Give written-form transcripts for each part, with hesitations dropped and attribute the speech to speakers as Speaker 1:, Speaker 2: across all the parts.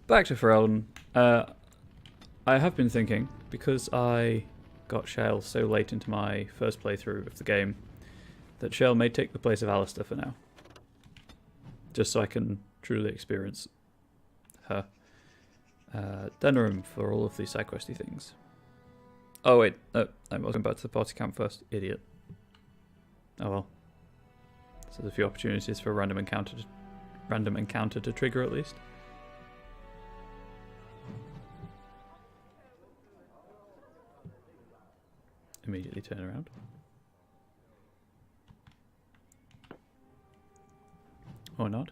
Speaker 1: back to Ferelden. I have been thinking, because I got Shale so late into my first playthrough of the game, that Shale may take the place of Alistair for now. Just so I can truly experience her. Denerim for all of these side questy things. Oh wait, no, I was going back to the party camp first. Idiot. Oh well. So there's a few opportunities for a random encounter to trigger at least. Immediately turn around. Or not.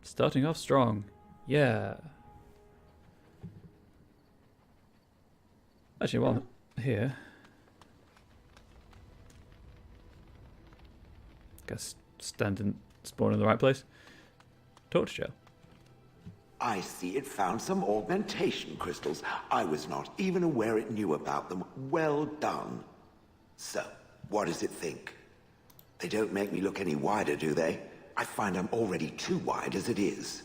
Speaker 1: Starting off strong. Yeah. Actually, while here, guess stand and spawn in the right place. Talk to Joe.
Speaker 2: I see it found some augmentation crystals. I was not even aware it knew about them. Well done. So, what does it think? They don't make me look any wider, do they? I find I'm already too wide as it is.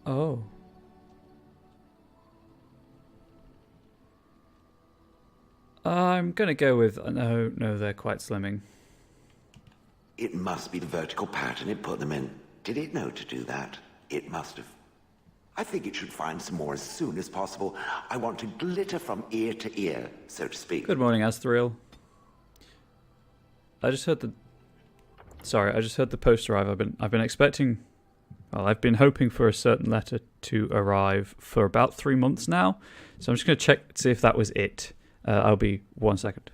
Speaker 1: Oh. I'm gonna go with no, they're quite slimming.
Speaker 2: It must be the vertical pattern it put them in. Did it know to do that? It must have. I think it should find some more as soon as possible. I want to glitter from ear to ear, so to speak.
Speaker 1: Good morning, Asthriel. I just heard the post arrive. I've been expecting. Well, I've been hoping for a certain letter to arrive for about 3 months now. So I'm just going to check to see if that was it. I'll be 1 second.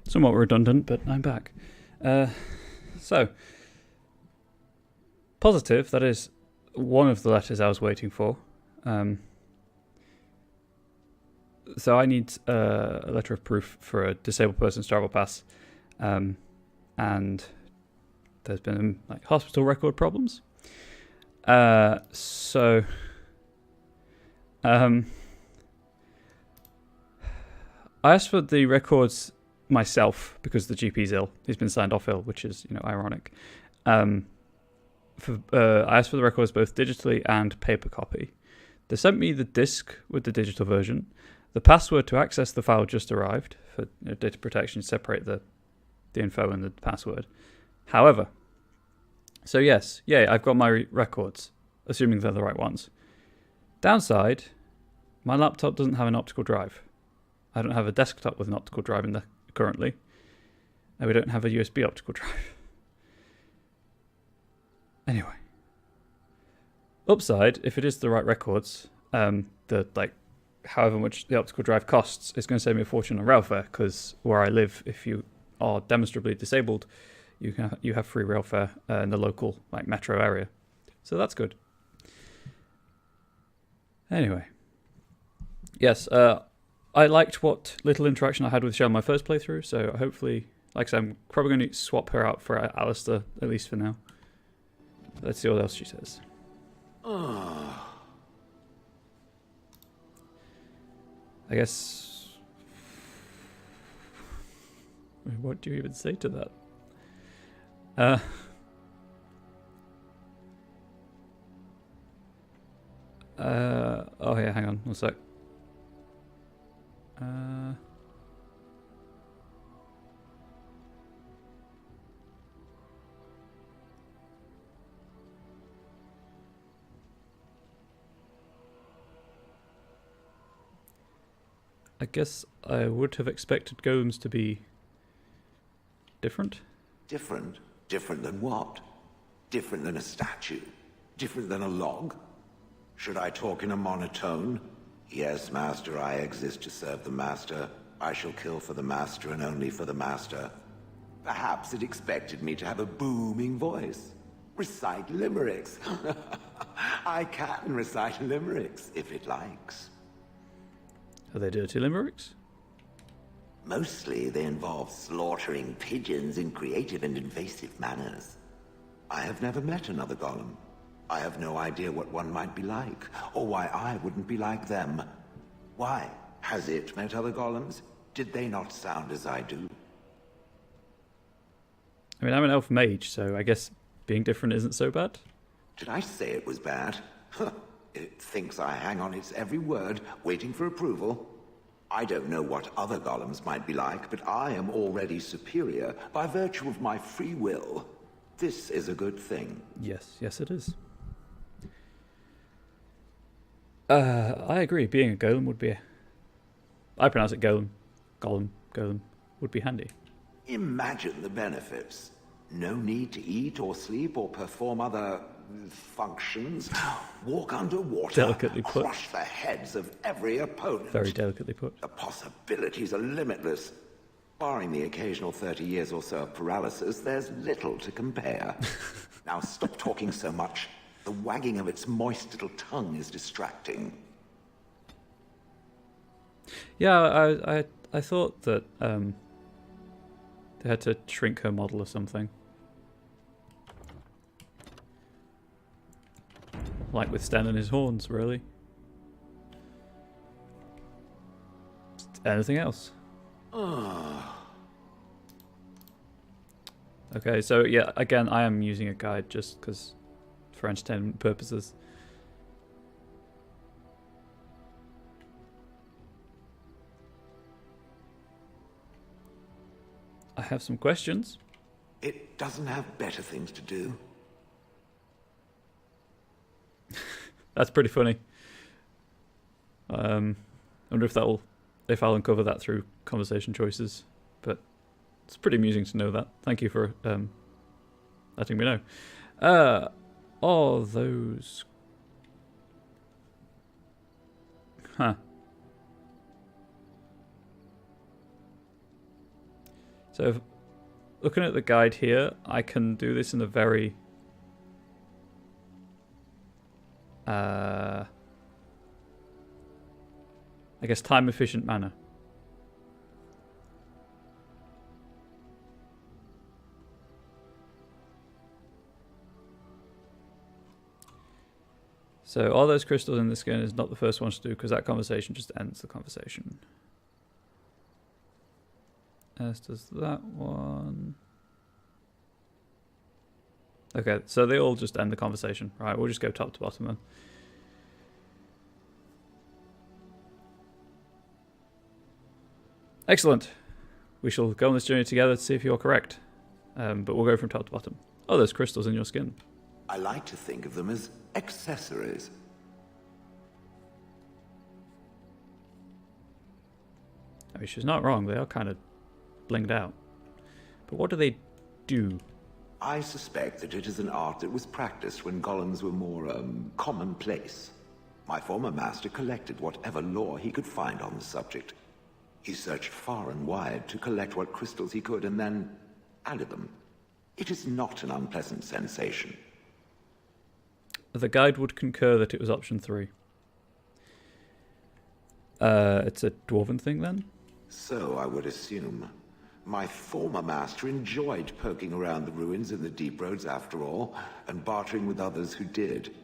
Speaker 1: Somewhat redundant, but I'm back. So, positive, that is one of the letters I was waiting for. So I need a letter of proof for a disabled person's travel pass. And there's been hospital record problems. I asked for the records myself because the GP's ill. He's been signed off ill, which is, ironic. I asked for the records both digitally and paper copy. They sent me the disc with the digital version. The password to access the file just arrived for data protection, separate the info and the password. However, so yes, I've got my records, assuming they're the right ones. Downside, my laptop doesn't have an optical drive. I don't have a desktop with an optical drive in there currently. And we don't have a USB optical drive. Anyway. Upside, if it is the right records, however much the optical drive costs, it's going to save me a fortune on rail fare, because where I live, if you are demonstrably disabled, you have free rail fare in the local metro area. So that's good. Anyway. Yes, I liked what little interaction I had with Shell in my first playthrough, so hopefully, like I said, I'm probably going to swap her out for Alistair, at least for now. Let's see what else she says. I guess... What do you even say to that? Oh yeah, hang on, one sec. I guess I would have expected golems to be different.
Speaker 2: Different? Different than what? Different than a statue? Different than a log? Should I talk in a monotone? Yes, Master, I exist to serve the Master. I shall kill for the Master and only for the Master. Perhaps it expected me to have a booming voice. Recite limericks. I can recite limericks, if it likes.
Speaker 1: Are they dirty limericks?
Speaker 2: Mostly they involve slaughtering pigeons in creative and invasive manners. I have never met another golem. I have no idea what one might be like, or why I wouldn't be like them. Why? Has it met other golems? Did they not sound as I do?
Speaker 1: I mean, I'm an elf mage, so I guess being different isn't so bad.
Speaker 2: Did I say it was bad? It thinks I hang on its every word, waiting for approval. I don't know what other golems might be like, but I am already superior by virtue of my free will. This is a good thing.
Speaker 1: Yes, yes it is. I agree, being a golem would be... I pronounce it golem. Golem would be handy.
Speaker 2: Imagine the benefits. No need to eat or sleep or perform other functions. Walk underwater.
Speaker 1: Delicately put.
Speaker 2: Crush the heads of every opponent.
Speaker 1: Very delicately put.
Speaker 2: The possibilities are limitless. Barring the occasional 30 years or so of paralysis, there's little to compare. Now stop talking so much. The wagging of its moist little tongue is distracting.
Speaker 1: Yeah, I thought that they had to shrink her model or something. Like with Sten and his horns, really. Anything else? Okay, so yeah, again, I am using a guide just because for entertainment purposes. I have some questions.
Speaker 2: It doesn't have better things to do.
Speaker 1: That's pretty funny. I wonder if I'll uncover that through conversation choices, but it's pretty amusing to know that. Thank you for letting me know. All those... Huh. So, looking at the guide here, I can do this in a very... I guess time-efficient manner. So all those crystals in the skin is not the first one to do because that conversation just ends the conversation. As does that one. Okay, so they all just end the conversation. Right, we'll just go top to bottom then. Excellent. We shall go on this journey together to see if you're correct. But we'll go from top to bottom. Oh, there's crystals in your skin.
Speaker 2: I like to think of them as accessories.
Speaker 1: I mean, she's not wrong. They are kind of blinged out. But what do they do?
Speaker 2: I suspect that it is an art that was practiced when golems were more, commonplace. My former master collected whatever lore he could find on the subject. He searched far and wide to collect what crystals he could and then added them. It is not an unpleasant sensation.
Speaker 1: The guide would concur that it was option 3. It's a dwarven thing then?
Speaker 2: So I would assume. My former master enjoyed poking around the ruins in the deep roads after all, and bartering with others who did.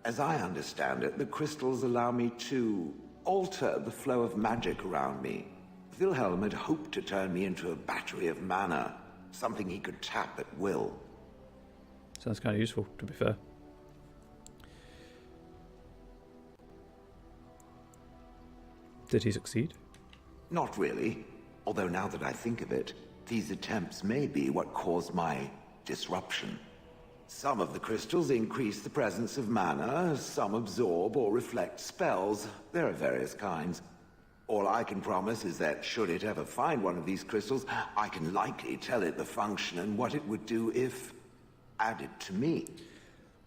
Speaker 2: As I understand it, the crystals allow me to alter the flow of magic around me. Wilhelm had hoped to turn me into a battery of mana, something he could tap at will.
Speaker 1: Sounds kind of useful, to be fair. Did he succeed?
Speaker 2: Not really, although now that I think of it, these attempts may be what caused my disruption. Some of the crystals increase the presence of mana, some absorb or reflect spells. There are various kinds. All I can promise is that should it ever find one of these crystals, I can likely tell it the function and what it would do if added to me.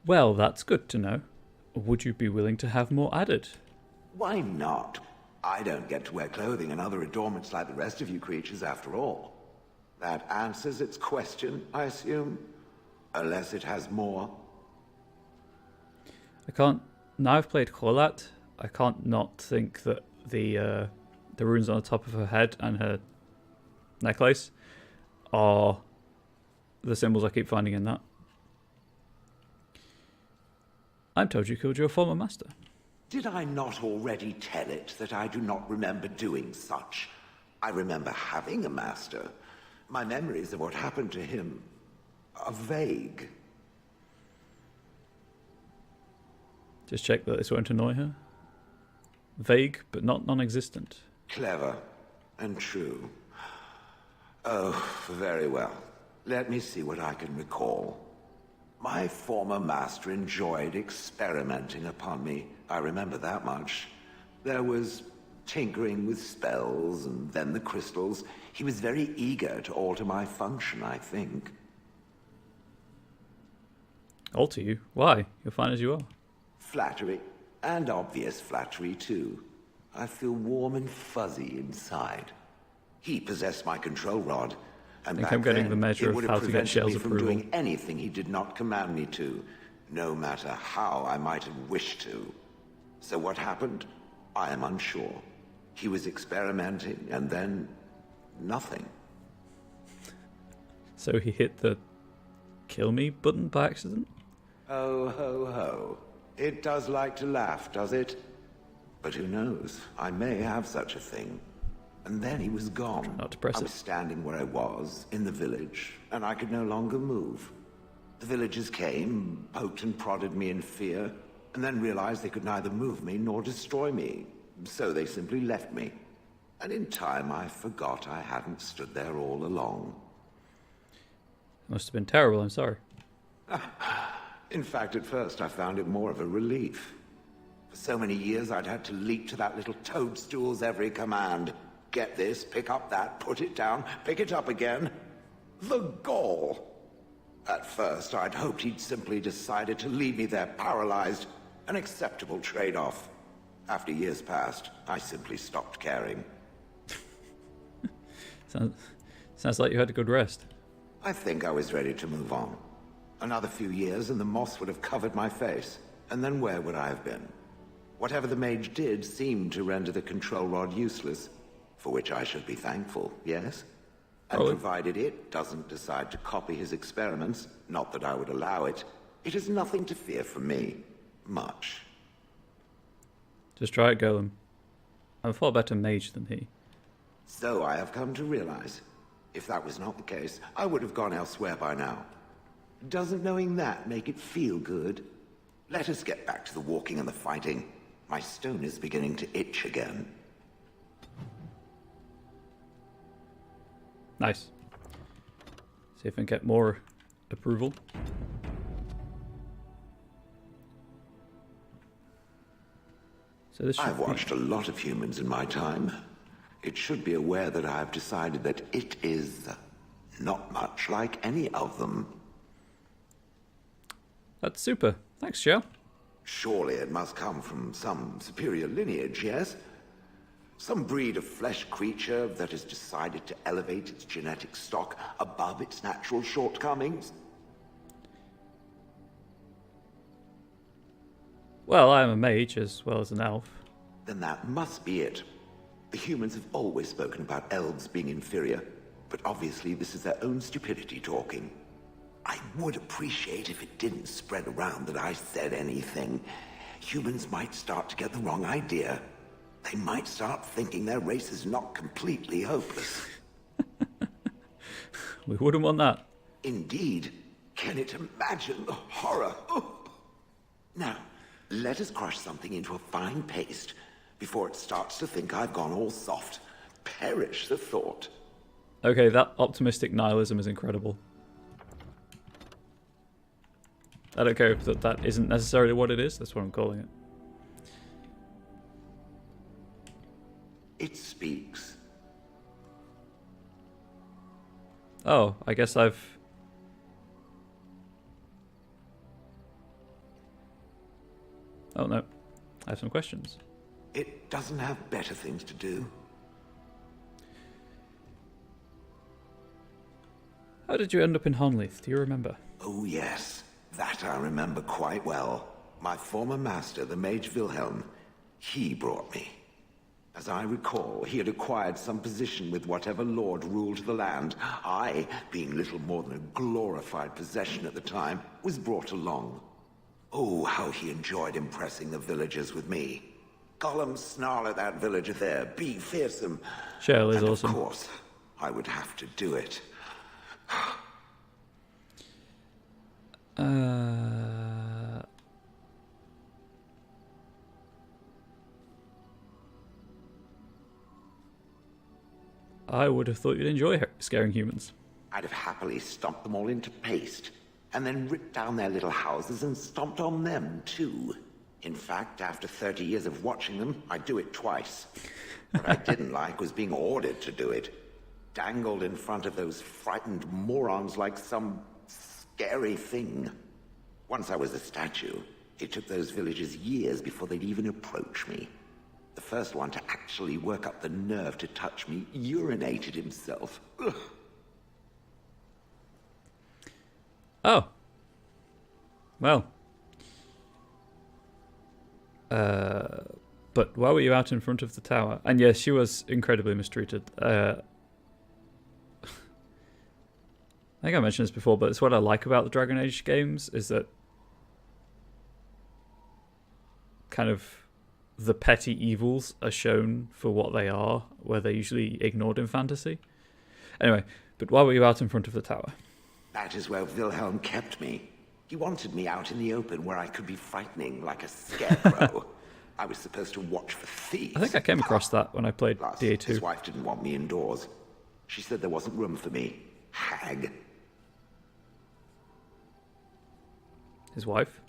Speaker 1: Well, that's good to know. Would you be willing to have more added?
Speaker 2: Why not? I don't get to wear clothing and other adornments like the rest of you creatures after all. That answers its question, I assume? Unless it has more.
Speaker 1: I can't... Now I've played Kholat, I can't not think that the runes on the top of her head and her necklace are the symbols I keep finding in that. I'm told you killed your former master.
Speaker 2: Did I not already tell it that I do not remember doing such? I remember having a master. My memories of what happened to him are vague.
Speaker 1: Just check that this won't annoy her. Vague, but not non-existent.
Speaker 2: Clever and true. Oh, very well. Let me see what I can recall. My former master enjoyed experimenting upon me. I remember that much. There was tinkering with spells, and then the crystals. He was very eager to alter my function, I think.
Speaker 1: Alter you? Why? You're fine as you are.
Speaker 2: Flattery. And obvious flattery, too. I feel warm and fuzzy inside. He possessed my control rod, and
Speaker 1: I think I'm getting the measure of how to get Shell's
Speaker 2: from
Speaker 1: approval.
Speaker 2: doing anything he did not command me to, no matter how I might have wished to. So what happened? I am unsure. He was experimenting, and then nothing.
Speaker 1: So he hit the kill me button by accident?
Speaker 2: Oh, ho, ho. It does like to laugh, does it? But who knows? I may have such a thing. And then he was gone.
Speaker 1: Not to press
Speaker 2: I
Speaker 1: it.
Speaker 2: was standing where I was, in the village, and I could no longer move. The villagers came, poked and prodded me in fear, and then realized they could neither move me nor destroy me. So they simply left me. And in time, I forgot I hadn't stood there all along.
Speaker 1: Must have been terrible, I'm sorry.
Speaker 2: In fact, at first I found it more of a relief. For so many years I'd had to leap to that little toadstool's every command. Get this, pick up that, put it down, pick it up again. The gall! At first I'd hoped he'd simply decided to leave me there paralyzed. An acceptable trade-off. After years passed, I simply stopped caring.
Speaker 1: Sounds like you had a good rest.
Speaker 2: I think I was ready to move on. Another few years and the moss would have covered my face. And then where would I have been? Whatever the mage did seemed to render the control rod useless, for which I should be thankful, yes? And provided it doesn't decide to copy his experiments, not that I would allow it, it is nothing to fear from me. Much.
Speaker 1: Just try it, Golem. I'm a far better mage than he.
Speaker 2: So I have come to realize, if that was not the case, I would have gone elsewhere by now. Doesn't knowing that make it feel good? Let us get back to the walking and the fighting. My stone is beginning to itch again.
Speaker 1: Nice. See if I can get more approval. So this
Speaker 2: I've watched a lot of humans in my time. It should be aware that I have decided that it is not much like any of them.
Speaker 1: That's super. Thanks, Shell.
Speaker 2: Surely it must come from some superior lineage, yes? Some breed of flesh creature that has decided to elevate its genetic stock above its natural shortcomings?
Speaker 1: Well, I am a mage as well as an elf.
Speaker 2: Then that must be it. The humans have always spoken about elves being inferior, but obviously this is their own stupidity talking. I would appreciate if it didn't spread around that I said anything. Humans might start to get the wrong idea. they might start thinking their race is not completely hopeless.
Speaker 1: We wouldn't want that.
Speaker 2: Indeed. Can it imagine the horror? Oh. Now, let us crush something into a fine paste before it starts to think I've gone all soft. Perish the thought.
Speaker 1: Okay, that optimistic nihilism is incredible. I don't care if that isn't necessarily what it is. That's what I'm calling it.
Speaker 2: It speaks.
Speaker 1: Oh, I guess I've... Oh no, I have some questions.
Speaker 2: It doesn't have better things to do.
Speaker 1: How did you end up in Honleith? Do you remember?
Speaker 2: Oh yes, that I remember quite well. My former master, the Mage Wilhelm, he brought me. As I recall, he had acquired some position with whatever lord ruled the land. I, being little more than a glorified possession at the time, was brought along. Oh, how he enjoyed impressing the villagers with me. Gollum snarl at that villager there, be fearsome.
Speaker 1: Shell is
Speaker 2: and
Speaker 1: awesome.
Speaker 2: Of course, I would have to do it.
Speaker 1: I would have thought you'd enjoy scaring humans.
Speaker 2: I'd have happily stomped them all into paste, and then ripped down their little houses and stomped on them, too. In fact, after 30 years of watching them, I'd do it twice. What I didn't like was being ordered to do it. Dangled in front of those frightened morons like some scary thing. Once I was a statue, it took those villagers years before they'd even approach me. The first one to actually work up the nerve to touch me urinated himself. Ugh.
Speaker 1: Oh. Well. But why were you out in front of the tower? And yes, she was incredibly mistreated. I think I mentioned this before, but it's what I like about the Dragon Age games, is that kind of the petty evils are shown for what they are, where they're usually ignored in fantasy. Anyway, but why were you out in front of the tower?
Speaker 2: That is where Wilhelm kept me. He wanted me out in the open where I could be frightening like a scarecrow. I was supposed to watch for thieves.
Speaker 1: I think I came across that when I played
Speaker 2: Plus,
Speaker 1: DA2.
Speaker 2: his wife didn't want me indoors. She said there wasn't room for me. Hag.
Speaker 1: His wife?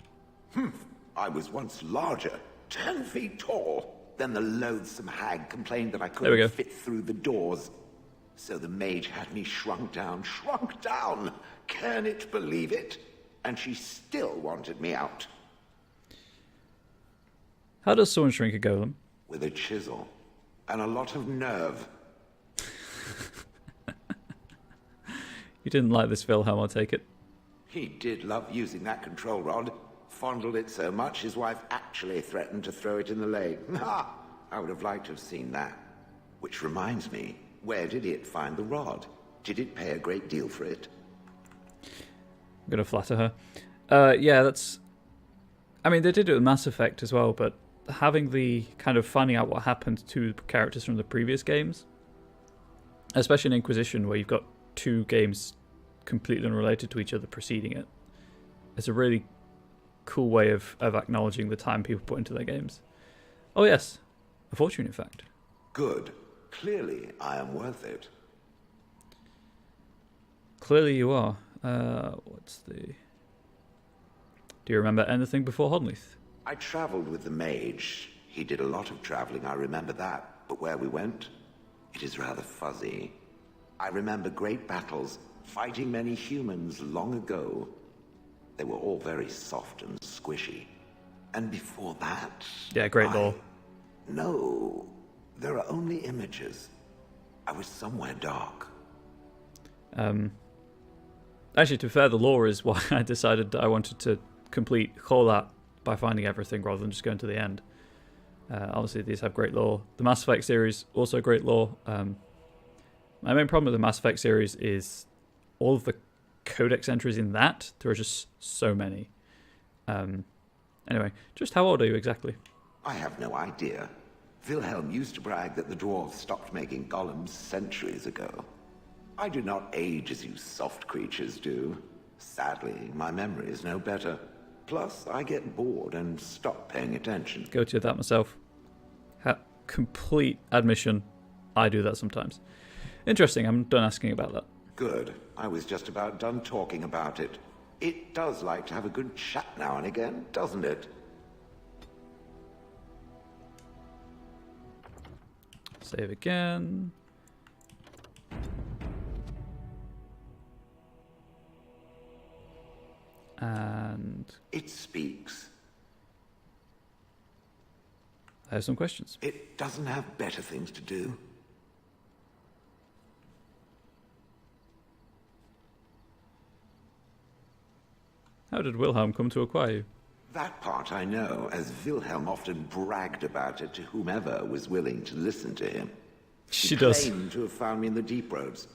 Speaker 2: I was once larger, 10 feet tall. Then the loathsome hag complained that I couldn't fit through the doors. So the mage had me shrunk down. Can it believe it? And she still wanted me out.
Speaker 1: How does someone shrink a golem?
Speaker 2: With a chisel. And a lot of nerve.
Speaker 1: You didn't like this Wilhelm, I'll take it.
Speaker 2: He did love using that control rod. Fondled it so much, his wife actually threatened to throw it in the lake. Ha! I would have liked to have seen that. Which reminds me, where did it find the rod? Did it pay a great deal for it?
Speaker 1: I'm going to flatter her. Yeah, that's... I mean, they did it with Mass Effect as well, but having the kind of finding out what happened to characters from the previous games, especially in Inquisition, where you've got two games completely unrelated to each other preceding it, it's a really cool way of acknowledging the time people put into their games. Oh yes, a fortune, in fact.
Speaker 2: Good. Clearly, I am worth it.
Speaker 1: Clearly you are. What's the... Do you remember anything before Honleith?
Speaker 2: I travelled with the mage. He did a lot of travelling, I remember that. But where we went, it is rather fuzzy. I remember great battles, fighting many humans long ago. They were all very soft and squishy. And before that...
Speaker 1: Yeah, great lore.
Speaker 2: No, there are only images. I was somewhere dark.
Speaker 1: Actually, to be fair, the lore is why I decided that I wanted to complete Kholat by finding everything rather than just going to the end. Obviously, these have great lore. The Mass Effect series, also great lore. My main problem with the Mass Effect series is all of the codex entries in that. There are just so many. Anyway, just how old are you exactly?
Speaker 2: I have no idea. Wilhelm used to brag that the dwarves stopped making golems centuries ago. I do not age as you soft creatures do. Sadly, my memory is no better. Plus, I get bored and stop paying attention.
Speaker 1: Guilty of that myself. Complete admission. I do that sometimes. Interesting, I'm done asking about that.
Speaker 2: Good. I was just about done talking about it. It does like to have a good chat now and again, doesn't it?
Speaker 1: Save again. And
Speaker 2: it speaks.
Speaker 1: I have some questions.
Speaker 2: It doesn't have better things to do.
Speaker 1: How did Wilhelm come to acquire you?
Speaker 2: That part I know, as Wilhelm often bragged about it to whomever was willing to listen to him.
Speaker 1: She does.
Speaker 2: He claimed to have found me in the deep roads.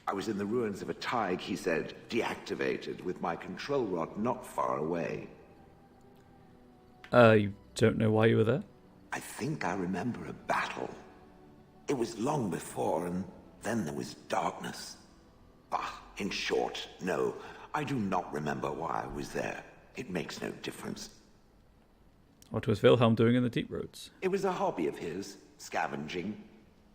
Speaker 2: I was in the ruins of a Tig, he said, deactivated, with my control rod not far away.
Speaker 1: You don't know why you were there?
Speaker 2: I think I remember a battle. It was long before, and then there was darkness. Bah, in short, no. I do not remember why I was there. It makes no difference.
Speaker 1: What was Wilhelm doing in the deep roads?
Speaker 2: It was a hobby of his, scavenging.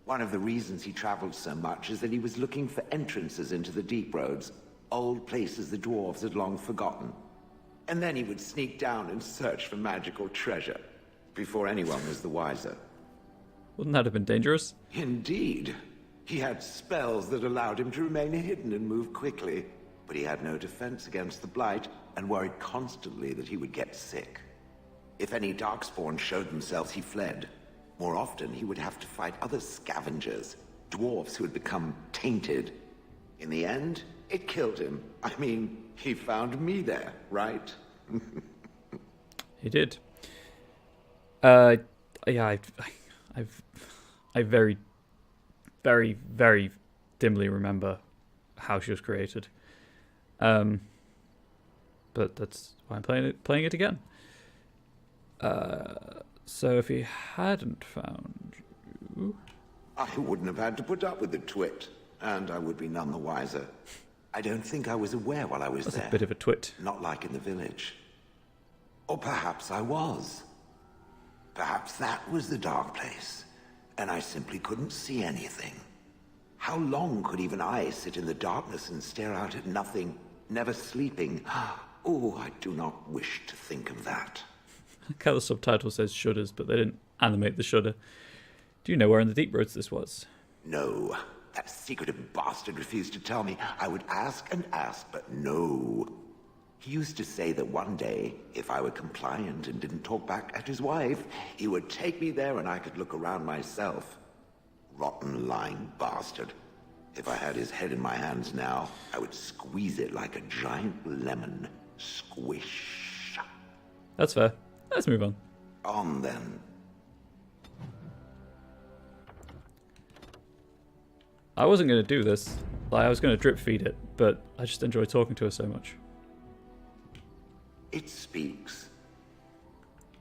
Speaker 2: One of the reasons he traveled so much is that he was looking for entrances into the deep roads, old places the dwarves had long forgotten. And then he would sneak down and search for magical treasure, before anyone was the wiser.
Speaker 1: Wouldn't that have been dangerous?
Speaker 2: Indeed. He had spells that allowed him to remain hidden and move quickly. But he had no defense against the Blight, and worried constantly that he would get sick. If any Darkspawn showed themselves, he fled. More often, he would have to fight other scavengers, dwarves who had become tainted. In the end, it killed him. I mean, he found me there, right?
Speaker 1: He did. Yeah, I very, very, very dimly remember how she was created. But that's why I'm playing it again. So if he hadn't found you...
Speaker 2: I wouldn't have had to put up with the twit, and I would be none the wiser. I don't think I was aware while I was there.
Speaker 1: That's a bit of a twit.
Speaker 2: Not like in the village. Or perhaps I was. Perhaps that was the dark place, and I simply couldn't see anything. How long could even I sit in the darkness and stare out at nothing, never sleeping? Oh, I do not wish to think of that.
Speaker 1: I like how the subtitle says shudders, but they didn't animate the shudder. Do you know where in the deep roads this was?
Speaker 2: No. That secretive bastard refused to tell me. I would ask and ask, but no. He used to say that one day, if I were compliant and didn't talk back at his wife, he would take me there and I could look around myself. Rotten, lying bastard. If I had his head in my hands now, I would squeeze it like a giant lemon. Squish.
Speaker 1: That's fair. Let's move on.
Speaker 2: On then.
Speaker 1: I wasn't going to do this. I was going to drip feed it, but I just enjoy talking to her so much.
Speaker 2: It speaks.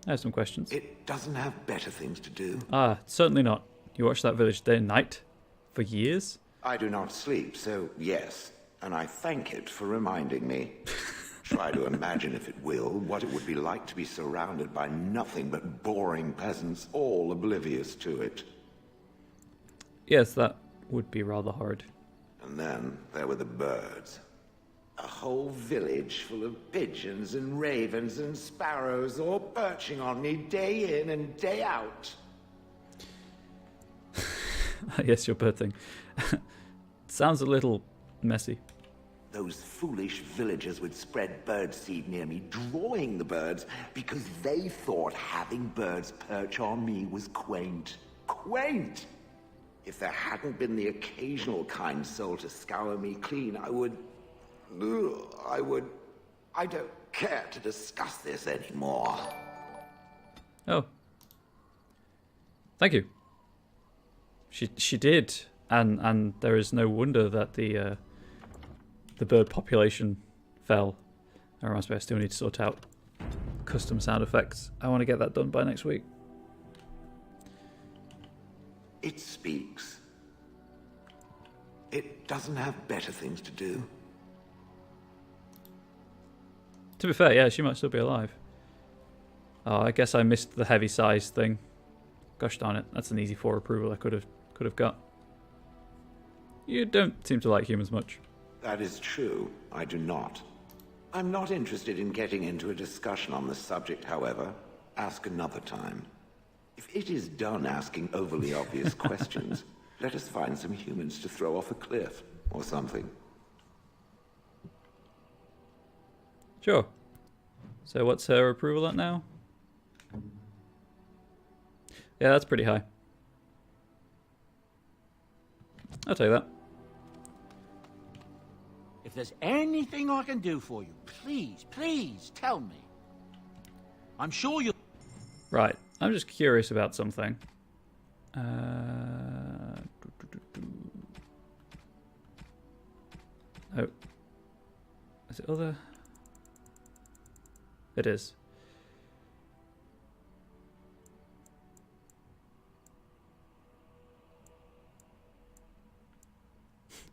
Speaker 1: I have some questions.
Speaker 2: It doesn't have better things to do.
Speaker 1: Certainly not. You watch that village day and night? For years?
Speaker 2: I do not sleep, so yes. And I thank it for reminding me. Try to imagine, if it will, what it would be like to be surrounded by nothing but boring peasants, all oblivious to it.
Speaker 1: Yes, that would be rather hard.
Speaker 2: And then there were the birds. A whole village full of pigeons and ravens and sparrows all perching on me day in and day out.
Speaker 1: Yes, your bird thing. Sounds a little messy.
Speaker 2: Those foolish villagers would spread birdseed near me, drawing the birds, because they thought having birds perch on me was quaint. Quaint! If there hadn't been the occasional kind soul to scour me clean, I don't care to discuss this anymore.
Speaker 1: Oh. Thank you. She did, and there is no wonder that the bird population fell. That reminds me, I still need to sort out custom sound effects. I want to get that done by next week.
Speaker 2: It speaks. It doesn't have better things to do.
Speaker 1: To be fair, yeah, she might still be alive. Oh, I guess I missed the heavy size thing. Gosh darn it, that's an easy 4 approval I could have got. You don't seem to like humans much.
Speaker 2: That is true. I do not. I'm not interested in getting into a discussion on the subject, however. Ask another time. If it is done asking overly obvious questions, let us find some humans to throw off a cliff or something.
Speaker 1: Sure. So what's her approval at now? Yeah, that's pretty high. I'll take that.
Speaker 3: If there's anything I can do for you, please, please tell me. I'm sure you'll...
Speaker 1: Right, I'm just curious about something. Oh. Is it other? It is.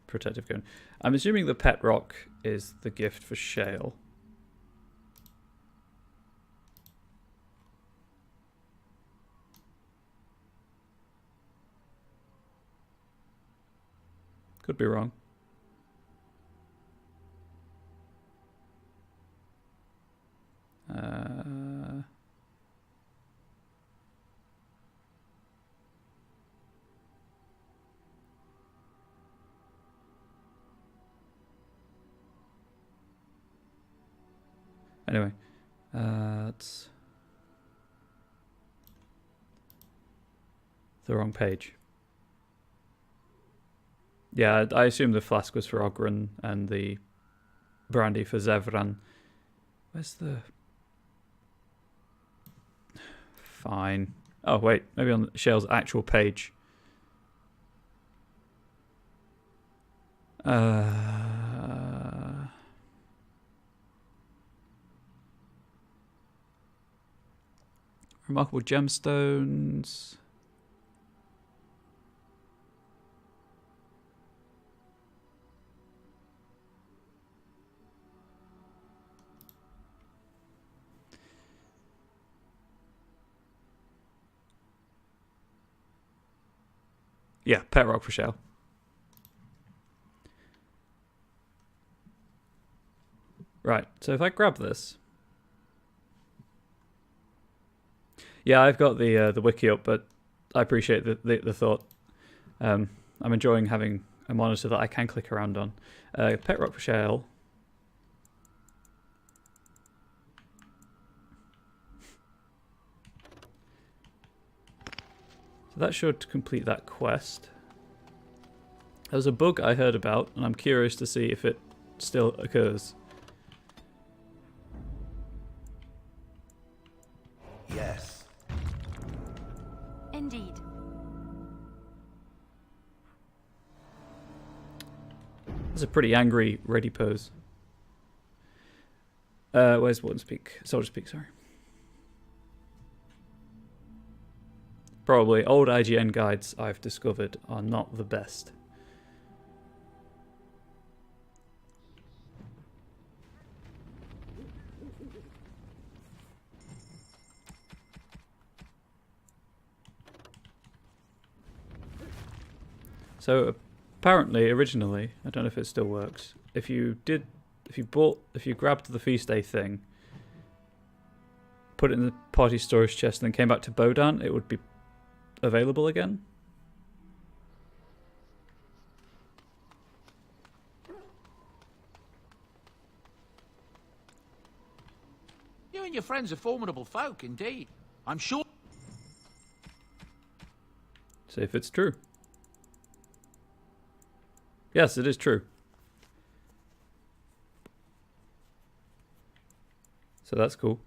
Speaker 1: Protective cone. I'm assuming the pet rock is the gift for Shale. Could be wrong. Anyway, it's the wrong page. Yeah, I assume the flask was for Ogren and the brandy for Zevran. Where's the... Fine. Oh, wait. Maybe on Shale's actual page. Remarkable gemstones. Yeah, pet rock for Shale. Right, so if I grab this... Yeah, I've got the wiki up, but I appreciate the thought. I'm enjoying having a monitor that I can click around on. Pet rock for Shale. So that should complete that quest. There's a bug I heard about, and I'm curious to see if it still occurs.
Speaker 2: Yes.
Speaker 4: Indeed.
Speaker 1: That's a pretty angry ready pose. Where's Warden Speak? Soldier Speak, sorry. Probably old IGN guides I've discovered are not the best. So apparently, originally, I don't know if it still works. If you grabbed the feast day thing, put it in the party storage chest, and then came back to Bodan, it would be available again.
Speaker 3: You and your friends are formidable folk, indeed. I'm sure...
Speaker 1: See if it's true. Yes, it is true. So that's cool.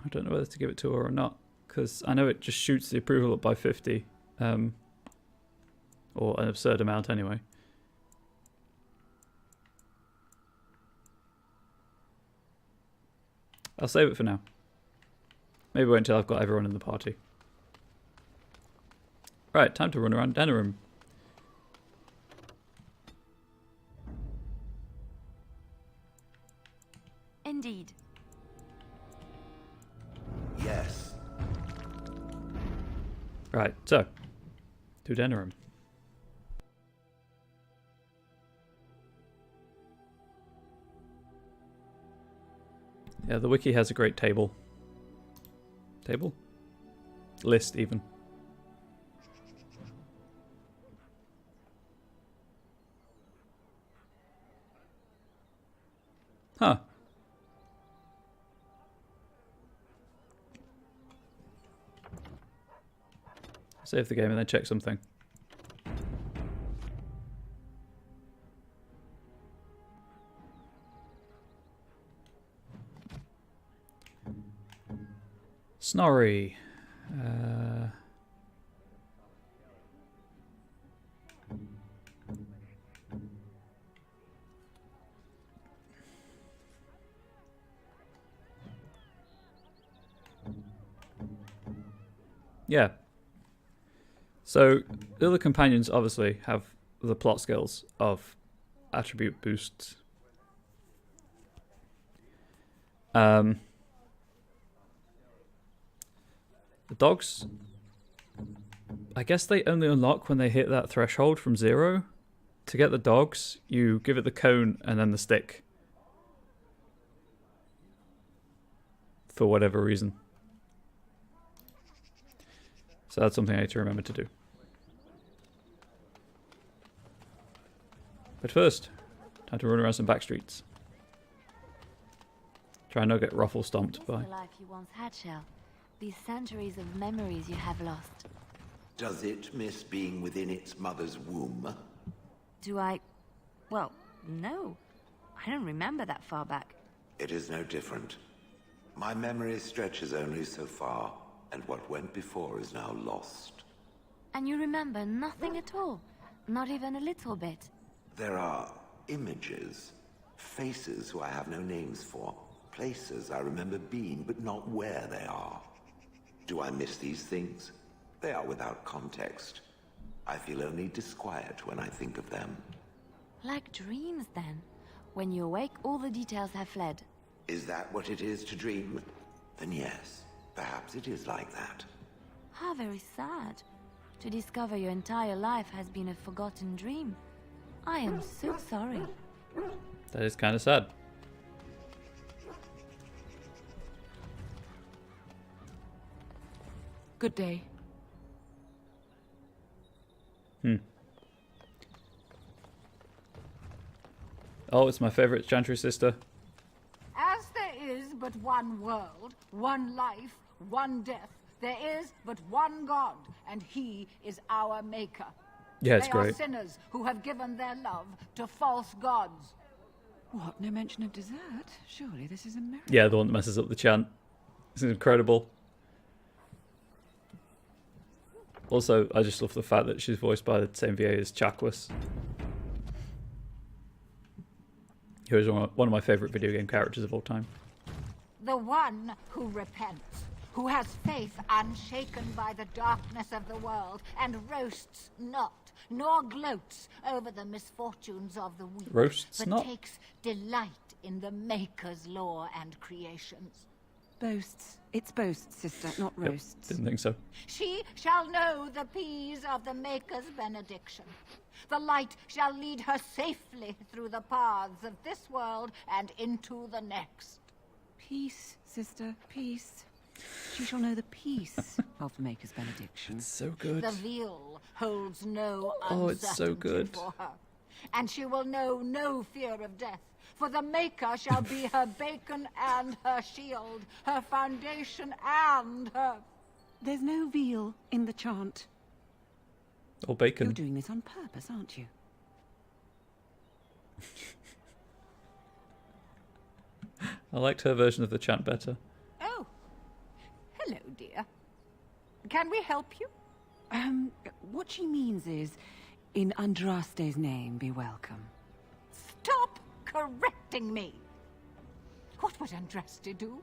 Speaker 1: I don't know whether to give it to her or not, because I know it just shoots the approval up by 50. Or an absurd amount anyway. I'll save it for now. Maybe wait until I've got everyone in the party. Right, time to run around Denerim.
Speaker 4: Indeed.
Speaker 2: Yes.
Speaker 1: Right, so to Denerim. Yeah, the wiki has a great table. Table? List, even. Huh. Save the game and then check something. Snorri. Yeah. So the other companions obviously have the plot skills of attribute boosts. The dogs, I guess they only unlock when they hit that threshold from 0. To get the dogs, you give it the cone and then the stick. For whatever reason. So that's something I need to remember to do. But first, time to run around some back streets. Try and not get ruffle stomped by.
Speaker 4: The life you once had, Shell. These centuries of memories you have lost.
Speaker 2: Does it miss being within its mother's womb?
Speaker 4: Do I... Well, no. I don't remember that far back.
Speaker 2: It is no different. My memory stretches only so far, and what went before is now lost.
Speaker 4: And you remember nothing at all? Not even a little bit?
Speaker 2: There are images, faces who I have no names for, places I remember being, but not where they are. Do I miss these things? They are without context. I feel only disquiet when I think of them.
Speaker 4: Like dreams, then. When you awake, all the details have fled.
Speaker 2: Is that what it is to dream? Then yes, perhaps it is like that.
Speaker 4: How very sad. To discover your entire life has been a forgotten dream. I am so sorry.
Speaker 1: That is kind of sad.
Speaker 5: Good day.
Speaker 1: Oh, it's my favourite Chantry sister.
Speaker 6: As there is but one world, one life, one death, there is but one God, and he is our maker.
Speaker 1: Yeah, it's
Speaker 6: They
Speaker 1: great.
Speaker 6: are sinners who have given their love to false gods.
Speaker 5: What? No mention of dessert? Surely this is a miracle.
Speaker 1: Yeah, the one that messes up the chant. This is incredible. Also, I just love the fact that she's voiced by the same VA as Chakwas, who is one of my favourite video game characters of all time.
Speaker 6: The one who repents, who has faith unshaken by the darkness of the world, and roasts not, nor gloats over the misfortunes of the weak,
Speaker 1: Roasts
Speaker 6: but
Speaker 1: not?
Speaker 6: takes delight in the Maker's law and creations.
Speaker 5: Boasts. It's boasts, sister, not
Speaker 1: Yep,
Speaker 5: roasts.
Speaker 1: didn't think so.
Speaker 6: She shall know the peace of the Maker's benediction. The light shall lead her safely through the paths of this world and into the next.
Speaker 5: Peace, sister, peace. She shall know the peace of the Maker's benediction.
Speaker 1: So good.
Speaker 6: The veil holds no
Speaker 1: Oh, it's so
Speaker 6: uncertainty
Speaker 1: good.
Speaker 6: for her, and she will know no fear of death. For the Maker shall be her bacon and her shield, her foundation and her...
Speaker 5: There's no veal in the chant.
Speaker 1: Or bacon.
Speaker 5: You're doing this on purpose, aren't you?
Speaker 1: I liked her version of the chant better.
Speaker 6: Oh, hello, dear. Can we help you?
Speaker 5: What she means is, in Andraste's name, be welcome.
Speaker 6: Stop correcting me! What would Andraste do?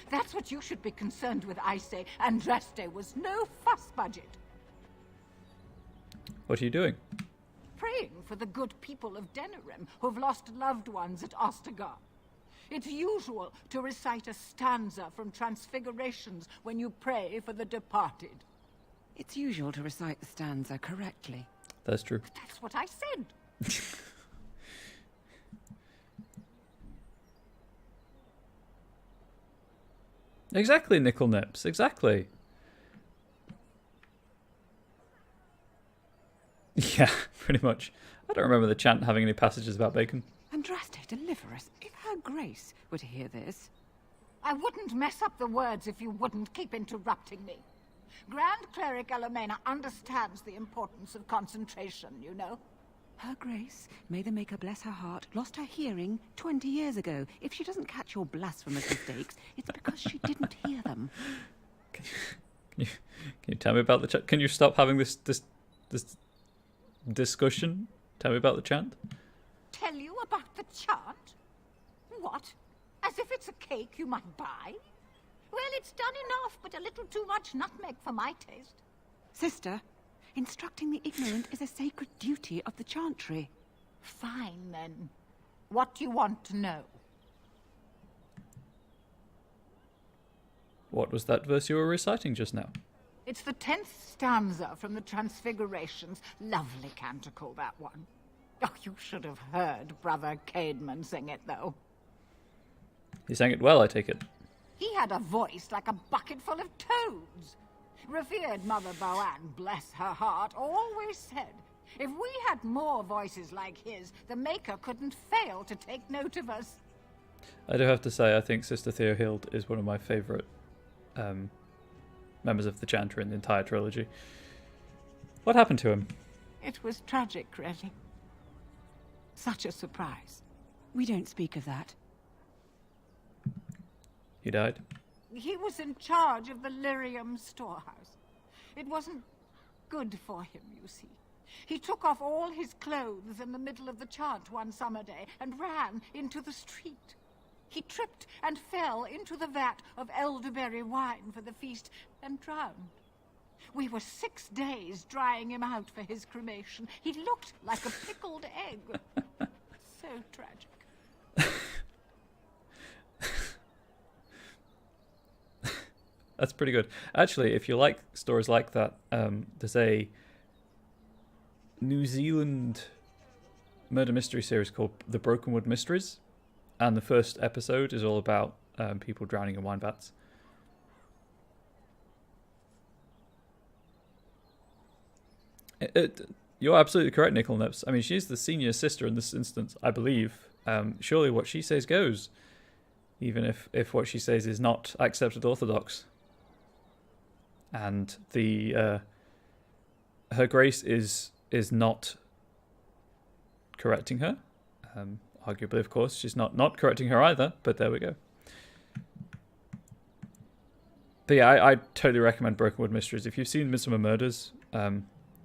Speaker 6: That's what you should be concerned with, I say. Andraste was no fuss budget.
Speaker 1: What are you doing?
Speaker 6: Praying for the good people of Denerim who've lost loved ones at Ostagar. It's usual to recite a stanza from Transfigurations when you pray for the departed.
Speaker 5: It's usual to recite the stanza correctly.
Speaker 1: That's true.
Speaker 6: That's what I said.
Speaker 1: Exactly, Nickel Nips. Exactly. Yeah, pretty much. I don't remember the chant having any passages about bacon.
Speaker 5: Andraste, deliver us. If her grace were to hear this...
Speaker 6: I wouldn't mess up the words if you wouldn't keep interrupting me. Grand Cleric Elomena understands the importance of concentration, you know.
Speaker 5: Her grace, may the Maker bless her heart, lost her hearing 20 years ago. If she doesn't catch your blasphemous mistakes, it's because she didn't hear them.
Speaker 1: Can you tell me about the chant? Can you stop having this discussion? Tell me about the chant.
Speaker 6: Tell you about the chant? What? As if it's a cake you might buy? Well, it's done enough, but a little too much nutmeg for my taste.
Speaker 5: Sister, instructing the ignorant is a sacred duty of the chantry.
Speaker 6: Fine, then. What do you want to know?
Speaker 1: What was that verse you were reciting just now?
Speaker 6: It's the 10th stanza from the Transfigurations. Lovely canticle, that one. Oh, you should have heard Brother Caedmon sing it, though.
Speaker 1: He sang it well, I take it.
Speaker 6: He had a voice like a bucket full of toads. Revered Mother Boanne, bless her heart, always said, if we had more voices like his, the Maker couldn't fail to take note of us.
Speaker 1: I do have to say, I think Sister Theohild is one of my favourite members of the Chantry in the entire trilogy. What happened to him?
Speaker 6: It was tragic, really. Such a surprise.
Speaker 5: We don't speak of that.
Speaker 1: He died?
Speaker 6: He was in charge of the Lyrium storehouse. It wasn't good for him, you see. He took off all his clothes in the middle of the chant one summer day and ran into the street. He tripped and fell into the vat of elderberry wine for the feast and drowned. We were 6 days drying him out for his cremation. He looked like a pickled egg. So tragic.
Speaker 1: That's pretty good. Actually, if you like stories like that, there's a New Zealand murder mystery series called The Brokenwood Mysteries, and the first episode is all about people drowning in wine vats. You're absolutely correct, Nickel Nips. I mean, she's the senior sister in this instance, I believe. Surely what she says goes, even if what she says is not accepted orthodox. And the her grace is not correcting her. Arguably, of course, she's not correcting her either, but there we go. But yeah, I totally recommend Brokenwood Mysteries. If you've seen Midsummer Murders,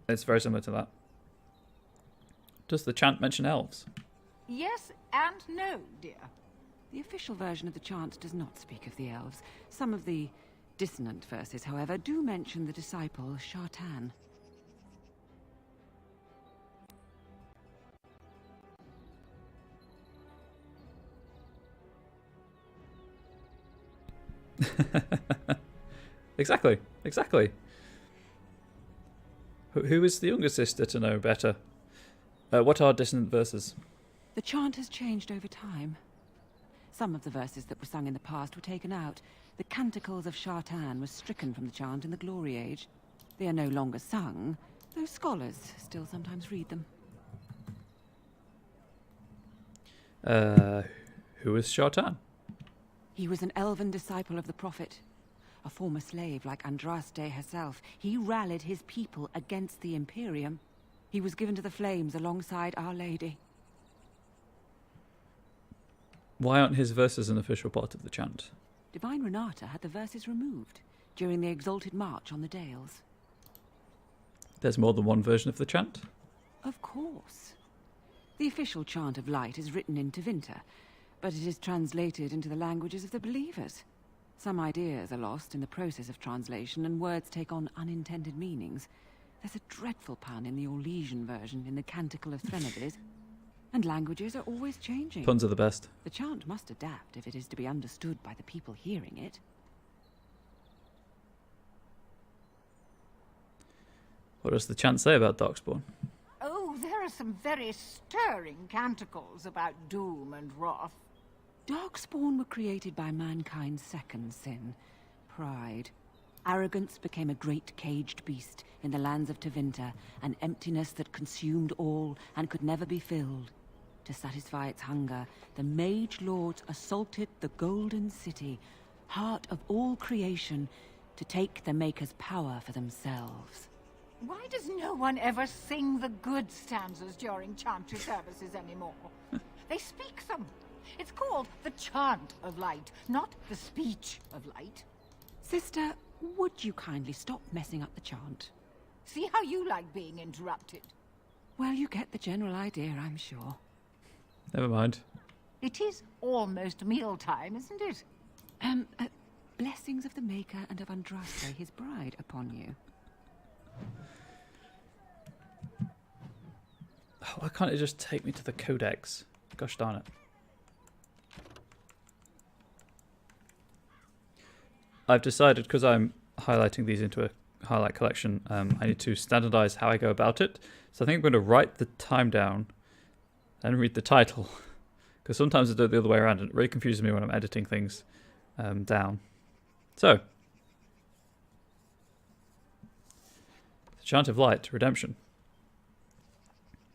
Speaker 1: it's very similar to that. Does the chant mention elves?
Speaker 6: Yes and no, dear.
Speaker 5: The official version of the chant does not speak of the elves. Some of the dissonant verses, however, do mention the disciple Shartan.
Speaker 1: Exactly. Who is the younger sister to know better? What are dissonant verses?
Speaker 5: The chant has changed over time. Some of the verses that were sung in the past were taken out. The canticles of Shartan were stricken from the chant in the Glory Age. They are no longer sung, though scholars still sometimes read them.
Speaker 1: Who is Shartan?
Speaker 5: He was an elven disciple of the Prophet. A former slave like Andraste herself, he rallied his people against the Imperium. He was given to the flames alongside Our Lady.
Speaker 1: Why aren't his verses an official part of the chant?
Speaker 5: Divine Renata had the verses removed during the Exalted March on the Dales.
Speaker 1: There's more than one version of the chant?
Speaker 5: Of course. The official chant of light is written in Tevinter, but it is translated into the languages of the believers. Some ideas are lost in the process of translation, and words take on unintended meanings. There's a dreadful pun in the Orlesian version in the Canticle of Threnodies, and languages are always changing.
Speaker 1: Puns are the best.
Speaker 5: The chant must adapt if it is to be understood by the people hearing it.
Speaker 1: What does the chant say about Darkspawn?
Speaker 6: Oh, there are some very stirring canticles about doom and wrath.
Speaker 5: Darkspawn were created by mankind's second sin, pride. Arrogance became a great caged beast in the lands of Tevinter, an emptiness that consumed all and could never be filled. To satisfy its hunger, the Mage Lords assaulted the Golden City, heart of all creation, to take the Maker's power for themselves.
Speaker 6: Why does no one ever sing the good stanzas during chantry services anymore? They speak them. It's called the chant of light, not the speech of light.
Speaker 5: Sister, would you kindly stop messing up the chant?
Speaker 6: See how you like being interrupted.
Speaker 5: Well, you get the general idea, I'm sure.
Speaker 1: Never mind.
Speaker 6: It is almost mealtime, isn't it?
Speaker 5: Blessings of the Maker and of Andraste, his bride, upon you.
Speaker 1: Oh, why can't it just take me to the codex? Gosh darn it. I've decided, because I'm highlighting these into a highlight collection, I need to standardize how I go about it. So I think I'm going to write the time down and read the title. Because sometimes I do it the other way around and it really confuses me when I'm editing things down. So, the Chant of Light, Redemption.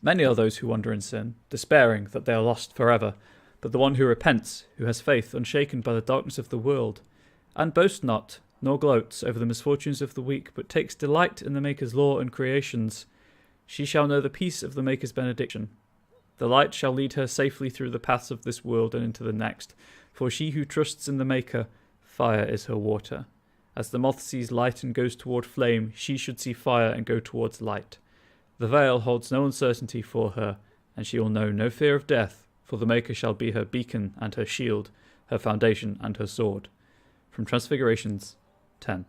Speaker 1: Many are those who wander in sin, despairing that they are lost forever, but the one who repents, who has faith unshaken by the darkness of the world, and boasts not, nor gloats over the misfortunes of the weak, but takes delight in the Maker's law and creations, she shall know the peace of the Maker's benediction. The light shall lead her safely through the paths of this world and into the next, for she who trusts in the Maker, fire is her water. As the moth sees light and goes toward flame, she should see fire and go towards light. The veil holds no uncertainty for her, and she will know no fear of death, for the Maker shall be her beacon and her shield, her foundation and her sword. From Transfigurations 10.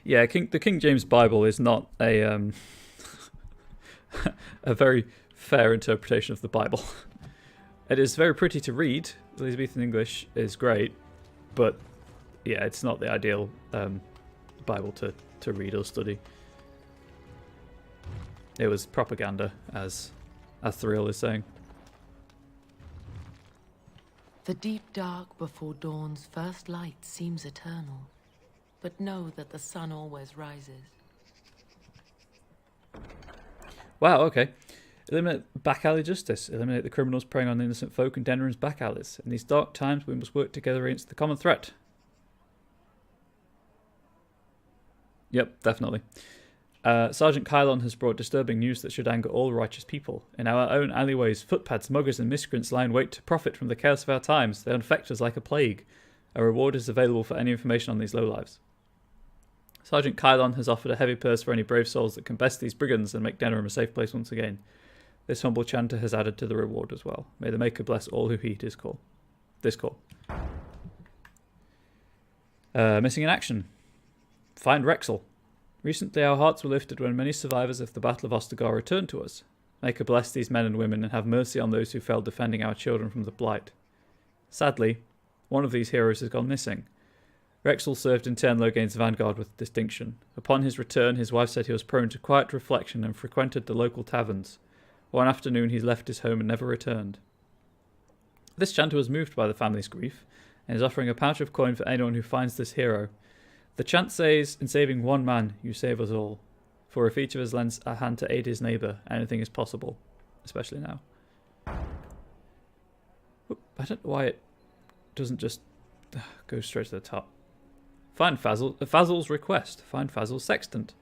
Speaker 1: Yeah, the King James Bible is not a a very fair interpretation of the Bible. It is very pretty to read. Elizabethan English is great, but yeah, it's not the ideal Bible to read or study. It was propaganda, as Thrill is saying.
Speaker 7: The deep dark before dawn's first light seems eternal, but know that the sun always rises.
Speaker 1: Wow, okay. Eliminate back alley justice. Eliminate the criminals preying on innocent folk in Denerim's back alleys. In these dark times, we must work together against the common threat. Yep, definitely. Sergeant Kylon has brought disturbing news that should anger all righteous people. In our own alleyways, footpads, muggers, and miscreants lie in wait to profit from the chaos of our times. They infect us like a plague. A reward is available for any information on these lowlives. Sergeant Kylon has offered a heavy purse for any brave souls that can best these brigands and make Denerim a safe place once again. This humble chanter has added to the reward as well. May the Maker bless all who heed his call. This call. Missing in action. Find Rexel. Recently our hearts were lifted when many survivors of the Battle of Ostagar returned to us. Maker bless these men and women and have mercy on those who fell defending our children from the Blight. Sadly, one of these heroes has gone missing. Rexel served in Ternlogain's vanguard with distinction. Upon his return, his wife said he was prone to quiet reflection and frequented the local taverns. One afternoon he left his home and never returned. This chanter was moved by the family's grief, and is offering a pouch of coin for anyone who finds this hero. The chant says, in saving one man, you save us all. For if each of us lends a hand to aid his neighbour, anything is possible. Especially now. Oop, I don't know why it doesn't just go straight to the top. Find Fazil's request. Find Fazil's sextant.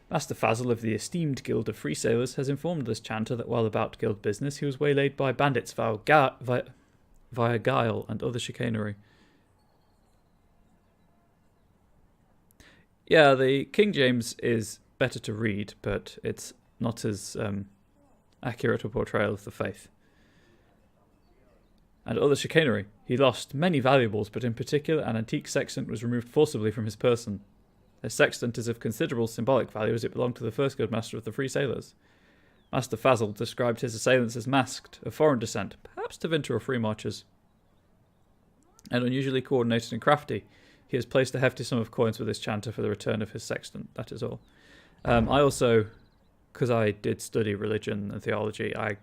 Speaker 1: Master Fazil of the esteemed Guild of Free Sailors has informed this chanter that while about guild business, he was waylaid by bandits via guile and other chicanery. Yeah, the King James is better to read, but it's not as accurate a portrayal of the faith. And other chicanery. He lost many valuables, but in particular an antique sextant was removed forcibly from his person. The sextant is of considerable symbolic value as it belonged to the first guild master of the Free Sailors. Master Fazl described his assailants as masked, of foreign descent, perhaps Tevinter or Free Marchers, and unusually coordinated and crafty. He has placed a hefty sum of coins with his chanter for the return of his sextant, that is all. I also, because I did study religion and theology, I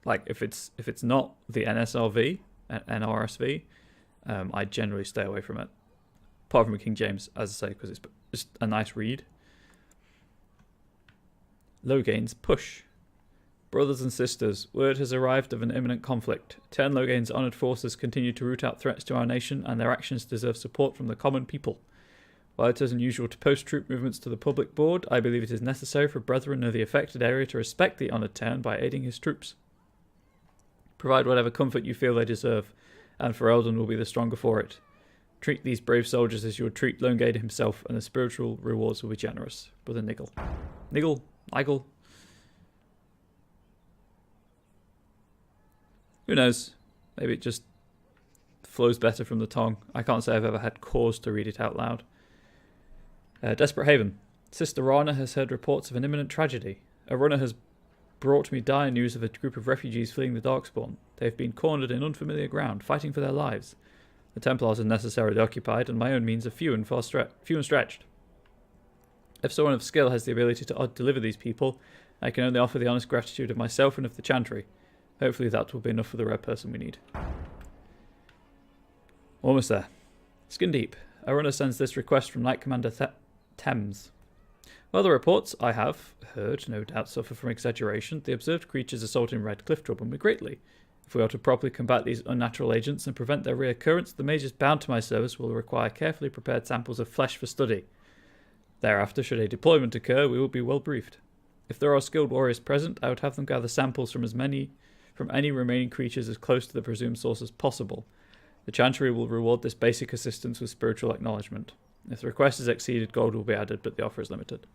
Speaker 1: like if it's not the NSRV, NRSV, I generally stay away from it. Apart from King James, as I say, because it's just a nice read. Logain's push. Brothers and sisters, word has arrived of an imminent conflict. 10 Logain's honoured forces continue to root out threats to our nation, and their actions deserve support from the common people. While it is unusual to post troop movements to the public board, I believe it is necessary for brethren of the affected area to respect the honoured town by aiding his troops. Provide whatever comfort you feel they deserve, and for Eldon will be the stronger for it. Treat these brave soldiers as you would treat Logain himself, and the spiritual rewards will be generous. Brother Nigel. Nigel. Who knows? Maybe it just flows better from the tongue. I can't say I've ever had cause to read it out loud. Desperate Haven. Sister Rana has heard reports of an imminent tragedy. A runner has brought me dire news of a group of refugees fleeing the Darkspawn. They have been cornered in unfamiliar ground, fighting for their lives. The Templars are necessarily occupied, and my own means are few and stretched. If someone of skill has the ability to deliver these people, I can only offer the honest gratitude of myself and of the Chantry. Hopefully that will be enough for the rare person we need. Almost there. Skin Deep. A runner sends this request from Knight Commander Thames. Well, the reports I have heard no doubt suffer from exaggeration. The observed creatures assaulting Red Cliff trouble me greatly. If we are to properly combat these unnatural agents and prevent their reoccurrence, the mages bound to my service will require carefully prepared samples of flesh for study. Thereafter, should a deployment occur, we will be well briefed. If there are skilled warriors present, I would have them gather samples from any remaining creatures as close to the presumed source as possible. The Chantry will reward this basic assistance with spiritual acknowledgement. If the request is exceeded, gold will be added, but the offer is limited.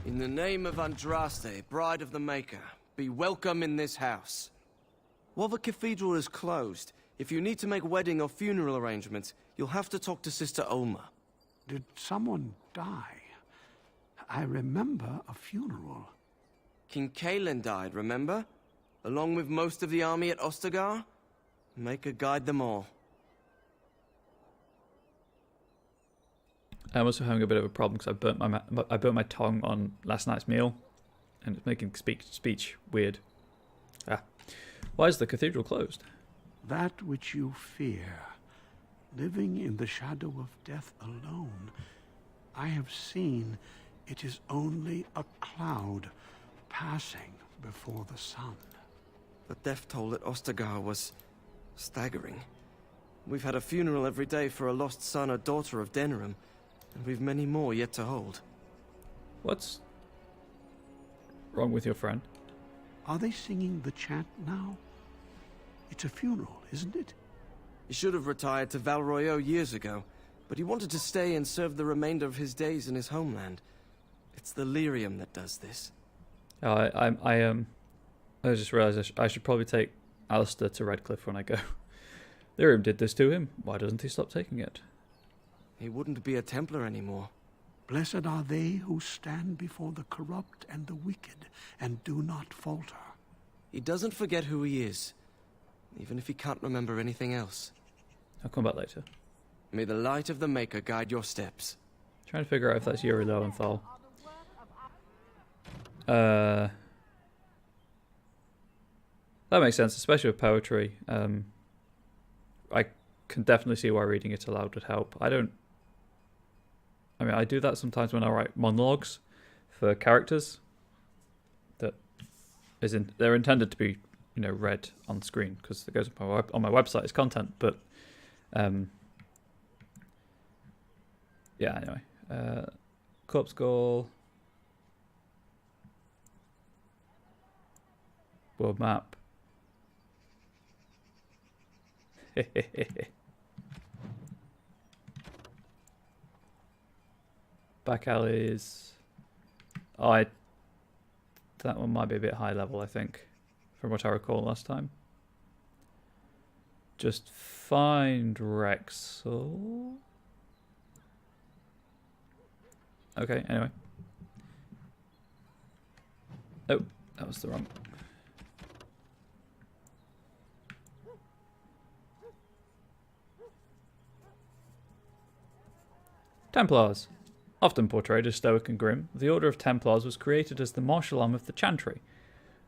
Speaker 8: In the name of Andraste, Bride of the Maker, be welcome in this house. While the cathedral is closed, if you need to make wedding or funeral arrangements, you'll have to talk to Sister Olma.
Speaker 9: Did someone die? I remember a funeral.
Speaker 8: King Kaelin died, remember? Along with most of the army at Ostagar? Maker guide them all.
Speaker 1: I'm also having a bit of a problem because I burnt my tongue on last night's meal, and it's making speech weird. Why is the cathedral closed?
Speaker 9: That which you fear, living in the shadow of death alone, I have seen it is only a cloud passing before the sun.
Speaker 8: The death toll at Ostagar was staggering. We've had a funeral every day for a lost son or daughter of Denerim, and we've many more yet to hold.
Speaker 1: What's wrong with your friend?
Speaker 9: Are they singing the chant now? It's a funeral, isn't it?
Speaker 8: He should have retired to Val Royeaux years ago, but he wanted to stay and serve the remainder of his days in his homeland. It's the lyrium that does this.
Speaker 1: I just realised I should probably take Alistair to Redcliffe when I go. Lyrium did this to him. Why doesn't he stop taking it?
Speaker 8: He wouldn't be a Templar anymore.
Speaker 9: Blessed are they who stand before the corrupt and the wicked and do not falter.
Speaker 8: He doesn't forget who he is, even if he can't remember anything else.
Speaker 1: I'll come back later.
Speaker 8: May the light of the Maker guide your steps.
Speaker 1: Trying to figure out if that's Yuri Lowenthal. That makes sense, especially with poetry. I can definitely see why reading it aloud would help. I do that sometimes when I write monologues for characters that they're intended to be, read on screen because it goes on my website as content. But anyway, Corpse Goal, world map. Back alley is... that one might be a bit high level, I think, from what I recall last time. Just find Rexel. Okay, anyway. Oh, that was the wrong... Templars. Often portrayed as stoic and grim, the Order of Templars was created as the martial arm of the Chantry.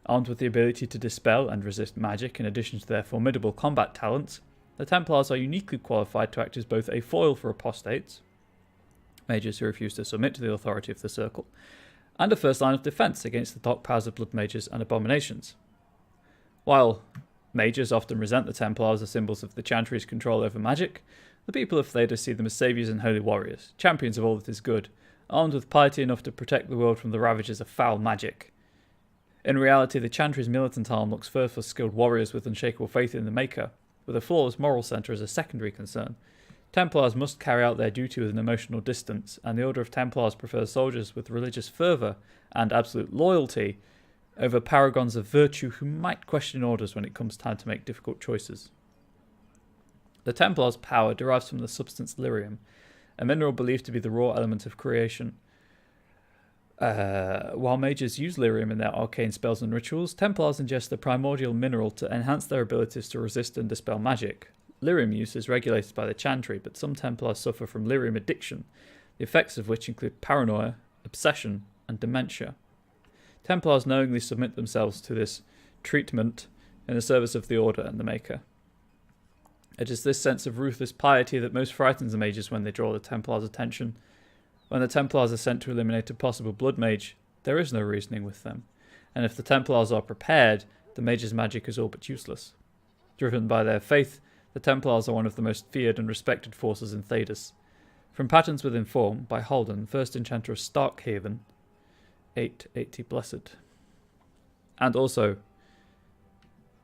Speaker 1: Armed with the ability to dispel and resist magic in addition to their formidable combat talents, the Templars are uniquely qualified to act as both a foil for apostates, mages who refuse to submit to the authority of the Circle, and a first line of defence against the dark powers of blood mages and abominations. While mages often resent the Templars as symbols of the Chantry's control over magic, the people of Thedas see them as saviours and holy warriors, champions of all that is good, armed with piety enough to protect the world from the ravages of foul magic. In reality, the Chantry's militant arm looks first for skilled warriors with unshakable faith in the Maker, with a flawless moral centre as a secondary concern. Templars must carry out their duty with an emotional distance, and the Order of Templars prefers soldiers with religious fervour and absolute loyalty over paragons of virtue who might question orders when it comes time to make difficult choices. The Templars' power derives from the substance lyrium, a mineral believed to be the raw element of creation. While mages use lyrium in their arcane spells and rituals, Templars ingest the primordial mineral to enhance their abilities to resist and dispel magic. Lyrium use is regulated by the Chantry, but some Templars suffer from lyrium addiction, the effects of which include paranoia, obsession, and dementia. Templars knowingly submit themselves to this treatment in the service of the Order and the Maker. It is this sense of ruthless piety that most frightens the mages when they draw the Templars' attention. When the Templars are sent to eliminate a possible blood mage, there is no reasoning with them, and if the Templars are prepared, the mage's magic is all but useless. Driven by their faith, the Templars are one of the most feared and respected forces in Thedas. From Patterns Within Form by Holden, first enchanter of Starkhaven, 880 Blessed. And also,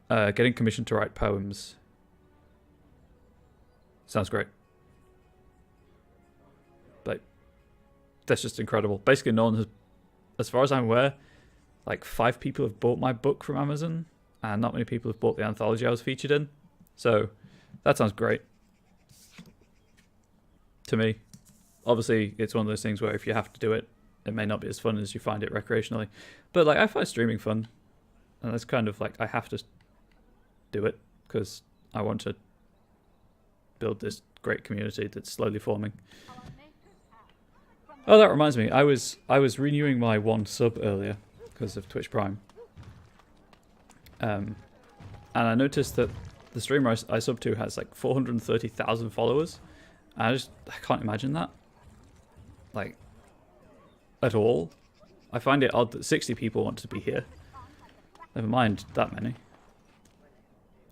Speaker 1: getting commissioned to write poems. Sounds great. Like, that's just incredible. Basically, no one has, as far as I'm aware, like 5 people have bought my book from Amazon, and not many people have bought the anthology I was featured in. So, that sounds great. To me. Obviously, it's one of those things where if you have to do it, it may not be as fun as you find it recreationally. But, like, I find streaming fun. And it's kind of like, I have to do it, because I want to build this great community that's slowly forming. Oh, that reminds me. I was renewing my 1 sub earlier because of Twitch Prime. And I noticed that the streamer I sub to has like 430,000 followers. I can't imagine that. Like, at all. I find it odd that 60 people want to be here. Never mind that many.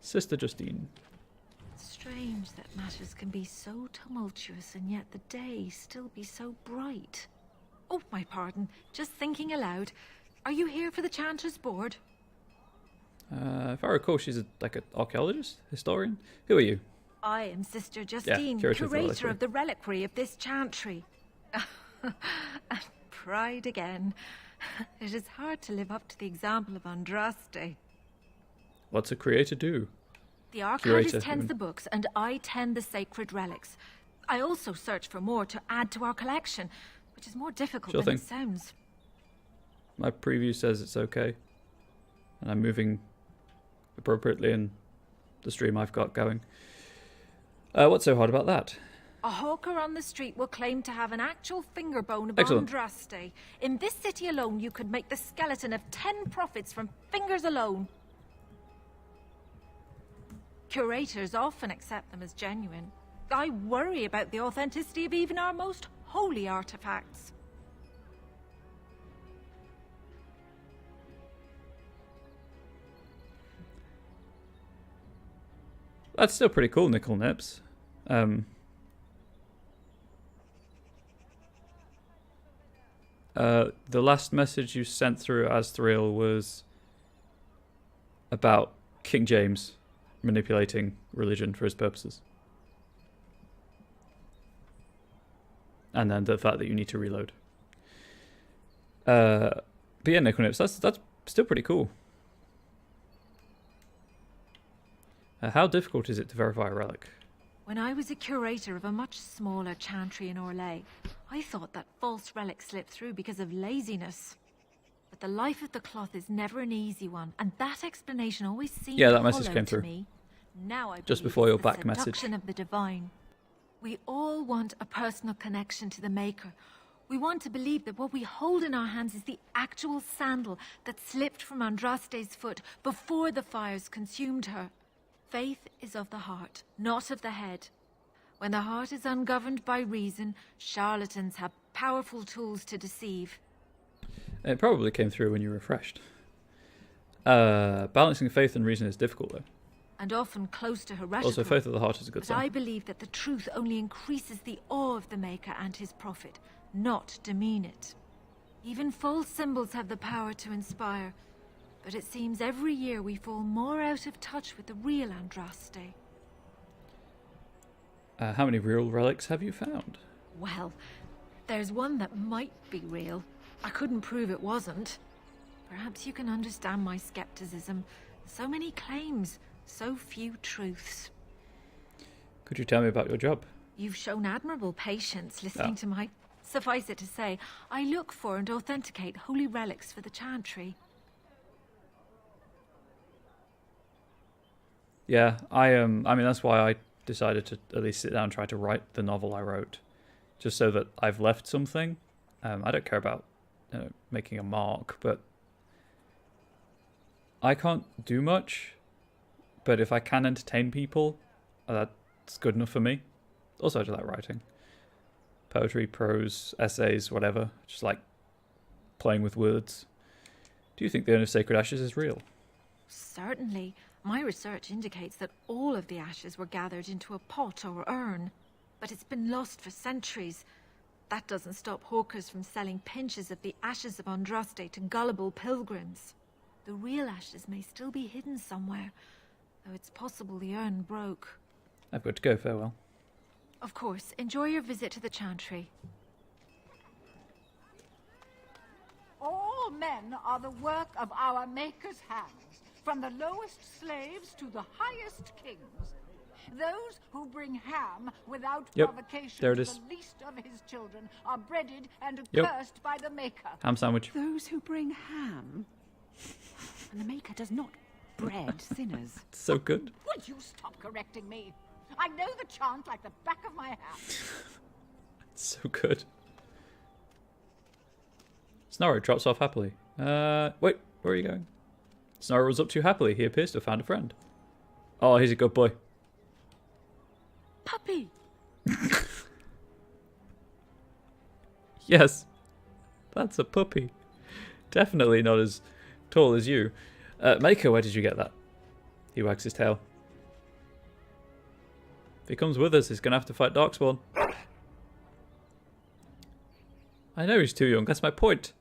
Speaker 1: Sister Justine.
Speaker 10: Strange that matters can be so tumultuous and yet the day still be so bright. Oh, my pardon. Just thinking aloud. Are you here for the Chanter's Board?
Speaker 1: If I recall, she's an archaeologist, historian. Who are you?
Speaker 10: I am Sister Justine,
Speaker 1: curator
Speaker 10: curator
Speaker 1: of
Speaker 10: of the reliquary of this chantry. And pride again. It is hard to live up to the example of Andraste.
Speaker 1: What's a creator do?
Speaker 10: The archivist
Speaker 1: Curator,
Speaker 10: tends the books, and I tend the sacred relics. I also search for more to add to our collection, which is more difficult
Speaker 1: Sure
Speaker 10: than it
Speaker 1: thing.
Speaker 10: sounds.
Speaker 1: My preview says it's okay. And I'm moving appropriately in the stream I've got going. What's so hard about that?
Speaker 10: A hawker on the street will claim to have an actual finger bone of
Speaker 1: Excellent.
Speaker 10: Andraste. In this city alone, you could make the skeleton of 10 prophets from fingers alone. Curators often accept them as genuine. I worry about the authenticity of even our most holy artifacts.
Speaker 1: That's still pretty cool, Nickel Nips. The last message you sent through Azthriel was about King James manipulating religion for his purposes. and then the fact that you need to reload. But yeah, Nickel Nips, that's still pretty cool. How difficult is it to verify a relic?
Speaker 10: When I was a curator of a much smaller chantry in Orlais, I thought that false relics slipped through because of laziness. But the life of the cloth is never an easy one, and that explanation always seemed
Speaker 1: that message
Speaker 10: hollow
Speaker 1: came
Speaker 10: to
Speaker 1: through.
Speaker 10: me. Now I
Speaker 1: Just
Speaker 10: believe
Speaker 1: before your
Speaker 10: it's the
Speaker 1: back message.
Speaker 10: seduction of the divine. We all want a personal connection to the Maker. We want to believe that what we hold in our hands is the actual sandal that slipped from Andraste's foot before the fires consumed her. Faith is of the heart, not of the head. When the heart is ungoverned by reason, charlatans have powerful tools to deceive.
Speaker 1: It probably came through when you refreshed. Balancing faith and reason is difficult, though.
Speaker 10: And often close to heretical.
Speaker 1: Also, faith of the heart is a good
Speaker 10: But
Speaker 1: sign.
Speaker 10: I believe that the truth only increases the awe of the Maker and his prophet, not demean it. Even false symbols have the power to inspire, but it seems every year we fall more out of touch with the real Andraste.
Speaker 1: How many real relics have you found?
Speaker 10: Well, there's one that might be real. I couldn't prove it wasn't. Perhaps you can understand my skepticism. So many claims, so few truths.
Speaker 1: Could you tell me about your job?
Speaker 10: You've shown admirable patience listening to my... Suffice it to say, I look for and authenticate holy relics for the chantry.
Speaker 1: Yeah, I mean, that's why I decided to at least sit down and try to write the novel I wrote, just so that I've left something. I don't care about making a mark, but I can't do much. But if I can entertain people, that's good enough for me. Also, I do like writing. Poetry, prose, essays, whatever. Just like playing with words. Do you think the Urn of Sacred Ashes is real?
Speaker 10: Certainly. My research indicates that all of the ashes were gathered into a pot or urn. But it's been lost for centuries. That doesn't stop hawkers from selling pinches of the ashes of Andraste to gullible pilgrims. The real ashes may still be hidden somewhere, though it's possible the urn broke.
Speaker 1: I've got to go, farewell.
Speaker 10: Of course, enjoy your visit to the chantry.
Speaker 6: All men are the work of our Maker's hands, from the lowest slaves to the highest kings. Those who bring ham without provocation
Speaker 1: there it
Speaker 6: to
Speaker 1: is.
Speaker 6: the least of his children are breaded and
Speaker 1: Yep.
Speaker 6: accursed by the Maker.
Speaker 1: Ham sandwich.
Speaker 5: Those who bring ham. And the Maker does not bread sinners.
Speaker 1: So good.
Speaker 6: Would you stop correcting me? I know the chant like the back of my hand.
Speaker 1: So good. Snorro drops off happily. Wait, where are you going? Snorro was up too happily. He appears to have found a friend. Oh, he's a good boy.
Speaker 10: Puppy!
Speaker 1: Yes, that's a puppy. Definitely not as tall as you. Maker, where did you get that? He wags his tail. If he comes with us, he's going to have to fight Darkspawn. I know he's too young, that's my point.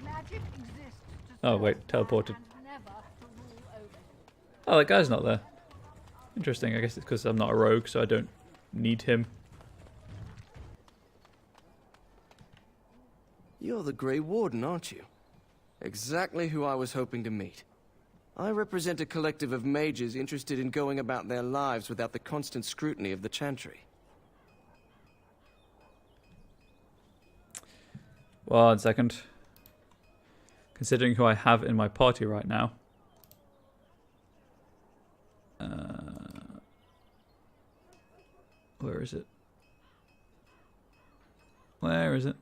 Speaker 6: Magic exists to
Speaker 1: Oh, wait,
Speaker 6: serve
Speaker 1: teleported.
Speaker 6: and never to rule over him.
Speaker 1: Oh, that guy's not there. Interesting, I guess it's because I'm not a rogue, so I don't need him.
Speaker 8: You're the Grey Warden, aren't you? Exactly who I was hoping to meet. I represent a collective of mages interested in going about their lives without the constant scrutiny of the chantry.
Speaker 1: 1 second. Considering who I have in my party right now. Where is it? Where is it?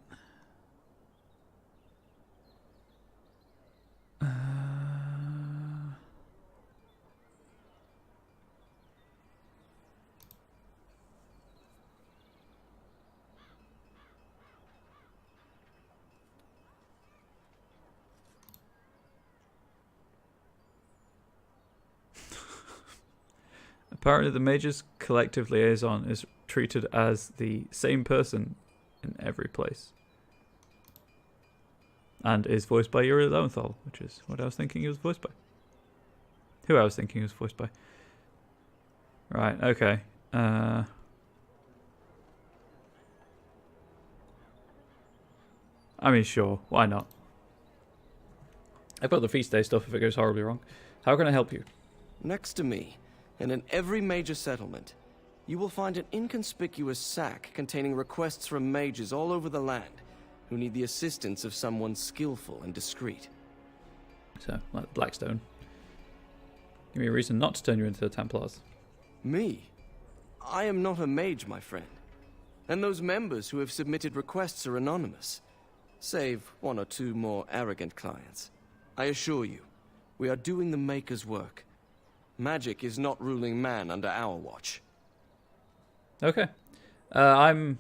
Speaker 1: Apparently the Mage's collective liaison is treated as the same person in every place. And is voiced by Yuri Lowenthal, which is what I was thinking he was voiced by. who I was thinking was voiced by. Right, okay. I mean, sure, why not? I've got the feast day stuff if it goes horribly wrong. How can I help you?
Speaker 8: Next to me, and in every major settlement, you will find an inconspicuous sack containing requests from mages all over the land who need the assistance of someone skillful and discreet.
Speaker 1: So, like Blackstone. Give me a reason not to turn you into the Templars.
Speaker 8: Me? I am not a mage, my friend. And those members who have submitted requests are anonymous, save one or two more arrogant clients. I assure you, we are doing the Maker's work. Magic is not ruling man under our watch.
Speaker 1: Okay. I'm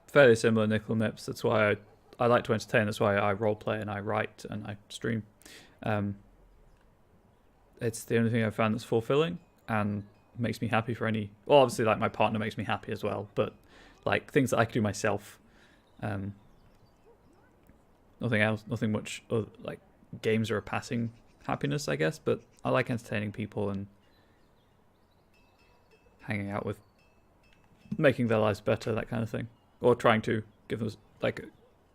Speaker 1: fairly similar to Nickel Nips. That's why I like to entertain. That's why I roleplay and I write and I stream. It's the only thing I've found that's fulfilling and makes me happy for any... Well, obviously, like, my partner makes me happy as well, but, like, things that I can do myself. Nothing else, nothing much, like, games are a passing happiness, I guess, but I like entertaining people and hanging out with, making their lives better, that kind of thing. Or trying to give them, like,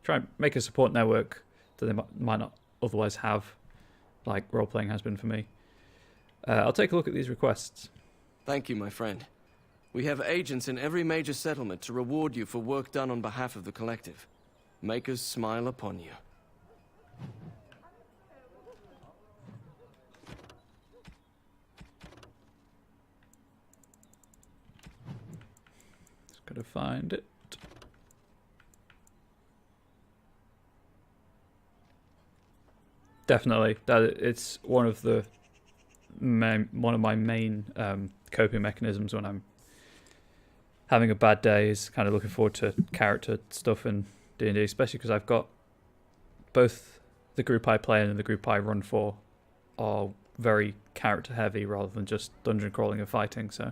Speaker 1: try and make a support network that they might not otherwise have, like role-playing has been for me. I'll take a look at these requests.
Speaker 8: Thank you, my friend. We have agents in every major settlement to reward you for work done on behalf of the collective. Makers smile upon you.
Speaker 1: Just gotta find it. Definitely, that it's one of my main coping mechanisms when I'm having a bad day. Is kind of looking forward to character stuff in D&D, especially because I've got both the group I play in and the group I run for are very character heavy rather than just dungeon crawling and fighting, so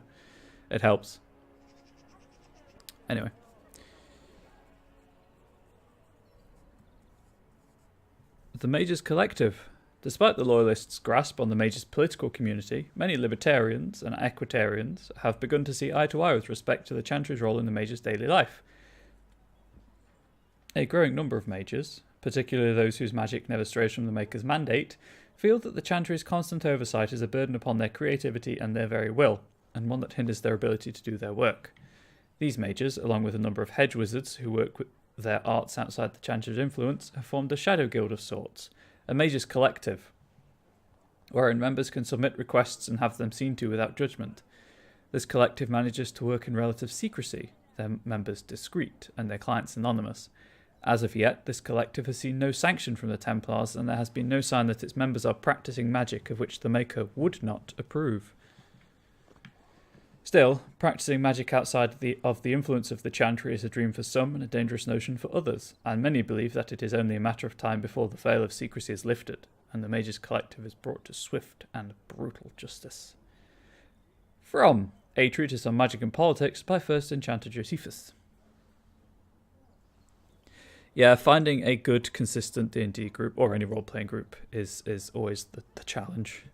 Speaker 1: it helps. Anyway. The Mage's Collective. Despite the Loyalists' grasp on the Mage's political community, many Libertarians and Equitarians have begun to see eye to eye with respect to the Chantry's role in the Mage's daily life. A growing number of Mages, particularly those whose magic never strays from the Maker's mandate, feel that the Chantry's constant oversight is a burden upon their creativity and their very will, and one that hinders their ability to do their work. These Mages, along with a number of hedge wizards who work with their arts outside the Chantry's influence, have formed a shadow guild of sorts, a Mage's Collective, wherein members can submit requests and have them seen to without judgment. This collective manages to work in relative secrecy, their members discreet, and their clients anonymous. As of yet, this collective has seen no sanction from the Templars, and there has been no sign that its members are practicing magic of which the Maker would not approve. Still, practicing magic outside of the influence of the Chantry is a dream for some and a dangerous notion for others, and many believe that it is only a matter of time before the veil of secrecy is lifted, and the Mage's Collective is brought to swift and brutal justice. From A Treatise on Magic and Politics by First Enchanter Josephus. Yeah, finding a good, consistent D&D group, or any role-playing group, is always the challenge.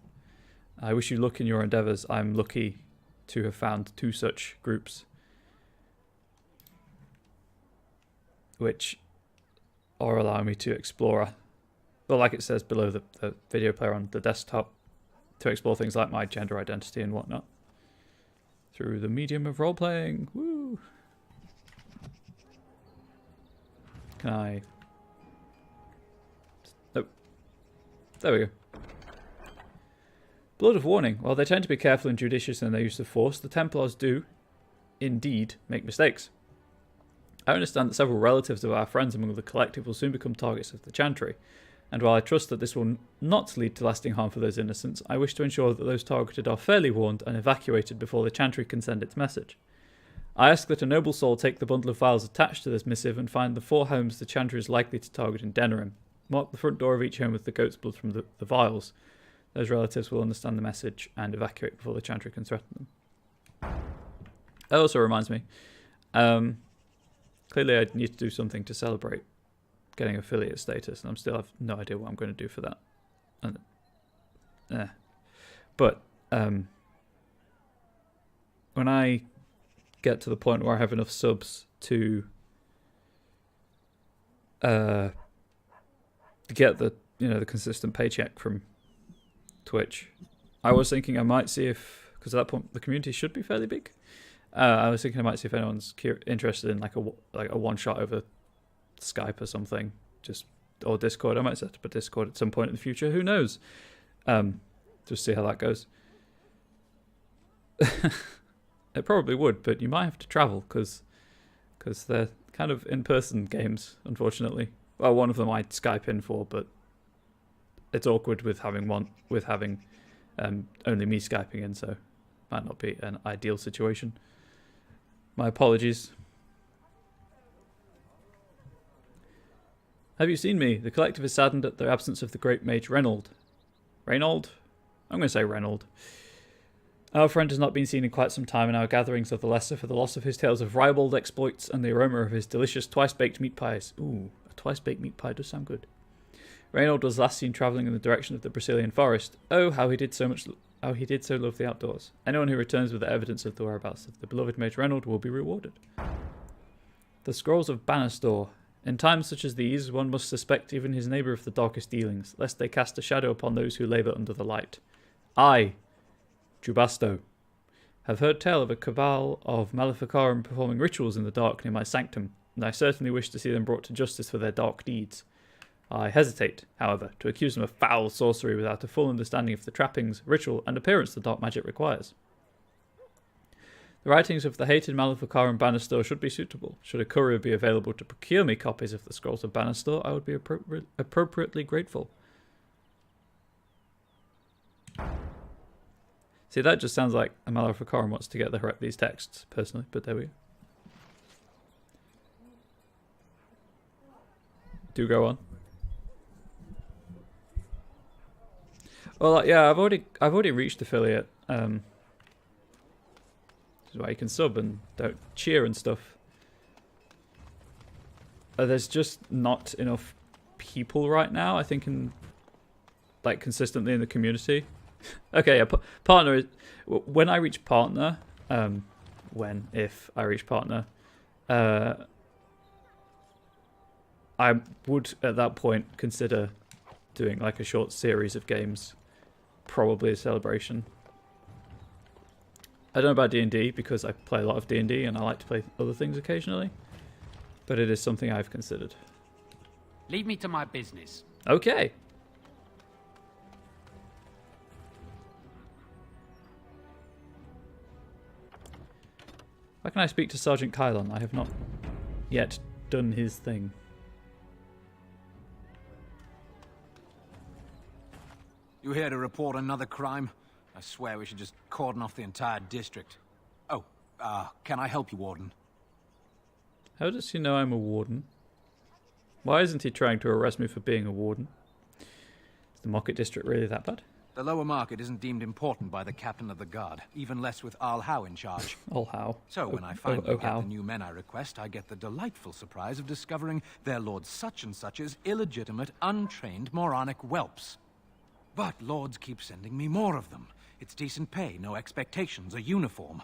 Speaker 1: I wish you luck in your endeavours. I'm lucky to have found 2 such groups, which are allowing me to explore, well, like it says below the video player on the desktop, to explore things like my gender identity and whatnot through the medium of role-playing. Woo! Can I... Oh. There we go. Blood of warning. While they tend to be careful and judicious in their use of force, the Templars do, indeed, make mistakes. I understand that several relatives of our friends among the collective will soon become targets of the Chantry, and while I trust that this will not lead to lasting harm for those innocents, I wish to ensure that those targeted are fairly warned and evacuated before the Chantry can send its message. I ask that a noble soul take the bundle of files attached to this missive and find the 4 homes the Chantry is likely to target in Denerim. Mark the front door of each home with the goat's blood from the vials. Those relatives will understand the message and evacuate before the Chantry can threaten them. That also reminds me, clearly I need to do something to celebrate getting affiliate status, and I still have no idea what I'm going to do for that. And, But when I get to the point where I have enough subs to get the the consistent paycheck from Twitch, I was thinking I might see if, because at that point the community should be fairly big. I was thinking I might see if anyone's interested in like a one shot over Skype or something, or Discord. I might set up a Discord at some point in the future. Who knows? Just see how that goes. It probably would, but you might have to travel because they're kind of in-person games, unfortunately. Well, one of them I'd Skype in for, but it's awkward with having only me Skyping in, so might not be an ideal situation. My apologies. Have you seen me? The collective is saddened at the absence of the great mage Reynold. Reynold? I'm going to say Reynold. Our friend has not been seen in quite some time in our gatherings of the lesser for the loss of his tales of ribald exploits and the aroma of his delicious twice-baked meat pies. Ooh, a twice-baked meat pie does sound good. Reynold was last seen travelling in the direction of the Brazilian forest. Oh, how he did so love the outdoors. Anyone who returns with the evidence of the whereabouts of the beloved mage Reynold will be rewarded. The Scrolls of Banastor. In times such as these, one must suspect even his neighbour of the darkest dealings, lest they cast a shadow upon those who labour under the light. I, Jubasto, have heard tell of a cabal of Maleficarum performing rituals in the dark near my sanctum, and I certainly wish to see them brought to justice for their dark deeds. I hesitate, however, to accuse them of foul sorcery without a full understanding of the trappings, ritual, and appearance the dark magic requires. The writings of the hated Maleficarum Banastor should be suitable. Should a courier be available to procure me copies of the Scrolls of Banastor, I would be appropriately grateful. See, that just sounds like a Maleficarum wants to get these texts, personally, but there we go. Do go on. Well, yeah, I've already reached affiliate. This is why you can sub and don't cheer and stuff. There's just not enough people right now, I think, consistently in the community. Okay, yeah, partner is... When I reach partner, if I reach partner, I would, at that point, consider doing like a short series of games. Probably a celebration. I don't know about D&D because I play a lot of D&D and I like to play other things occasionally. But it is something I've considered.
Speaker 11: Leave me to my business.
Speaker 1: Okay. Why can I speak to Sergeant Kylon? I have not yet done his thing.
Speaker 3: You here to report another crime? I swear we should just cordon off the entire district. Oh, can I help you, Warden?
Speaker 1: How does he know I'm a warden? Why isn't he trying to arrest me for being a warden? Is the market district really that bad?
Speaker 3: The lower market isn't deemed important by the captain of the guard, even less with Al Howe in charge.
Speaker 1: Al Howe.
Speaker 3: So when I finally get the new men I request, I get the delightful surprise of discovering their Lord Such-and-Such's illegitimate, untrained, moronic whelps. But lords keep sending me more of them. It's decent pay, no expectations, a uniform.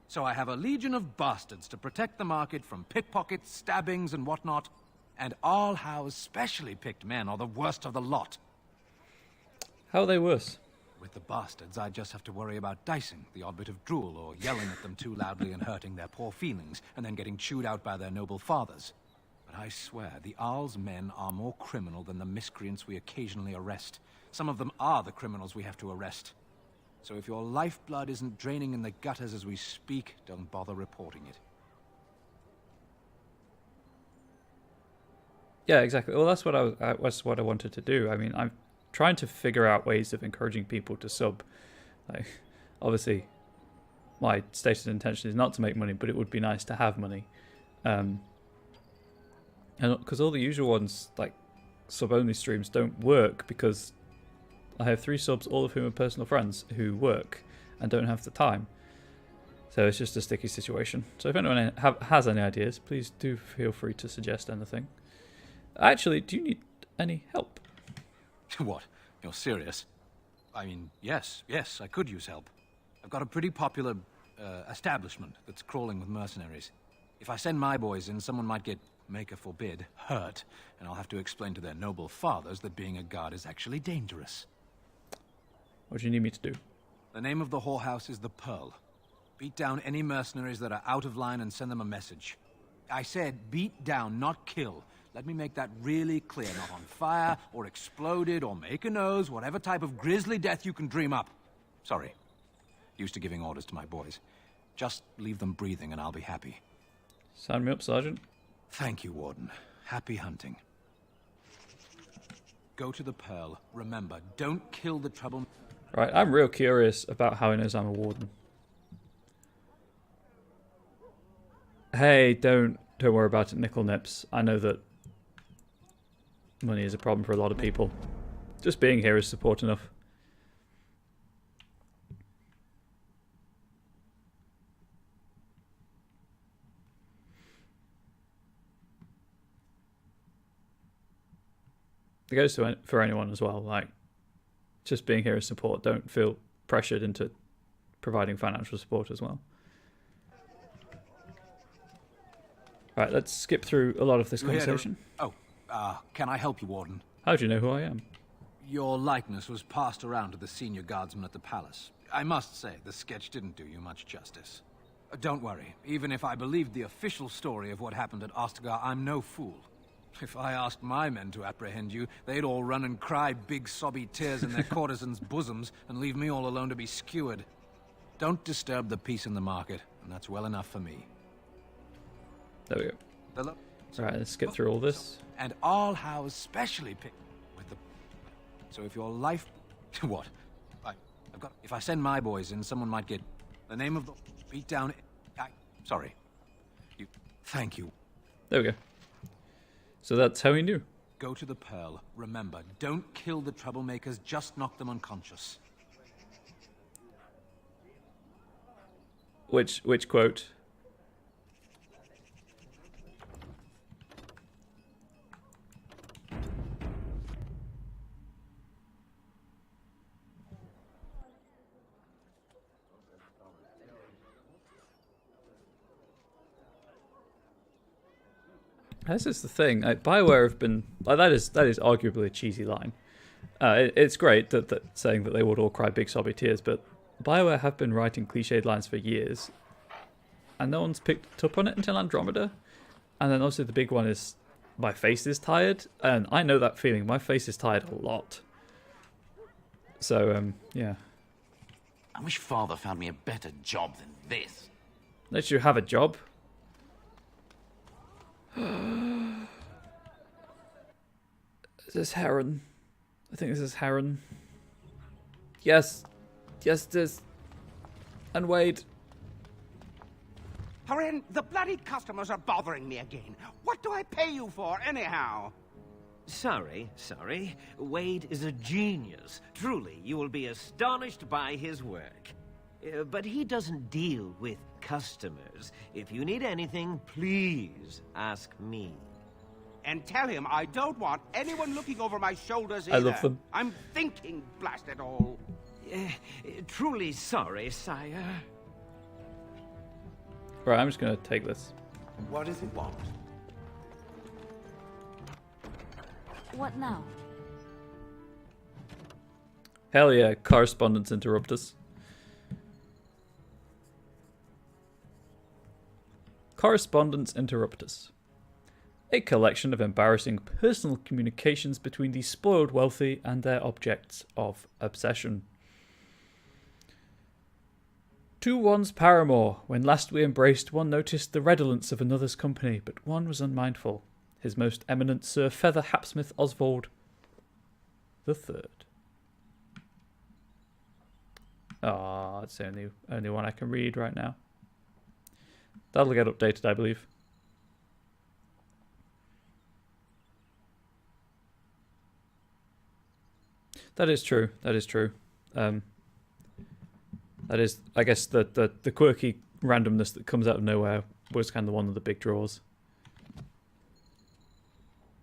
Speaker 3: So I have a legion of bastards to protect the market from pickpockets, stabbings, and whatnot. And Al Howe's specially picked men are the worst of the lot.
Speaker 1: How are they worse?
Speaker 3: With the bastards, I just have to worry about dicing, the odd bit of drool, or yelling at them too loudly and hurting their poor feelings, and then getting chewed out by their noble fathers. But I swear, the Arl's men are more criminal than the miscreants we occasionally arrest. Some of them are the criminals we have to arrest. So if your lifeblood isn't draining in the gutters as we speak, don't bother reporting it.
Speaker 1: Yeah, exactly. Well, that's what I wanted to do. I mean, I'm trying to figure out ways of encouraging people to sub. Like, obviously, my stated intention is not to make money, but it would be nice to have money. And because all the usual ones, like sub-only streams, don't work because I have 3 subs, all of whom are personal friends who work and don't have the time. So it's just a sticky situation. So if anyone has any ideas, please do feel free to suggest anything. Actually, do you need any help?
Speaker 3: What? You're serious? I mean, yes, I could use help. I've got a pretty popular establishment that's crawling with mercenaries. If I send my boys in, someone might get, Maker forbid, hurt, and I'll have to explain to their noble fathers that being a guard is actually dangerous.
Speaker 1: What do you need me to do?
Speaker 3: The name of the whorehouse is the Pearl. Beat down any mercenaries that are out of line and send them a message. I said beat down, not kill. Let me make that really clear. Not on fire, or exploded, or make a nose, whatever type of grisly death you can dream up. Sorry. Used to giving orders to my boys. Just leave them breathing and I'll be happy.
Speaker 1: Sign me up, Sergeant.
Speaker 3: Thank you, Warden. Happy hunting. Go to the Pearl. Remember, don't kill the trouble...
Speaker 1: Right, I'm real curious about how he knows I'm a warden. Hey, don't worry about it, Nickel Nips. I know that money is a problem for a lot of people. Just being here is support enough. It goes to for anyone as well. Like, just being here is support. Don't feel pressured into providing financial support as well. Right, let's skip through a lot of this conversation.
Speaker 3: Can I help you, Warden?
Speaker 1: How do you know who I am?
Speaker 3: Your likeness was passed around to the senior guardsman at the palace. I must say, the sketch didn't do you much justice. Don't worry, even if I believed the official story of what happened at Ostagar, I'm no fool. If I asked my men to apprehend you, they'd all run and cry big sobby tears in their courtesans' bosoms and leave me all alone to be skewered. Don't disturb the peace in the market, and that's well enough for me.
Speaker 1: There we go. Right, let's skip through all this.
Speaker 3: And all house specially picked with the... So if your life... What? I've got... If I send my boys in, someone might get... The name of the... Beat down... Sorry. Thank you.
Speaker 1: There we go. So that's how he knew.
Speaker 3: Go to the Pearl. Remember, don't kill the troublemakers, just knock them unconscious.
Speaker 1: Which quote? This is the thing. BioWare have been that is arguably a cheesy line. It's great that saying that they would all cry big sobby tears, but BioWare have been writing cliched lines for years, and no one's picked up on it until Andromeda. And then obviously the big one is my face is tired, and I know that feeling. My face is tired a lot. So yeah.
Speaker 12: I wish Father found me a better job than this.
Speaker 1: Let you have a job. Is this Heron? I think this is Heron. Yes. Yes, it is. And Wade.
Speaker 13: Heron, the bloody customers are bothering me again. What do I pay you for, anyhow?
Speaker 14: Sorry. Wade is a genius. Truly, you will be astonished by his work. But he doesn't deal with customers. If you need anything, please ask me.
Speaker 13: And tell him I don't want anyone looking over my shoulders either.
Speaker 1: I love them.
Speaker 13: I'm thinking, blast it all.
Speaker 14: Truly sorry, sire.
Speaker 1: Right, I'm just going to take this.
Speaker 2: What does it want?
Speaker 4: What now?
Speaker 1: Hell yeah, correspondence interruptus. Correspondence interruptus. A collection of embarrassing personal communications between the spoiled wealthy and their objects of obsession. To one's paramour, when last we embraced, one noticed the redolence of another's company, but one was unmindful. His most eminent Sir Feather Hapsmith Oswald the Third. Ah, it's the only one I can read right now. That'll get updated, I believe. That is true. That is true. That is, I guess, the quirky randomness that comes out of nowhere was kind of one of the big draws.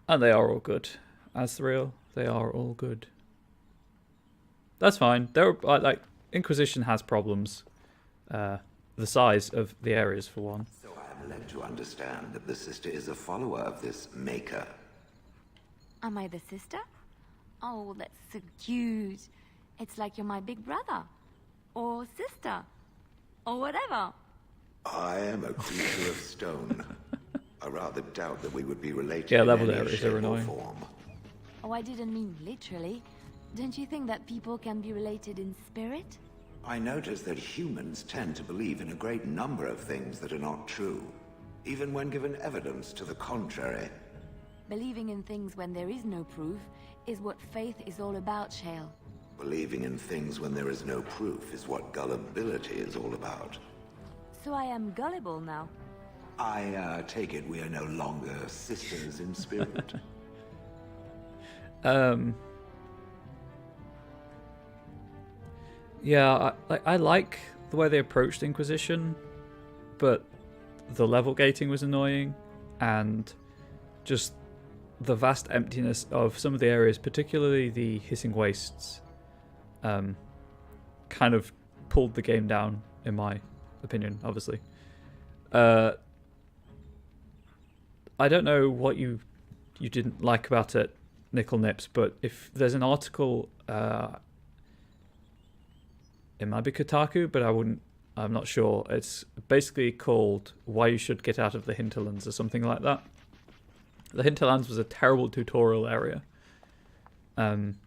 Speaker 1: And they are all good. As real, they are all good. That's fine. There are, like, Inquisition has problems. The size of the areas, for one.
Speaker 2: So I am led to understand that the sister is a follower of this Maker.
Speaker 4: Am I the sister? Oh, that's so cute. It's like you're my big brother. Or sister. Or whatever.
Speaker 2: I am a creature of stone. I rather doubt that we would be related
Speaker 1: Yeah,
Speaker 2: in
Speaker 1: leveled
Speaker 2: any
Speaker 1: areas
Speaker 2: shape
Speaker 1: are
Speaker 2: or
Speaker 1: annoying.
Speaker 2: form.
Speaker 4: Oh, I didn't mean literally. Don't you think that people can be related in spirit?
Speaker 2: I notice that humans tend to believe in a great number of things that are not true, even when given evidence to the contrary.
Speaker 4: Believing in things when there is no proof is what faith is all about, Shale.
Speaker 2: Believing in things when there is no proof is what gullibility is all about.
Speaker 4: So I am gullible now.
Speaker 2: I take it we are no longer sisters in spirit.
Speaker 1: Yeah, I like the way they approached Inquisition, but the level gating was annoying, and just the vast emptiness of some of the areas, particularly the Hissing Wastes, kind of pulled the game down, in my opinion, obviously. I don't know what you didn't like about it, Nickel Nips, but if there's an article, it might be Kotaku, but I'm not sure. It's basically called Why You Should Get Out of the Hinterlands or something like that. The Hinterlands was a terrible tutorial area, and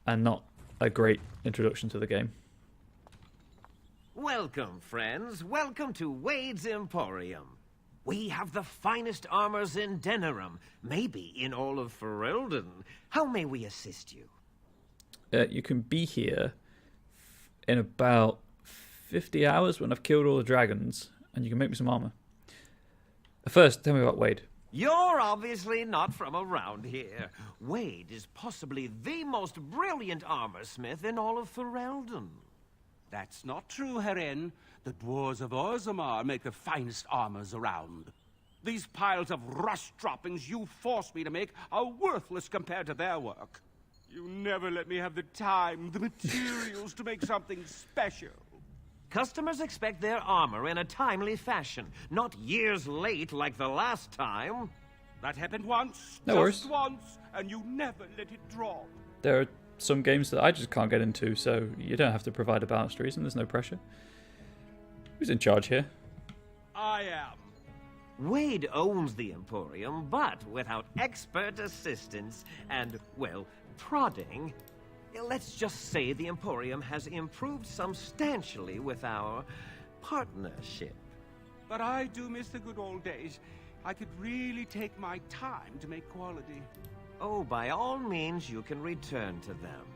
Speaker 1: not a great introduction to the game.
Speaker 14: Welcome, friends. Welcome to Wade's Emporium. We have the finest armors in Denerim, maybe in all of Ferelden. How may we assist you?
Speaker 1: You can be here in about 50 hours when I've killed all the dragons, and you can make me some armor. First, tell me about Wade.
Speaker 14: You're obviously not from around here. Wade is possibly the most brilliant armorsmith in all of Ferelden.
Speaker 13: That's not true, Herin. The dwarves of Orzammar make the finest armors around. These piles of rust droppings you forced me to make are worthless compared to their work. You never let me have the time, the materials to make something special.
Speaker 14: Customers expect their armor in a timely fashion, not years late like the last time.
Speaker 13: That happened once,
Speaker 1: No
Speaker 13: just
Speaker 1: worries.
Speaker 13: once, and you never let it drop.
Speaker 1: There are some games that I just can't get into, so you don't have to provide a balanced reason. There's no pressure. Who's in charge here?
Speaker 13: I am.
Speaker 14: Wade owns the Emporium, but without expert assistance and, well, prodding, let's just say the Emporium has improved substantially with our partnership.
Speaker 13: But I do miss the good old days. I could really take my time to make quality.
Speaker 14: Oh, by all means, you can return to them.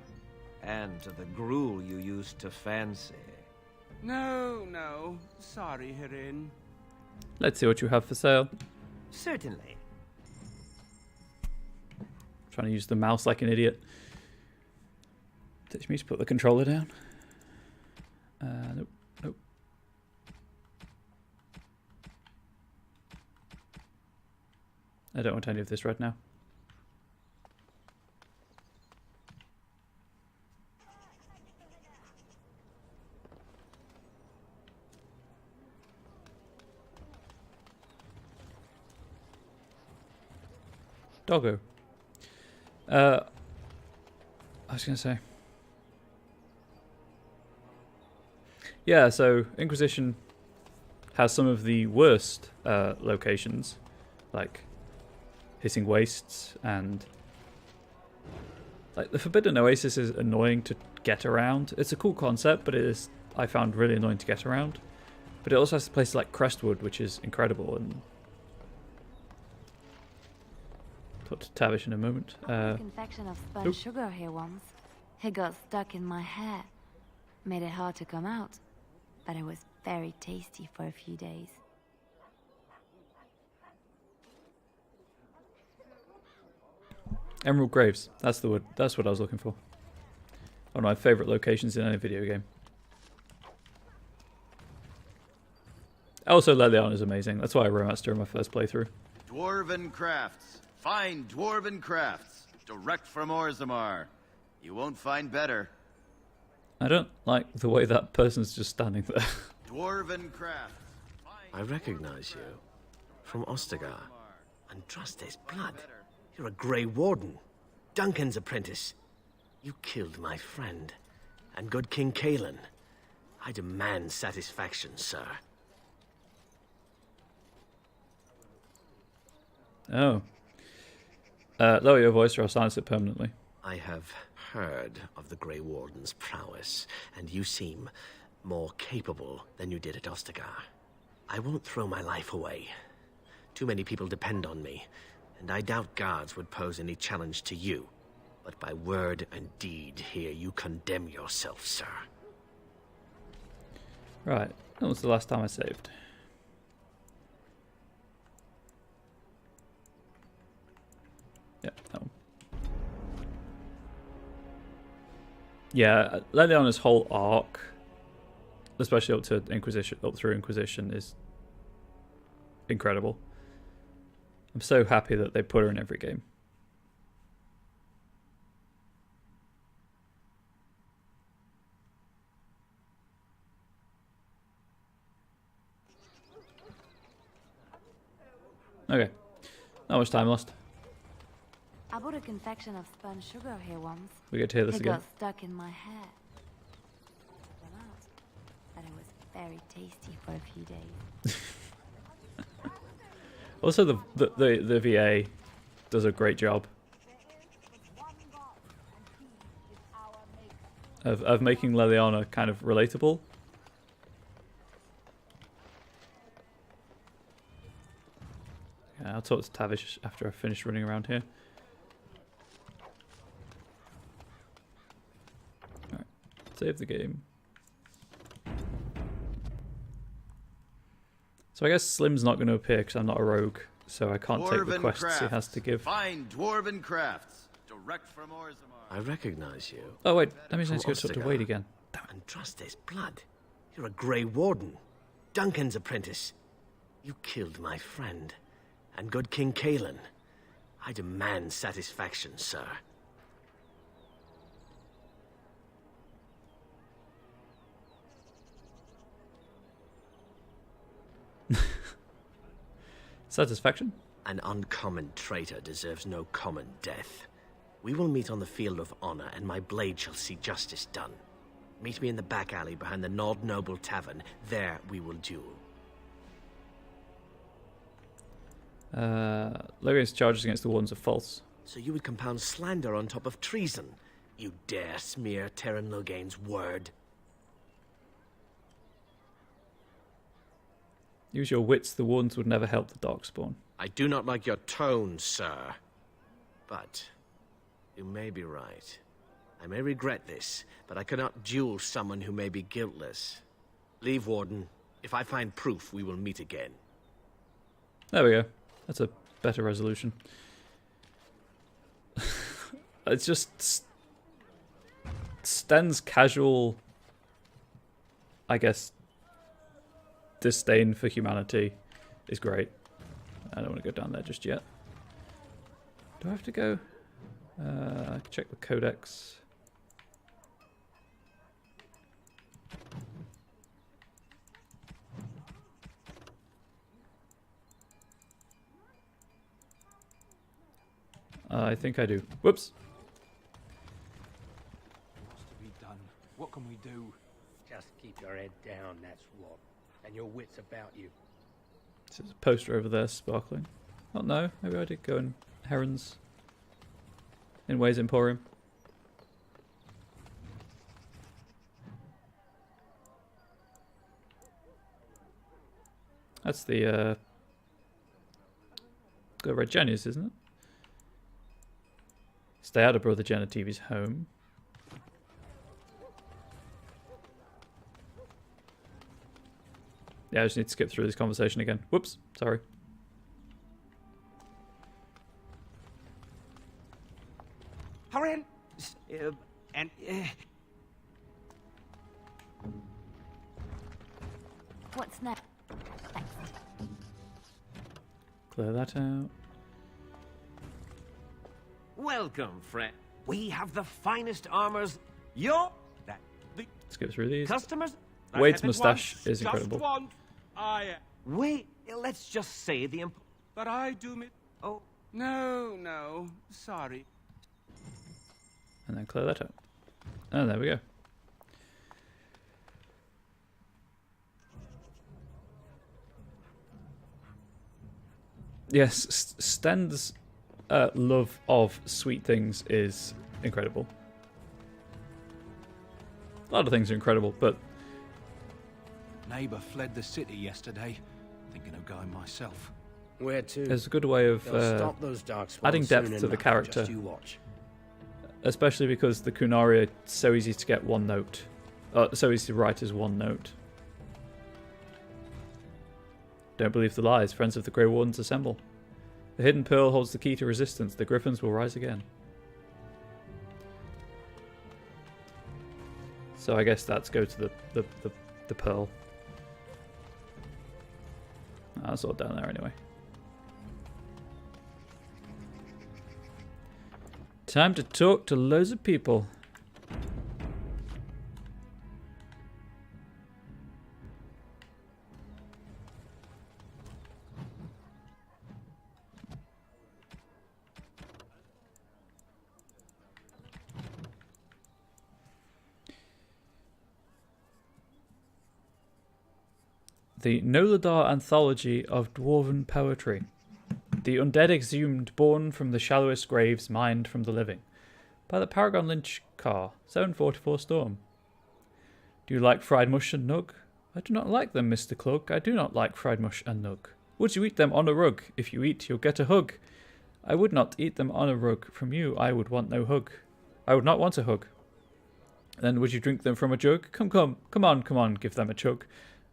Speaker 14: And to the gruel you used to fancy.
Speaker 13: No. Sorry, Herin.
Speaker 1: Let's see what you have for sale.
Speaker 14: Certainly.
Speaker 1: Trying to use the mouse like an idiot. Teach me to put the controller down. Nope. I don't want any of this right now. Doggo. I was going to say. Yeah, so Inquisition has some of the worst locations, like Hissing Wastes, and like the Forbidden Oasis is annoying to get around. It's a cool concept, but it is, I found, really annoying to get around. But it also has places like Crestwood, which is incredible, and talk to Tavish in a moment.
Speaker 4: A confection of spun sugar here once. It got stuck in my hair. Made it hard to come out. But it was very tasty for a few days.
Speaker 1: Emerald Graves. That's the word. That's what I was looking for. One of my favourite locations in any video game. Also, Lelion is amazing. That's why I romanced her in my first playthrough.
Speaker 15: Dwarven crafts. Fine dwarven crafts. Direct from Orzammar. You won't find better.
Speaker 1: I don't like the way that person's just standing there.
Speaker 15: Dwarven crafts.
Speaker 16: I recognize you. From Ostagar. Andraste's blood. You're a Grey Warden. Duncan's apprentice. You killed my friend. And good King Kaelin. I demand satisfaction, sir.
Speaker 1: Oh. Lower your voice or I'll silence it permanently.
Speaker 16: I have heard of the Grey Warden's prowess, and you seem more capable than you did at Ostagar. I won't throw my life away. Too many people depend on me, and I doubt guards would pose any challenge to you. But by word and deed here, you condemn yourself, sir.
Speaker 1: Right. That was the last time I saved. Yeah, that one. Yeah, Leliana's whole arc, especially up to Inquisition, up through Inquisition, is incredible. I'm so happy that they put her in every game. Okay, not much time lost.
Speaker 4: I bought a confection of spun sugar here once.
Speaker 1: We get to hear this again.
Speaker 4: It got stuck in my hair. Went out, but it was very tasty for a few days.
Speaker 1: Also, the VA does a great job of making Leliana kind of relatable. Yeah, I'll talk to Tavish after I finish running around here. Alright, save the game. So I guess Slim's not going to appear because I'm not a rogue, so I can't take the quests he has to give.
Speaker 15: Find Dwarven crafts, direct from Orzammar.
Speaker 16: I recognize you.
Speaker 1: Oh wait, that means I need to go talk to Wade again.
Speaker 16: Andraste's blood. You're a Grey Warden. Duncan's apprentice. You killed my friend. And good King Kaelin. I demand satisfaction, sir.
Speaker 1: Satisfaction?
Speaker 16: An uncommon traitor deserves no common death. We will meet on the field of honor, and my blade shall see justice done. Meet me in the back alley behind the Nod Noble Tavern. There we will duel.
Speaker 1: Loghain's charges against the Wardens are false.
Speaker 16: So you would compound slander on top of treason? You dare smear Terran Loghain's word?
Speaker 1: Use your wits, the Wardens would never help the Darkspawn.
Speaker 16: I do not like your tone, sir. But you may be right. I may regret this, but I cannot duel someone who may be guiltless. Leave, Warden. If I find proof, we will meet again.
Speaker 1: There we go. That's a better resolution. It's just Sten's casual, I guess, disdain for humanity is great. I don't want to go down there just yet. Do I have to go? Check the codex. I think I do. Whoops.
Speaker 13: What's to be done? What can we do?
Speaker 17: Just keep your head down, that's what. And your wits about you.
Speaker 1: There's a poster over there sparkling. Oh no, maybe I did go in Heron's. In Ways Emporium. That's the Red Jenny's, isn't it? Stay out of Brother Genitivi's home. Yeah, I just need to skip through this conversation again. Whoops, sorry.
Speaker 13: Hurry and
Speaker 4: What's next?
Speaker 1: Clear that out.
Speaker 14: Welcome, friend. We have the finest armors. You're...
Speaker 1: skip through these.
Speaker 14: Customers?
Speaker 1: Wade's mustache is incredible.
Speaker 14: Wait, let's just say the
Speaker 13: But I do me.
Speaker 14: Oh.
Speaker 13: No. Sorry.
Speaker 1: And then clear that up. Oh, there we go. Yes, Sten's love of sweet things is incredible. A lot of things are incredible, but...
Speaker 3: Neighbor fled the city yesterday. Thinking of going myself.
Speaker 17: Where to?
Speaker 1: There's a good way of
Speaker 17: Stop those dark
Speaker 1: adding depth to the character.
Speaker 17: Just you watch.
Speaker 1: Especially because the Kunari are so easy to get one note. So easy to write as one note. Don't believe the lies. Friends of the Grey Wardens assemble. The hidden pearl holds the key to resistance. The griffins will rise again. So I guess that's go to the pearl. That's all down there anyway. Time to talk to loads of people. The Noladar Anthology of Dwarven Poetry. The undead exhumed, born from the shallowest graves, mined from the living. By the Paragon Lynch car, 744 Storm. Do you like fried mush and nug? I do not like them, Mr. Clug. I do not like fried mush and nug. Would you eat them on a rug? If you eat, you'll get a hug. I would not eat them on a rug. From you, I would want no hug. I would not want a hug. Then would you drink them from a jug? Come on, give them a chug.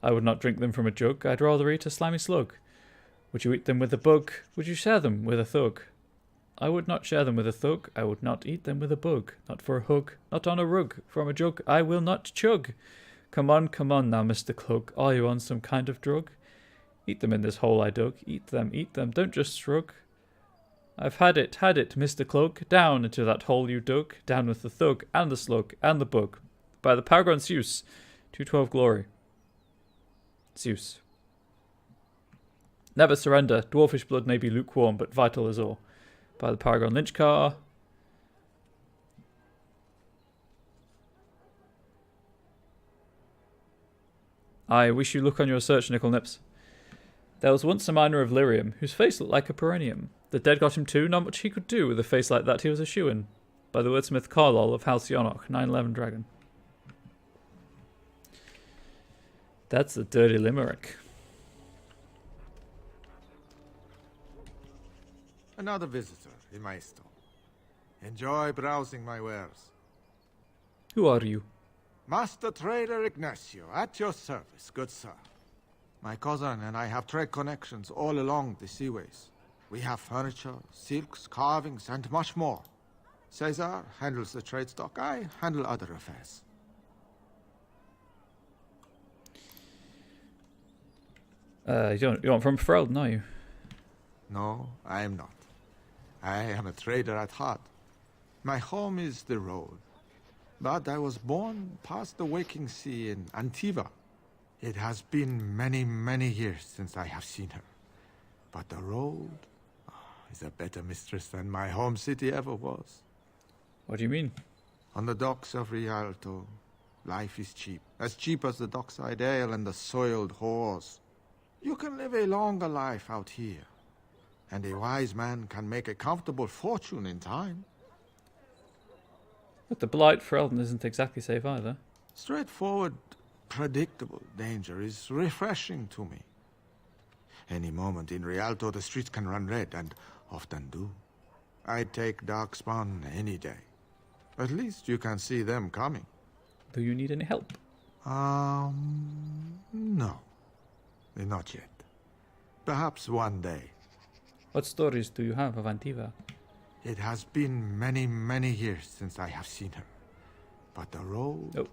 Speaker 1: I would not drink them from a jug. I'd rather eat a slimy slug. Would you eat them with a bug? Would you share them with a thug? I would not share them with a thug. I would not eat them with a bug. Not for a hug. Not on a rug. From a jug I will not chug. Come on now, Mr. Clug. Are you on some kind of drug? Eat them in this hole I dug. Eat them. Don't just shrug. I've had it, Mr. Clug. Down into that hole you dug. Down with the thug and the slug and the bug. By the Paragon Zeus. 212 Glory. Zeus. Never surrender. Dwarfish blood may be lukewarm, but vital as all. By the Paragon Lynch car. I wish you luck on your search, Nickel Nips. There was once a miner of Lyrium, whose face looked like a perennium. The dead got him too, not much he could do with a face like that, he was a shoo-in. By the wordsmith Carlol of Halcyonoch, 911 Dragon. That's a dirty limerick.
Speaker 18: Another visitor in my store. Enjoy browsing my wares.
Speaker 1: Who are you?
Speaker 18: Master Trader Ignacio, at your service, good sir. My cousin and I have trade connections all along the seaways. We have furniture, silks, carvings, and much more. Caesar handles the trade stock. I handle other affairs.
Speaker 1: You aren't from Ferelden, are you?
Speaker 18: No, I am not. I am a trader at heart. My home is the road. But I was born past the waking sea in Antiva. It has been many, many years since I have seen her. But the road is a better mistress than my home city ever was.
Speaker 1: What do you mean?
Speaker 18: On the docks of Rialto, life is cheap. As cheap as the dockside ale and the soiled whores. You can live a longer life out here. And a wise man can make a comfortable fortune in time.
Speaker 1: But the Blight Ferelden isn't exactly safe either.
Speaker 18: Straightforward, predictable danger is refreshing to me. Any moment in Rialto, the streets can run red, and often do. I'd take Darkspawn any day. At least you can see them coming.
Speaker 1: Do you need any help?
Speaker 18: No. Not yet. Perhaps one day.
Speaker 1: What stories do you have of Antiva?
Speaker 18: It has been many, many years since I have seen her. But the road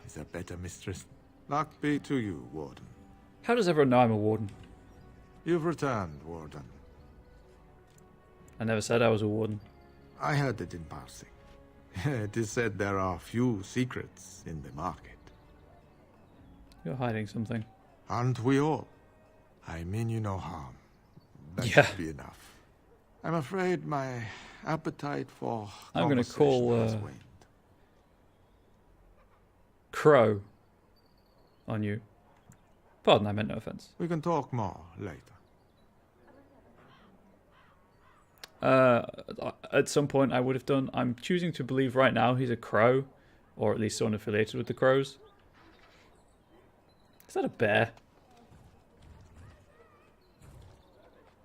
Speaker 18: is a better mistress. Luck be to you, Warden.
Speaker 1: How does everyone know I'm a Warden?
Speaker 18: You've returned, Warden.
Speaker 1: I never said I was a Warden.
Speaker 18: I heard it in passing. It is said there are few secrets in the market.
Speaker 1: You're hiding something.
Speaker 18: Aren't we all? I mean you no harm. That should be enough. I'm afraid my appetite for
Speaker 1: I'm going to call
Speaker 18: conversation has waned.
Speaker 1: Crow on you. Pardon, I meant no offense.
Speaker 18: We can talk more later.
Speaker 1: At some point I would have done. I'm choosing to believe right now he's a crow, or at least someone affiliated with the crows. Is that a bear?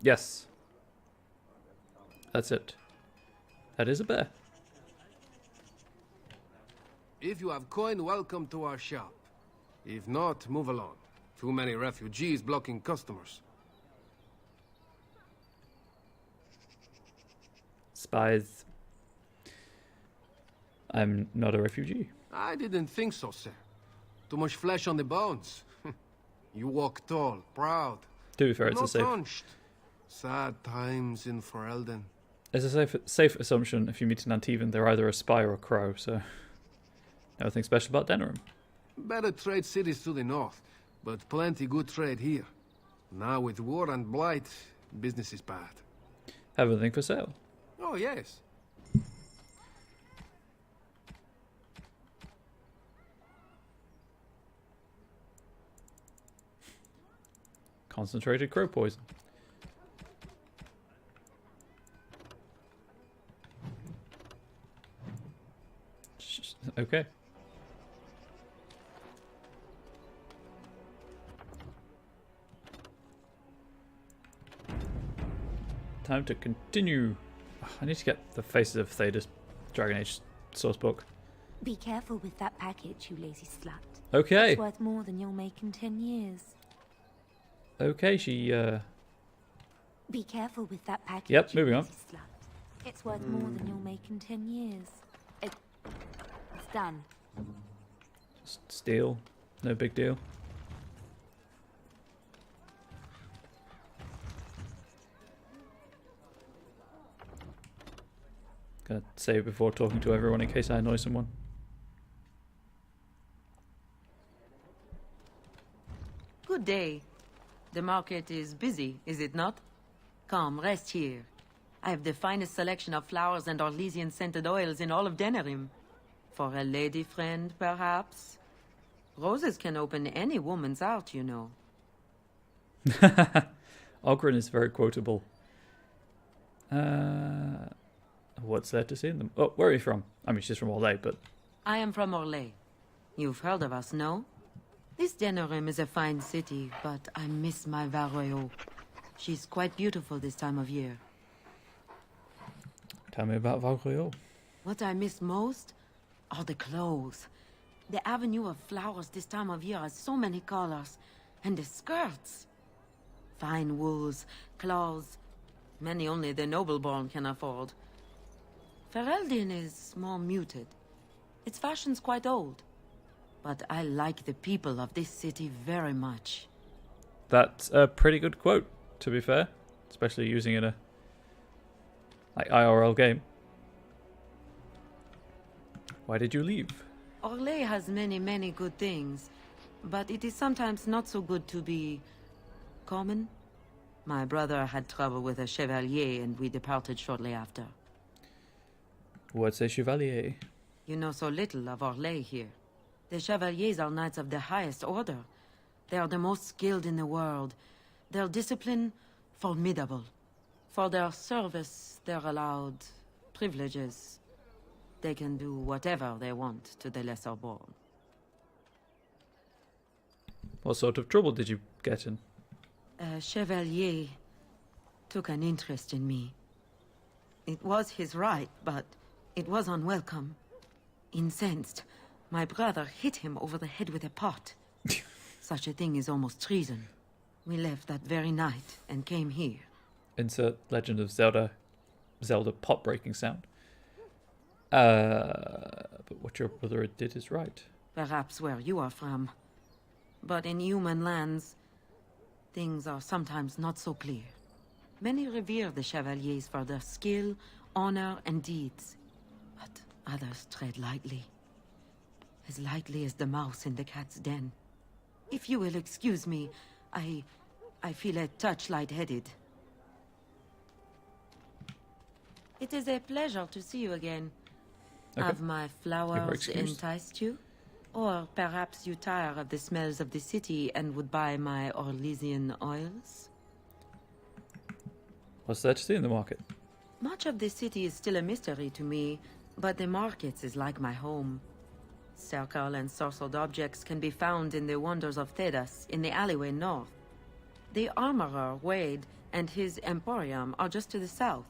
Speaker 1: Yes. That's it. That is a bear.
Speaker 19: If you have coin, welcome to our shop. If not, move along. Too many refugees blocking customers.
Speaker 1: Spies. I'm not a refugee.
Speaker 19: I didn't think so, sir. Too much flesh on the bones. You walk tall, proud.
Speaker 1: To be fair, it's
Speaker 19: not
Speaker 1: a safe.
Speaker 19: hunched. Sad times in Ferelden.
Speaker 1: It's a safe assumption if you meet an Antivan, they're either a spy or a crow, so nothing special about Denerim.
Speaker 19: Better trade cities to the north, but plenty good trade here. Now with war and blight, business is bad.
Speaker 1: Have anything for sale?
Speaker 19: Oh, yes.
Speaker 1: Concentrated crow poison. Okay. Time to continue. I need to get the Faces of Thedas Dragon Age sourcebook.
Speaker 4: Be careful with that package, you lazy slut.
Speaker 1: Okay.
Speaker 4: It's worth more than you'll make in 10 years.
Speaker 1: Okay, she
Speaker 4: Be careful with that package.
Speaker 1: Yep,
Speaker 4: you
Speaker 1: moving on.
Speaker 4: lazy slut. It's worth more than you'll make in 10 years. It's done.
Speaker 1: Steal. No big deal. Gonna save before talking to everyone in case I annoy someone.
Speaker 20: Good day. The market is busy, is it not? Come, rest here. I have the finest selection of flowers and Orlesian-scented oils in all of Denerim. For a lady friend, perhaps? Roses can open any woman's heart, you know.
Speaker 1: Ogren is very quotable. What's there to see in them? Oh, where are you from? I mean, she's from Orlais, but...
Speaker 20: I am from Orlais. You've heard of us, no? This Denerim is a fine city, but I miss my Varroyo. She's quite beautiful this time of year.
Speaker 1: Tell me about Valkyrie.
Speaker 20: What I miss most are the clothes. The avenue of flowers this time of year has so many colors. And the skirts. Fine wools, cloths, many only the noble-born can afford. Ferelden is more muted. Its fashion's quite old. But I like the people of this city very much.
Speaker 1: That's a pretty good quote, to be fair. Especially using it in a IRL game. Why did you leave?
Speaker 20: Orlais has many, many good things. But it is sometimes not so good to be... common. My brother had trouble with a chevalier and we departed shortly after.
Speaker 1: What's a chevalier?
Speaker 20: You know so little of Orlais here. The chevaliers are knights of the highest order. They are the most skilled in the world. Their discipline, formidable. For their service, they're allowed privileges. They can do whatever they want to the lesser born.
Speaker 1: What sort of trouble did you get in?
Speaker 20: A chevalier took an interest in me. It was his right, but it was unwelcome. Incensed, my brother hit him over the head with a pot. Such a thing is almost treason. We left that very night and came here.
Speaker 1: Insert Legend of Zelda pot breaking sound. But what your brother did is right.
Speaker 20: Perhaps where you are from. But in human lands, things are sometimes not so clear. Many revere the chevaliers for their skill, honor, and deeds. But others tread lightly. As lightly as the mouse in the cat's den. If you will excuse me, I feel a touch lightheaded. It is a pleasure to see you again.
Speaker 1: Okay.
Speaker 20: Have my flowers enticed you? Or perhaps you tire of the smells of the city and would buy my Orlesian oils?
Speaker 1: What's there to see in the market?
Speaker 20: Much of the city is still a mystery to me, but the markets is like my home. Circle and sorcered objects can be found in the wonders of Thedas, in the alleyway north. The armorer, Wade, and his emporium are just to the south.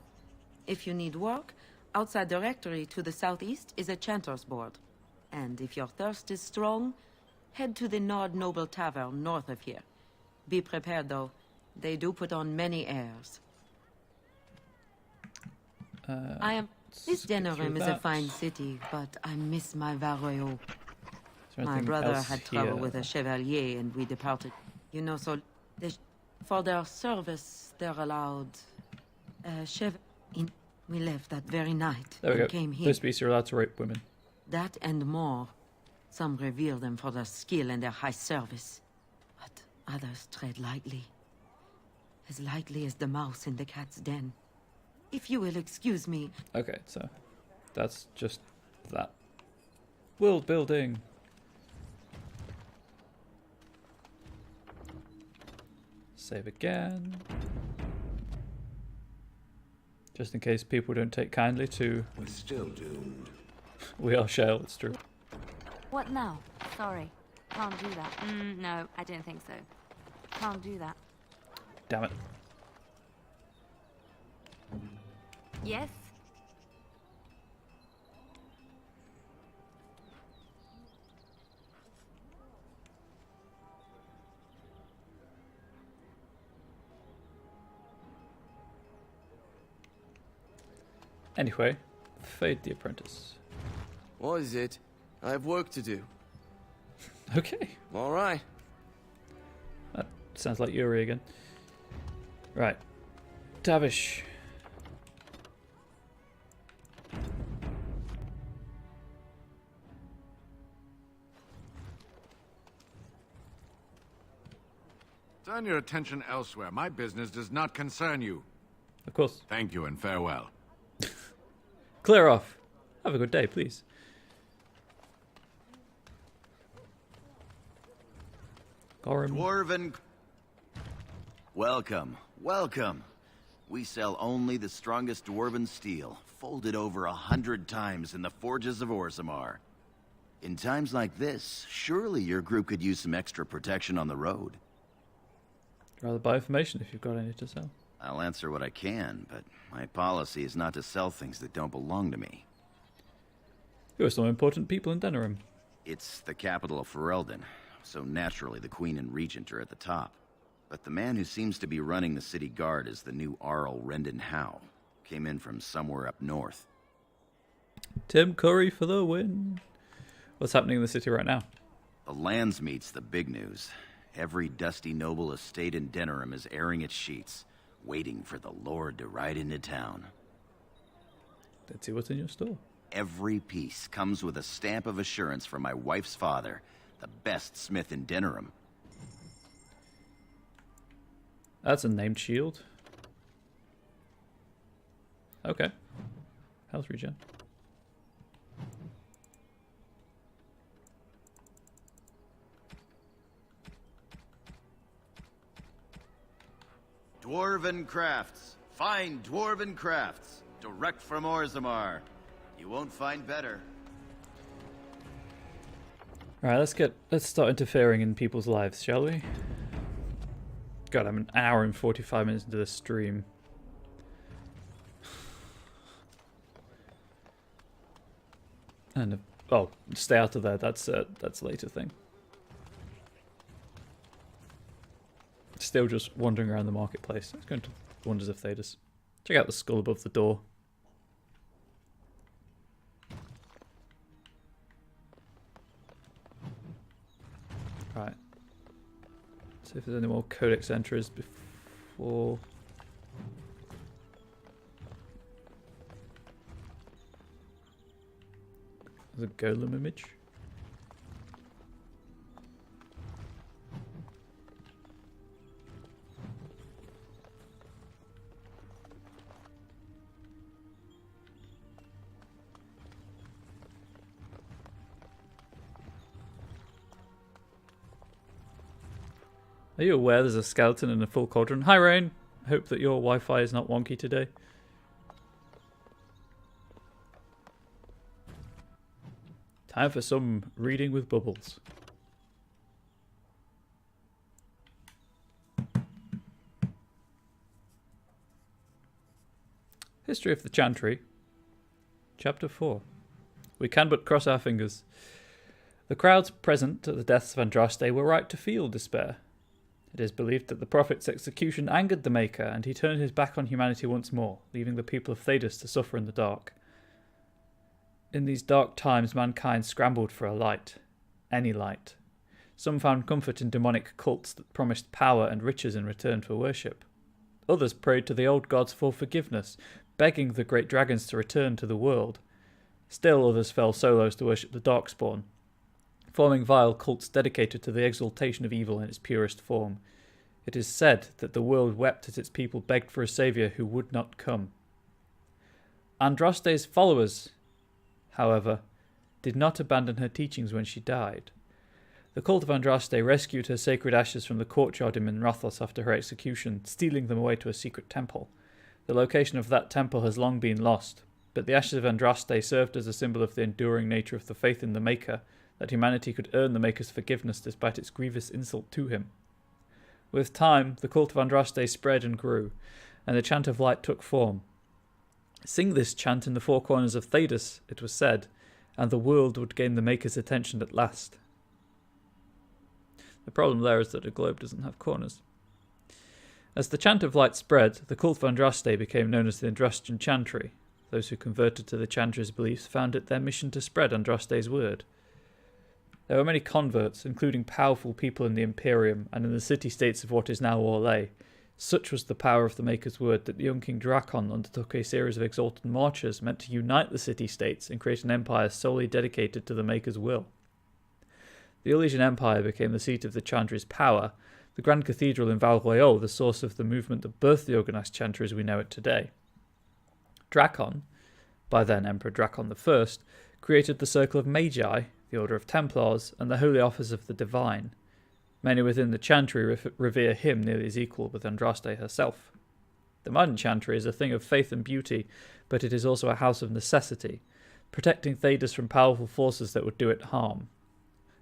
Speaker 20: If you need work, outside the rectory to the southeast is a chanter's board. And if your thirst is strong, head to the Nord Noble Tavern north of here. Be prepared, though. They do put on many airs. This Denerim is a fine city, but I miss my Varroyo. My brother had trouble with a chevalier, and we departed. You know, so for their service, they're allowed we left that very night
Speaker 1: There we
Speaker 20: and
Speaker 1: go.
Speaker 20: came here.
Speaker 1: Those beasts are allowed to rape women.
Speaker 20: That and more. Some revere them for their skill and their high service, but others tread lightly. As lightly as the mouse in the cat's den. If you will excuse me.
Speaker 1: Okay, so that's just that. World building. Save again. Just in case people don't take kindly to...
Speaker 2: We're still doomed.
Speaker 1: We are shale, it's true.
Speaker 4: What now? Sorry. Can't do that. No, I didn't think so. Can't do that.
Speaker 1: Damn it.
Speaker 4: Yes?
Speaker 1: Anyway, Fade the Apprentice.
Speaker 8: What is it? I have work to do.
Speaker 1: Okay.
Speaker 8: All right.
Speaker 1: That sounds like Yuri again. Right. Tavish.
Speaker 21: Turn your attention elsewhere. My business does not concern you.
Speaker 1: Of course.
Speaker 21: Thank you and farewell.
Speaker 1: Clear off. Have a good day, please. Gorum.
Speaker 15: Dwarven... Welcome, welcome. We sell only the strongest dwarven steel, folded over 100 times in the forges of Orzammar. In times like this, surely your group could use some extra protection on the road.
Speaker 1: I'd rather buy information if you've got any to sell.
Speaker 15: I'll answer what I can, but my policy is not to sell things that don't belong to me.
Speaker 1: Who are some important people in Denerim?
Speaker 15: It's the capital of Ferelden, so naturally the Queen and Regent are at the top. But the man who seems to be running the city guard is the new Arl Rendon Howe. Came in from somewhere up north.
Speaker 1: Tim Curry for the win. What's happening in the city right now?
Speaker 15: The Landsmeet's the big news. Every dusty noble estate in Denerim is airing its sheets, waiting for the Lord to ride into town.
Speaker 1: Let's see what's in your store.
Speaker 15: Every piece comes with a stamp of assurance from my wife's father, the best smith in Denerim.
Speaker 1: That's a named shield. Okay. Health regen.
Speaker 15: Dwarven crafts. Fine dwarven crafts. Direct from Orzammar. You won't find better.
Speaker 1: Alright, let's start interfering in people's lives, shall we? God, I'm an hour and 45 minutes into this stream. And oh, stay out of there. That's a later thing. Still just wandering around the marketplace. Let's go into Wonders of Thedas. Check out the skull above the door. Right. See if there's any more codex entries before. The golem image. Are you aware there's a skeleton in a full cauldron? Hi, Rain. I hope that your Wi-Fi is not wonky today. Time for some reading with bubbles. History of the Chantry. Chapter 4. We can but cross our fingers. The crowds present at the deaths of Andraste were right to feel despair. It is believed that the prophet's execution angered the Maker, and he turned his back on humanity once more, leaving the people of Thedas to suffer in the dark. In these dark times, mankind scrambled for a light. Any light. Some found comfort in demonic cults that promised power and riches in return for worship. Others prayed to the old gods for forgiveness, begging the great dragons to return to the world. Still others fell solos to worship the Darkspawn, forming vile cults dedicated to the exaltation of evil in its purest form. It is said that the world wept as its people begged for a saviour who would not come. Andraste's followers, however, did not abandon her teachings when she died. The cult of Andraste rescued her sacred ashes from the courtyard in Minrathos after her execution, stealing them away to a secret temple. The location of that temple has long been lost, but the ashes of Andraste served as a symbol of the enduring nature of the faith in the Maker, that humanity could earn the Maker's forgiveness despite its grievous insult to him. With time, the cult of Andraste spread and grew, and the chant of light took form. Sing this chant in the four corners of Thedas, it was said, and the world would gain the Maker's attention at last. The problem there is that a globe doesn't have corners. As the chant of light spread, the cult of Andraste became known as the Andrastian Chantry. Those who converted to the Chantry's beliefs found it their mission to spread Andraste's word. There were many converts, including powerful people in the Imperium and in the city-states of what is now Orlais. Such was the power of the Maker's word that the young King Drakon undertook a series of exalted marches meant to unite the city-states and create an empire solely dedicated to the Maker's will. The Elysian Empire became the seat of the Chantry's power, the Grand Cathedral in Val Royeaux the source of the movement that birthed the organised Chantry as we know it today. Drakon, by then Emperor Drakon I, created the Circle of Magi, the Order of Templars, and the Holy Office of the Divine. Many within the Chantry revere him nearly as equal with Andraste herself. The modern Chantry is a thing of faith and beauty, but it is also a house of necessity, protecting Thedas from powerful forces that would do it harm.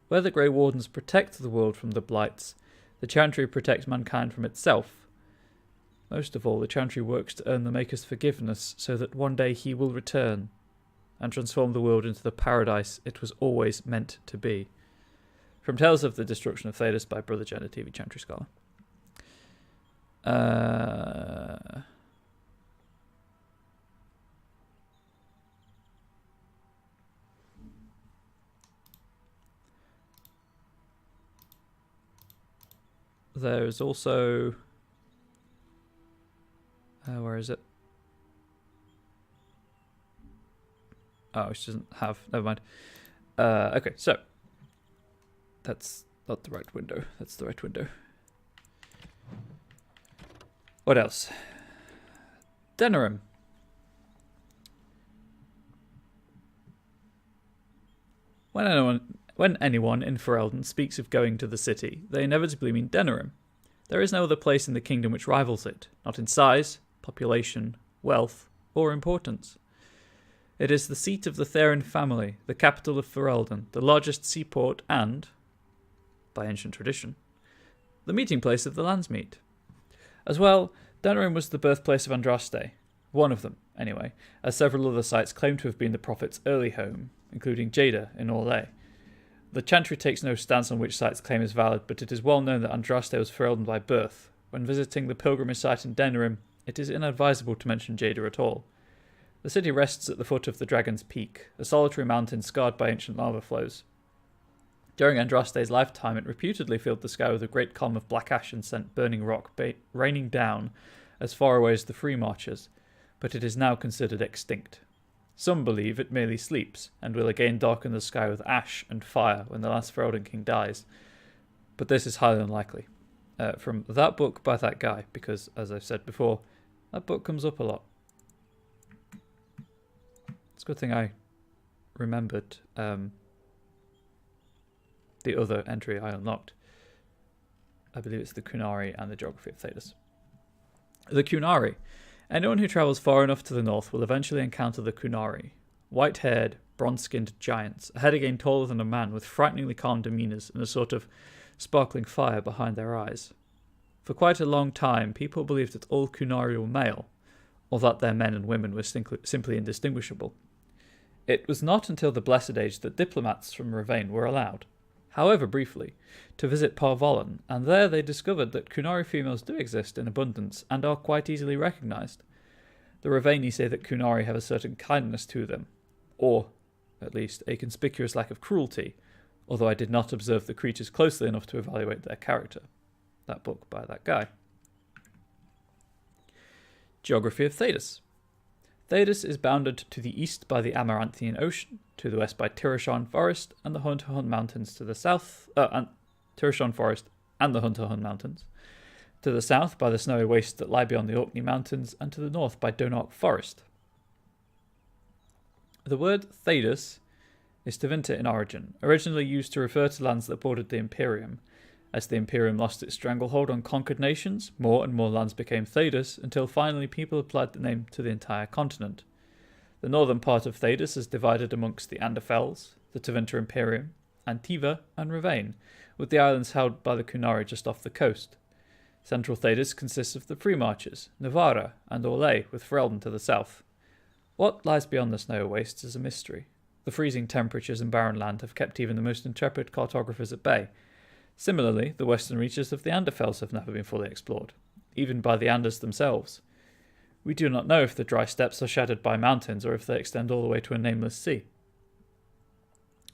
Speaker 1: Where the Grey Wardens protect the world from the Blights, the Chantry protects mankind from itself. Most of all, the Chantry works to earn the Maker's forgiveness so that one day he will return and transform the world into the paradise it was always meant to be. From Tales of the Destruction of Thedas by Brother Jen, a TV Chantry scholar. There's also... where is it? Oh, it doesn't have... Never mind. Okay, so. That's not the right window. That's the right window. What else? Denerim. When anyone in Ferelden speaks of going to the city, they inevitably mean Denerim. There is no other place in the kingdom which rivals it, not in size, population, wealth, or importance. It is the seat of the Therin family, the capital of Ferelden, the largest seaport and, by ancient tradition, the meeting place of the Landsmeet. As well, Denerim was the birthplace of Andraste, one of them, anyway, as several other sites claim to have been the prophet's early home, including Jada in Orlais. The Chantry takes no stance on which site's claim is valid, but it is well known that Andraste was Ferelden by birth. When visiting the pilgrimage site in Denerim, it is inadvisable to mention Jada at all. The city rests at the foot of the Dragon's Peak, a solitary mountain scarred by ancient lava flows. During Andraste's lifetime, it reputedly filled the sky with a great column of black ash and sent burning rock raining down as far away as the Free Marches, but it is now considered extinct. Some believe it merely sleeps, and will again darken the sky with ash and fire when the last Ferelden king dies. But this is highly unlikely. From that book by that guy, because, as I've said before, that book comes up a lot. It's a good thing I remembered the other entry I unlocked. I believe it's the Kunari and the Geography of Thedas. The Kunari. Anyone who travels far enough to the north will eventually encounter the Kunari. White-haired, bronze-skinned giants, a head again taller than a man with frighteningly calm demeanours and a sort of sparkling fire behind their eyes. For quite a long time, people believed that all Kunari were male, or that their men and women were simply indistinguishable. It was not until the Blessed Age that diplomats from Ravain were allowed, however briefly, to visit Parvolan, and there they discovered that Kunari females do exist in abundance and are quite easily recognised. The Ravaini say that Kunari have a certain kindness to them, or, at least, a conspicuous lack of cruelty, although I did not observe the creatures closely enough to evaluate their character. That book by that guy. Geography of Thedas. Thedas is bounded to the east by the Amaranthian Ocean, to the west by Tirashan Forest and the Hunterhund Mountains to the south, and Tirashan Forest and the Hunterhund Mountains, to the south by the snowy wastes that lie beyond the Orkney Mountains, and to the north by Donark Forest. The word Thedas is Tevinter in origin, originally used to refer to lands that bordered the Imperium. As the Imperium lost its stranglehold on conquered nations, more and more lands became Thedas, until finally people applied the name to the entire continent. The northern part of Thedas is divided amongst the Anderfels, the Tevinter Imperium, Antiva, and Ravain, with the islands held by the Kunari just off the coast. Central Thedas consists of the Free Marches, Navarra, and Orlais, with Ferelden to the south. What lies beyond the snowy wastes is a mystery. The freezing temperatures and barren land have kept even the most intrepid cartographers at bay. Similarly, the western reaches of the Anderfels have never been fully explored, even by the Anders themselves. We do not know if the dry steppes are shadowed by mountains or if they extend all the way to a nameless sea.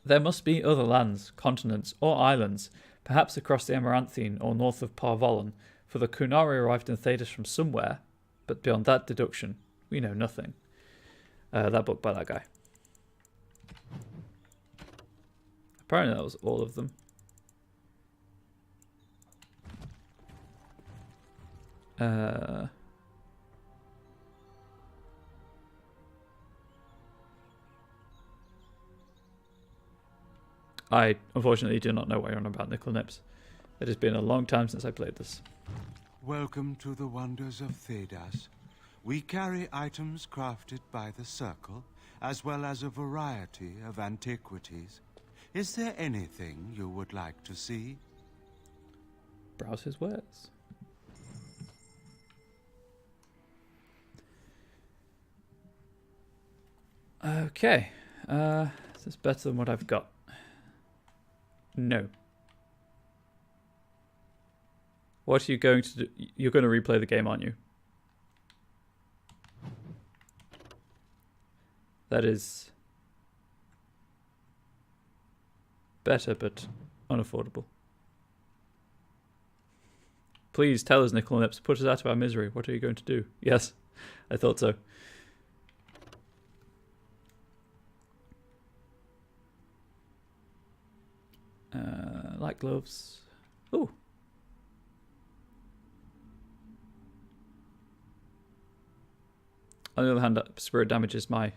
Speaker 1: There must be other lands, continents, or islands, perhaps across the Amaranthine or north of Parvolan, for the Kunari arrived in Thedas from somewhere, but beyond that deduction, we know nothing. That book by that guy. Apparently that was all of them. I unfortunately do not know why you're on about Nickel Nips. It has been a long time since I played this.
Speaker 7: Welcome to the wonders of Thedas. We carry items crafted by the Circle, as well as a variety of antiquities. Is there anything you would like to see?
Speaker 1: Browse his wares. Okay. Is this better than what I've got? No. What are you going to do? You're going to replay the game, aren't you? That is better, but unaffordable. Please tell us, Nickel Nips. Put us out of our misery. What are you going to do? Yes, I thought so. Light gloves. Ooh. On the other hand, spirit damage is my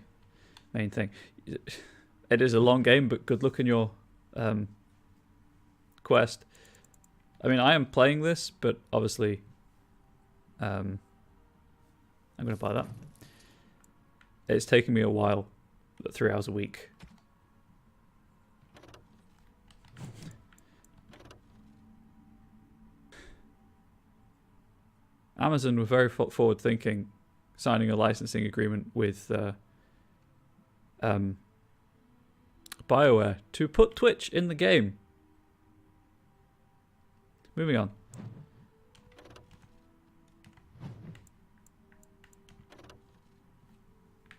Speaker 1: main thing. It is a long game, but good luck in your quest. I mean, I am playing this, but obviously I'm going to buy that. It's taking me a while, 3 hours a week. Amazon were very forward thinking, signing a licensing agreement with BioWare to put Twitch in the game. Moving on.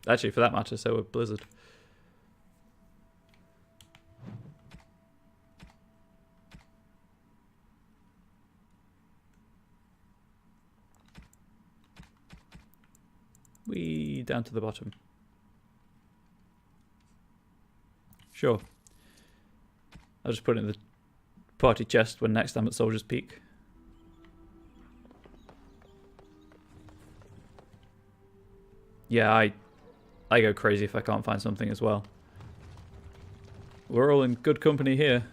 Speaker 1: Actually, for that matter, so were Blizzard. We down to the bottom. Sure. I'll just put it in the party chest when next I'm at Soldier's Peak. Yeah, I go crazy if I can't find something as well. We're all in good company here.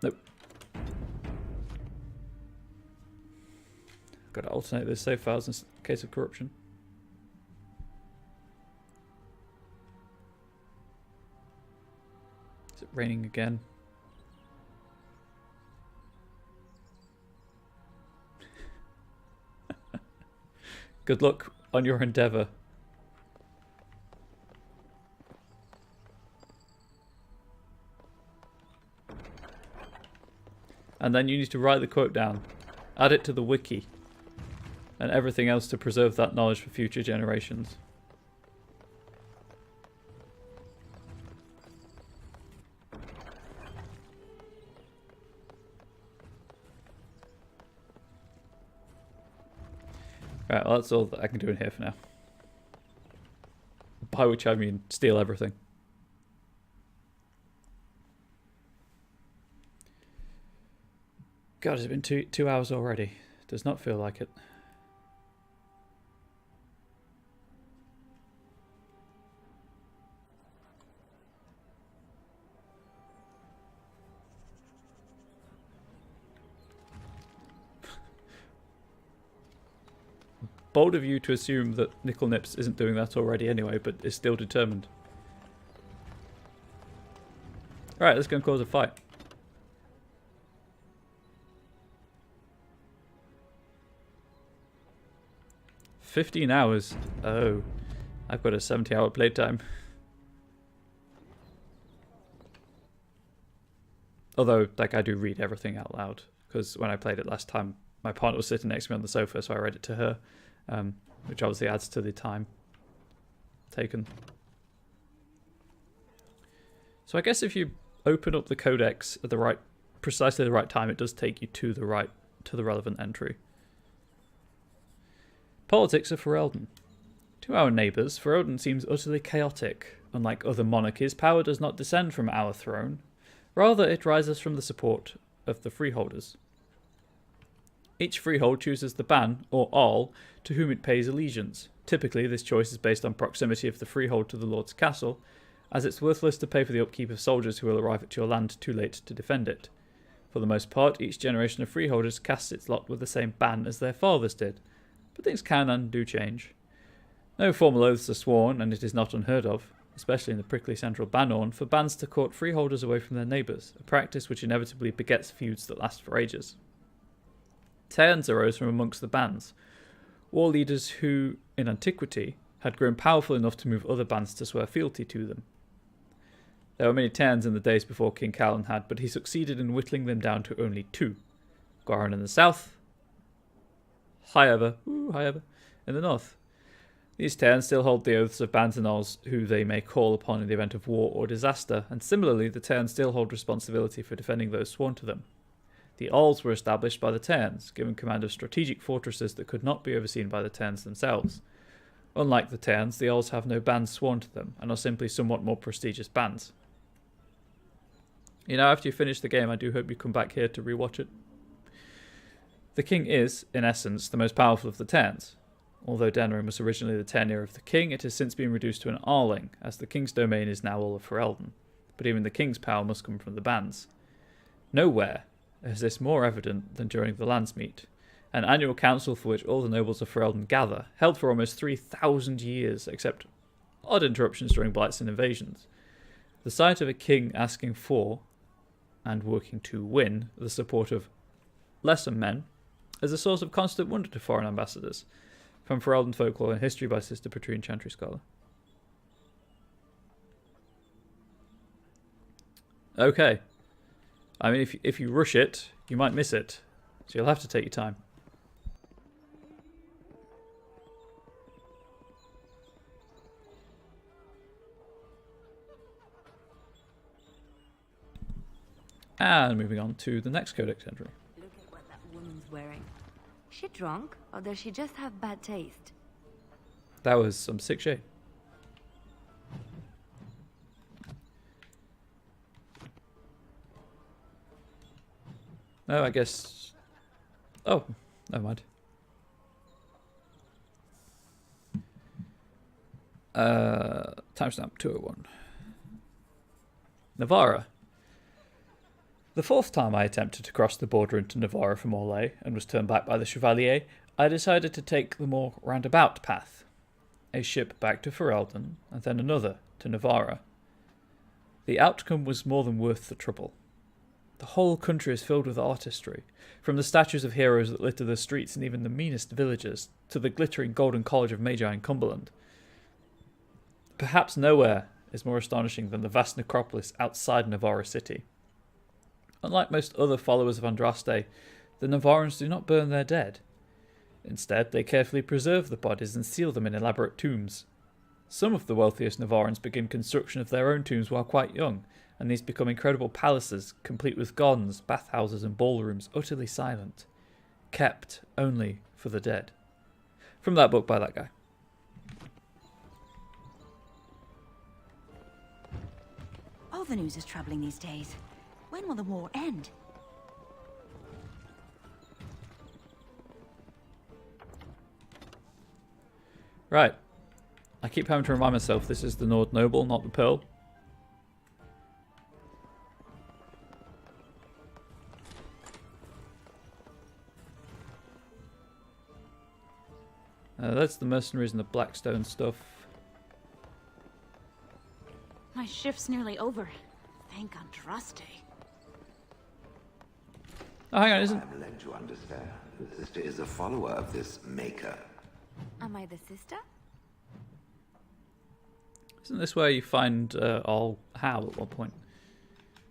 Speaker 1: Nope. Got to alternate those save files in case of corruption. Is it raining again? Good luck on your endeavour. And then you need to write the quote down, add it to the wiki, and everything else to preserve that knowledge for future generations. Right, well that's all that I can do in here for now. By which I mean steal everything. God, it's been two hours already. Does not feel like it. Bold of you to assume that Nickel Nips isn't doing that already anyway, but is still determined. Alright, let's go and cause a fight. $15 hours. Oh, I've got a 70-hour playtime. Although, like, I do read everything out loud, because when I played it last time, my partner was sitting next to me on the sofa, so I read it to her, which obviously adds to the time taken. So I guess if you open up the codex at the precisely the right time, it does take you to the relevant entry. Politics of Ferelden. To our neighbours, Ferelden seems utterly chaotic. Unlike other monarchies, power does not descend from our throne. Rather, it rises from the support of the freeholders. Each freehold chooses the ban, or Arl, to whom it pays allegiance. Typically, this choice is based on proximity of the freehold to the Lord's castle, as it's worthless to pay for the upkeep of soldiers who will arrive at your land too late to defend it. For the most part, each generation of freeholders casts its lot with the same ban as their fathers did, but things can and do change. No formal oaths are sworn, and it is not unheard of, especially in the prickly central Banorn, for bans to court freeholders away from their neighbours, a practice which inevitably begets feuds that last for ages. Tairns arose from amongst the bans, war leaders who, in antiquity, had grown powerful enough to move other bands to swear fealty to them. There were many Tairns in the days before King Callan had, but he succeeded in whittling them down to only 2. Goran in the south, Highever in the north. These Tairns still hold the oaths of bands and Alls who they may call upon in the event of war or disaster, and similarly the Tairns still hold responsibility for defending those sworn to them. The Alls were established by the Tairns, given command of strategic fortresses that could not be overseen by the Tairns themselves. Unlike the Tairns, the Alls have no bands sworn to them, and are simply somewhat more prestigious bands. You know, after you finish the game, I do hope you come back here to rewatch it. The king is, in essence, the most powerful of the Tairns. Although Denerim was originally the tenure of the king, it has since been reduced to an Arling, as the king's domain is now all of Ferelden. But even the king's power must come from the bands. Nowhere is this more evident than during the Landsmeet, an annual council for which all the nobles of Ferelden gather, held for almost 3,000 years, except odd interruptions during blights and invasions. The sight of a king asking for, and working to win, the support of lesser men is a source of constant wonder to foreign ambassadors. From Ferelden Folklore and History by Sister Patrine Chantry Scholar. Okay. I mean, if you rush it, you might miss it. So you'll have to take your time. And moving on to the next codex entry.
Speaker 4: Look at what that woman's wearing. Is she drunk, or does she just have bad taste?
Speaker 1: That was some sick shit. No, I guess... Oh, never mind. Timestamp 201. Navarra. The fourth time I attempted to cross the border into Navarra from Orlais and was turned back by the Chevalier, I decided to take the more roundabout path. A ship back to Ferelden, and then another to Navarra. The outcome was more than worth the trouble. The whole country is filled with artistry, from the statues of heroes that litter the streets in even the meanest villages, to the glittering golden college of Magi in Cumberland. Perhaps nowhere is more astonishing than the vast necropolis outside Navarra city. Unlike most other followers of Andraste, the Navarrans do not burn their dead. Instead, they carefully preserve the bodies and seal them in elaborate tombs. Some of the wealthiest Navarrans begin construction of their own tombs while quite young, and these become incredible palaces, complete with gardens, bathhouses and ballrooms, utterly silent, kept only for the dead. From that book by that guy.
Speaker 9: All the news is troubling these days. When will the war end?
Speaker 1: Right. I keep having to remind myself this is the Nord Noble, not the Pearl. That's the mercenaries and the Blackstone stuff.
Speaker 9: My shift's nearly over. Thank Andraste.
Speaker 1: Oh, hang on, isn't...
Speaker 2: I'm led to understand the sister is a follower of this maker.
Speaker 4: Am I the sister?
Speaker 1: Isn't this where you find all How at one point?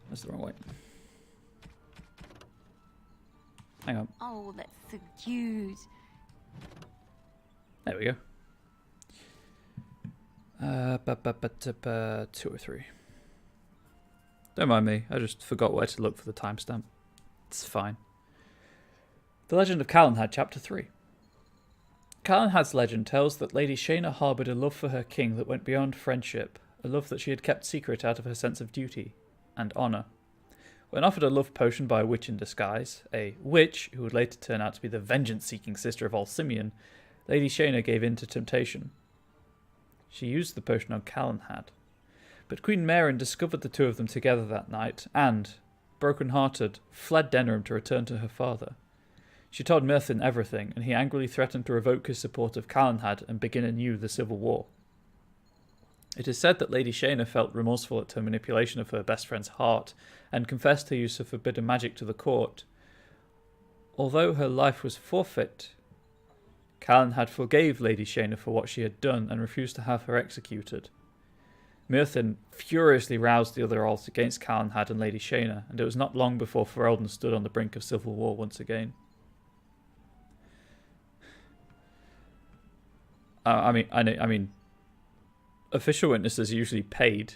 Speaker 1: That's the wrong way. Hang on.
Speaker 4: Oh, that's so cute.
Speaker 1: There we go. 203. Don't mind me, I just forgot where to look for the timestamp. It's fine. The Legend of Calenhad, Chapter 3. Calenhad's legend tells that Lady Shaina harboured a love for her king that went beyond friendship, a love that she had kept secret out of her sense of duty and honour. When offered a love potion by a witch in disguise, a witch who would later turn out to be the vengeance-seeking sister of Alcimian, Lady Shaina gave in to temptation. She used the potion on Calenhad, but Queen Mairen discovered the two of them together that night and, broken-hearted, fled Denerim to return to her father. She told Myrthin everything, and he angrily threatened to revoke his support of Calenhad and begin anew the civil war. It is said that Lady Shaina felt remorseful at her manipulation of her best friend's heart and confessed her use of forbidden magic to the court. Although her life was forfeit, Calenhad forgave Lady Shaina for what she had done and refused to have her executed. Myrthin furiously roused the other Alls against Calenhad and Lady Shaina, and it was not long before Ferelden stood on the brink of civil war once again. I mean, official witnesses are usually paid.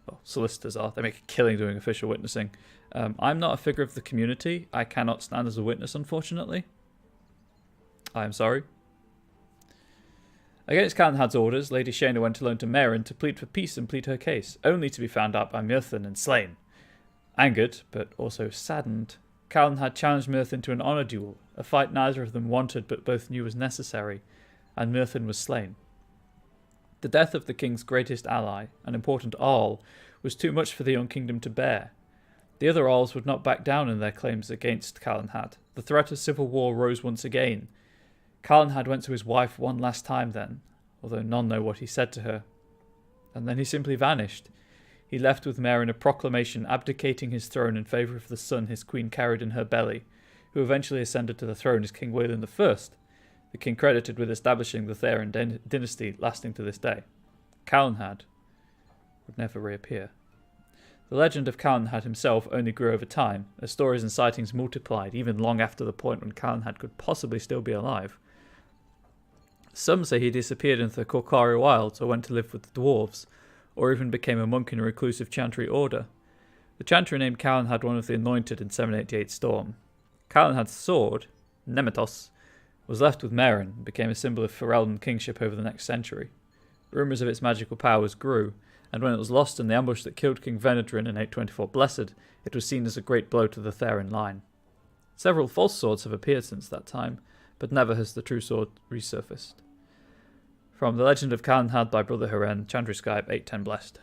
Speaker 1: Well, solicitors are. They make a killing doing official witnessing. I'm not a figure of the community. I cannot stand as a witness, unfortunately. I am sorry. Against Calenhad's orders, Lady Shaina went alone to Mairen to plead for peace and plead her case, only to be found out by Myrthin and slain. Angered, but also saddened, Calenhad challenged Myrthin to an honour duel, a fight neither of them wanted but both knew was necessary, and Myrthin was slain. The death of the king's greatest ally, an important Arl, was too much for the young kingdom to bear. The other Arls would not back down in their claims against Calenhad. The threat of civil war rose once again. Calenhad went to his wife one last time then, although none know what he said to her. And then he simply vanished. He left with Mairen a proclamation abdicating his throne in favour of the son his queen carried in her belly, who eventually ascended to the throne as King Waelin I, the king credited with establishing the Theron dynasty lasting to this day. Calenhad would never reappear. The legend of Calenhad himself only grew over time, as stories and sightings multiplied even long after the point when Calenhad could possibly still be alive. Some say he disappeared into the Korcari wilds or went to live with the dwarves, or even became a monk in a reclusive chantry order. The chantry named Calenhad one of the Anointed in 788 Storm. Calenhad's sword, Nemetos, was left with Meren and became a symbol of Ferelden kingship over the next century. Rumours of its magical powers grew, and when it was lost in the ambush that killed King Venedrin in 824 Blessed, it was seen as a great blow to the Therin line. Several false swords have appeared since that time, but never has the true sword resurfaced. From The Legend of Calenhad by Brother Haren, Chandru Skype, 810 Blessed.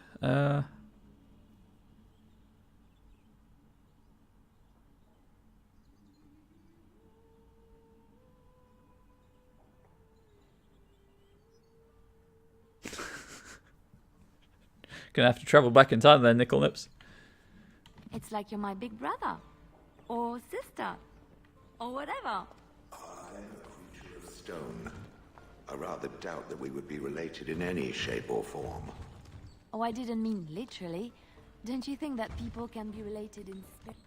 Speaker 1: Gonna have to travel back in time then, Nickel Nips.
Speaker 4: It's like you're my big brother. Or sister. Or whatever.
Speaker 2: I'm a creature of stone. I rather doubt that we would be related in any shape or form.
Speaker 4: Oh, I didn't mean literally. Don't you think that people can be related in spirit?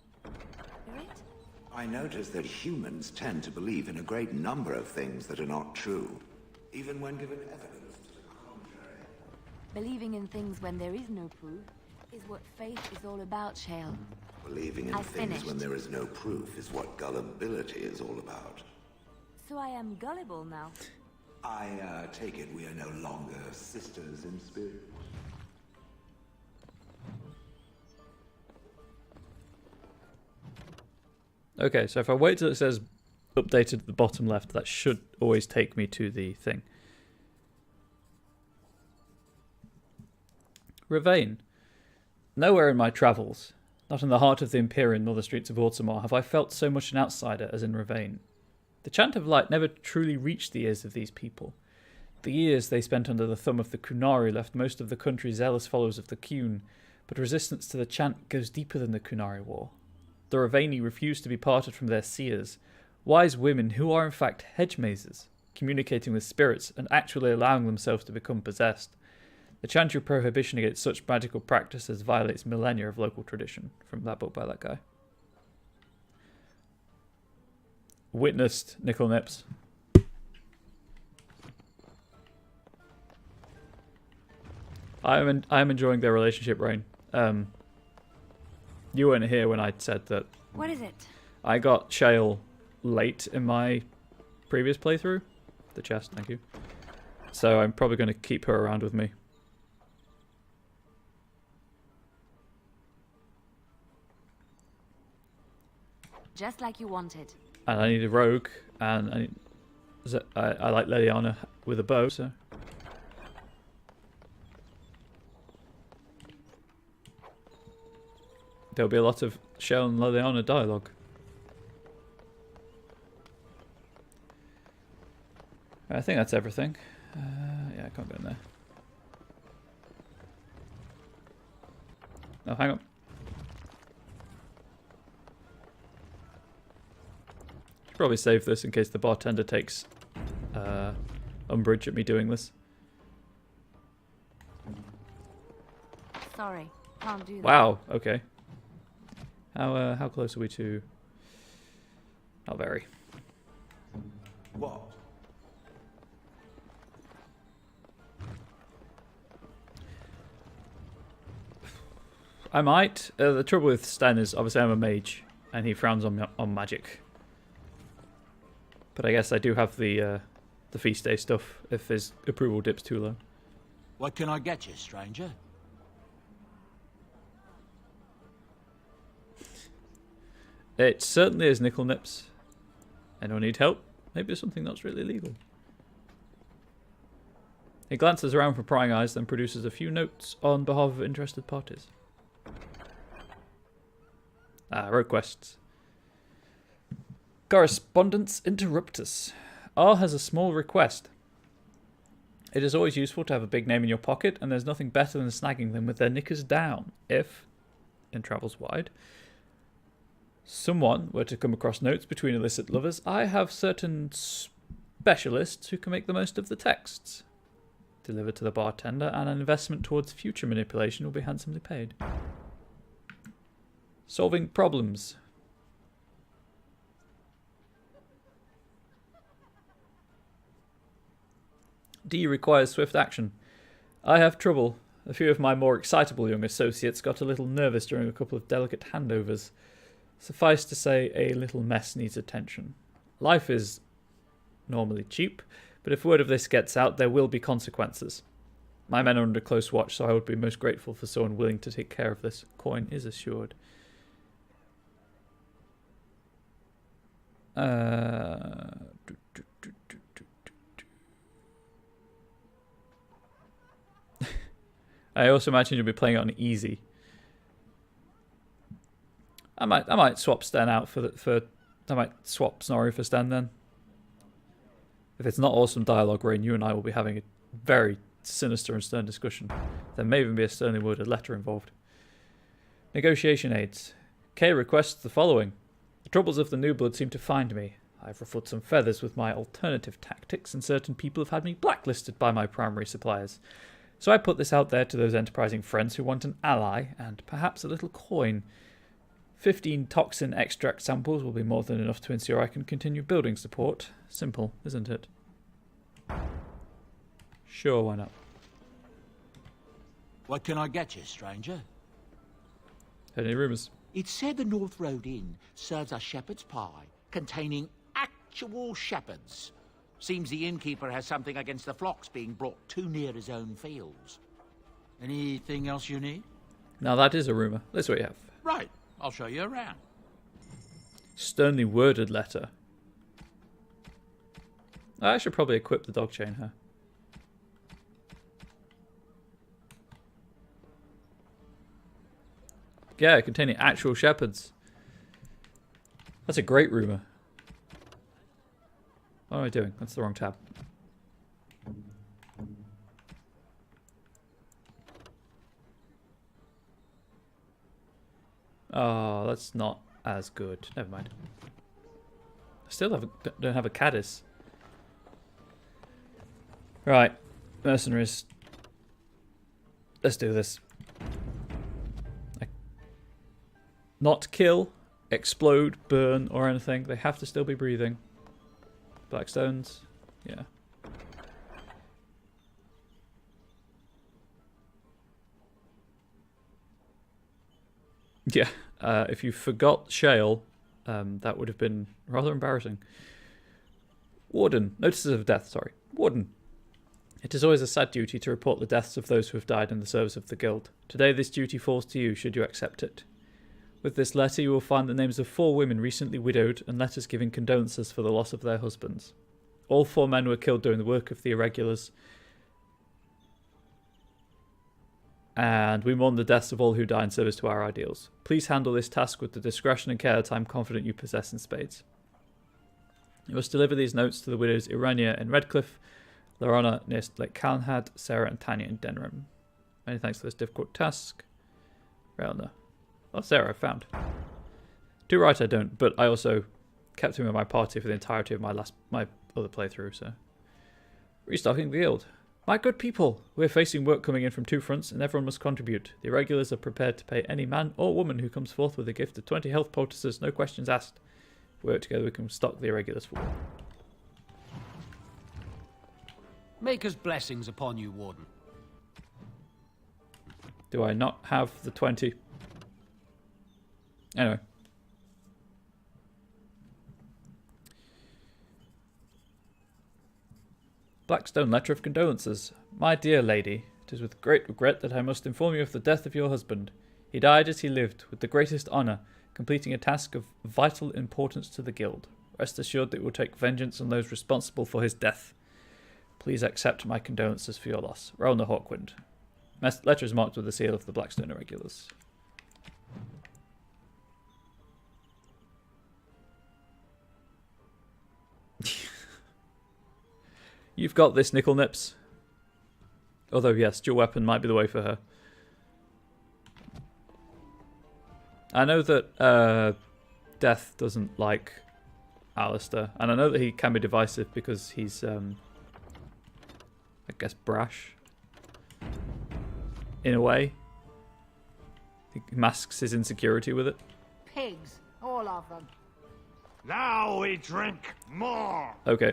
Speaker 2: I notice that humans tend to believe in a great number of things that are not true, even when given evidence to the contrary.
Speaker 4: Believing in things when there is no proof is what faith is all about, Shale.
Speaker 2: Believing in things when there is no proof is what gullibility is all about.
Speaker 4: So I am gullible now.
Speaker 2: I take it we are no longer sisters in spirit.
Speaker 1: Okay, so if I wait till it says updated at the bottom left, that should always take me to the thing. Ravane. Nowhere in my travels, not in the heart of the Empyrean nor the streets of Ortamar, have I felt so much an outsider as in Ravane. The chant of light never truly reached the ears of these people. The years they spent under the thumb of the Kunari left most of the country zealous followers of the Qun, but resistance to the chant goes deeper than the Kunari War. The Ravani refuse to be parted from their seers, wise women who are in fact hedge mazes, communicating with spirits and actually allowing themselves to become possessed. The Chantry prohibition against such magical practices violates millennia of local tradition, from that book by that guy. Witnessed, Nickel Nips. I am enjoying their relationship, Rain. You weren't here when I said that.
Speaker 4: What is it?
Speaker 1: I got Shale late in my previous playthrough. The chest, thank you. So I'm probably going to keep her around with me.
Speaker 4: Just like you wanted.
Speaker 1: And I need a rogue, and I like Leliana with a bow, so... There'll be a lot of Shell and Leliana dialogue. I think that's everything. Yeah, I can't go in there. Oh, hang on. Should probably save this in case the bartender takes umbrage at me doing this.
Speaker 4: Sorry, can't do that.
Speaker 1: Wow, okay. How close are we to... Not very.
Speaker 2: What?
Speaker 1: I might. The trouble with Sten is obviously I'm a mage, and he frowns on magic. But I guess I do have the feast day stuff if his approval dips too low.
Speaker 11: What can I get you, stranger?
Speaker 1: It certainly is, Nickel Nips. Anyone need help? Maybe it's something that's really legal. He glances around for prying eyes, then produces a few notes on behalf of interested parties. Road quests. Correspondence Interruptus. R has a small request. It is always useful to have a big name in your pocket, and there's nothing better than snagging them with their knickers down. If, in travels wide, someone were to come across notes between illicit lovers, I have certain specialists who can make the most of the texts. Delivered to the bartender, and an investment towards future manipulation will be handsomely paid. Solving problems. D requires swift action. I have trouble. A few of my more excitable young associates got a little nervous during a couple of delicate handovers. Suffice to say, a little mess needs attention. Life is normally cheap, but if word of this gets out, there will be consequences. My men are under close watch, so I would be most grateful for someone willing to take care of this. Coin is assured. I also imagine you'll be playing it on easy. I might swap Sten out I might swap Snorri for Sten then. If it's not awesome dialogue, Rain, you and I will be having a very sinister and stern discussion. There may even be a sternly worded letter involved. Negotiation aids. Kay requests the following. The troubles of the New Blood seem to find me. I've ruffled some feathers with my alternative tactics, and certain people have had me blacklisted by my primary suppliers. So I put this out there to those enterprising friends who want an ally, and perhaps a little coin. 15 toxin extract samples will be more than enough to ensure I can continue building support. Simple, isn't it? Sure, why not?
Speaker 11: What can I get you, stranger?
Speaker 1: Any rumours?
Speaker 11: It's said the North Road Inn serves a shepherd's pie containing actual shepherds. Seems the innkeeper has something against the flocks being brought too near his own fields. Anything else you need?
Speaker 1: Now that is a rumour. That's what you have.
Speaker 11: Right. I'll show you around.
Speaker 1: Sternly worded letter. I should probably equip the dog chain here. Yeah, containing actual shepherds. That's a great rumour. What am I doing? That's the wrong tab. Oh, that's not as good. Never mind. I still don't have a caddis. Right, mercenaries. Let's do this. Not kill, explode, burn, or anything. They have to still be breathing. Blackstones, yeah. Yeah, if you forgot Shale, that would have been rather embarrassing. Warden, notices of death, sorry. Warden. It is always a sad duty to report the deaths of those who have died in the service of the Guild. Today this duty falls to you, should you accept it. With this letter you will find the names of 4 women recently widowed and letters giving condolences for the loss of their husbands. All 4 men were killed during the work of the irregulars, and we mourn the deaths of all who die in service to our ideals. Please handle this task with the discretion and care that I am confident you possess in spades. You must deliver these notes to the widows Irania in Redcliffe, Lorana near Lake Calnhad, Sarah and Tanya in Denram. Many thanks for this difficult task. Realna. Oh, Sarah, I found. Too right I don't, but I also kept him in my party for the entirety of my other playthrough, so. Restocking the guild. My good people, we're facing work coming in from 2 fronts and everyone must contribute. The irregulars are prepared to pay any man or woman who comes forth with a gift of 20 health poultices, no questions asked. If we work together we can stock the irregulars for war.
Speaker 11: Maker's blessings upon you, Warden.
Speaker 1: Do I not have the 20? Anyway. Blackstone letter of condolences. My dear lady, it is with great regret that I must inform you of the death of your husband. He died as he lived, with the greatest honour, completing a task of vital importance to the guild. Rest assured that we will take vengeance on those responsible for his death. Please accept my condolences for your loss. Rona Hawkwind. Letter is marked with the seal of the Blackstone Irregulars. You've got this, Nickel Nips. Although, yes, dual weapon might be the way for her. I know that Death doesn't like Alistair, and I know that he can be divisive because he's, I guess, brash. In a way. He masks his insecurity with it.
Speaker 6: Pigs, all of them.
Speaker 21: Now we drink more!
Speaker 1: Okay.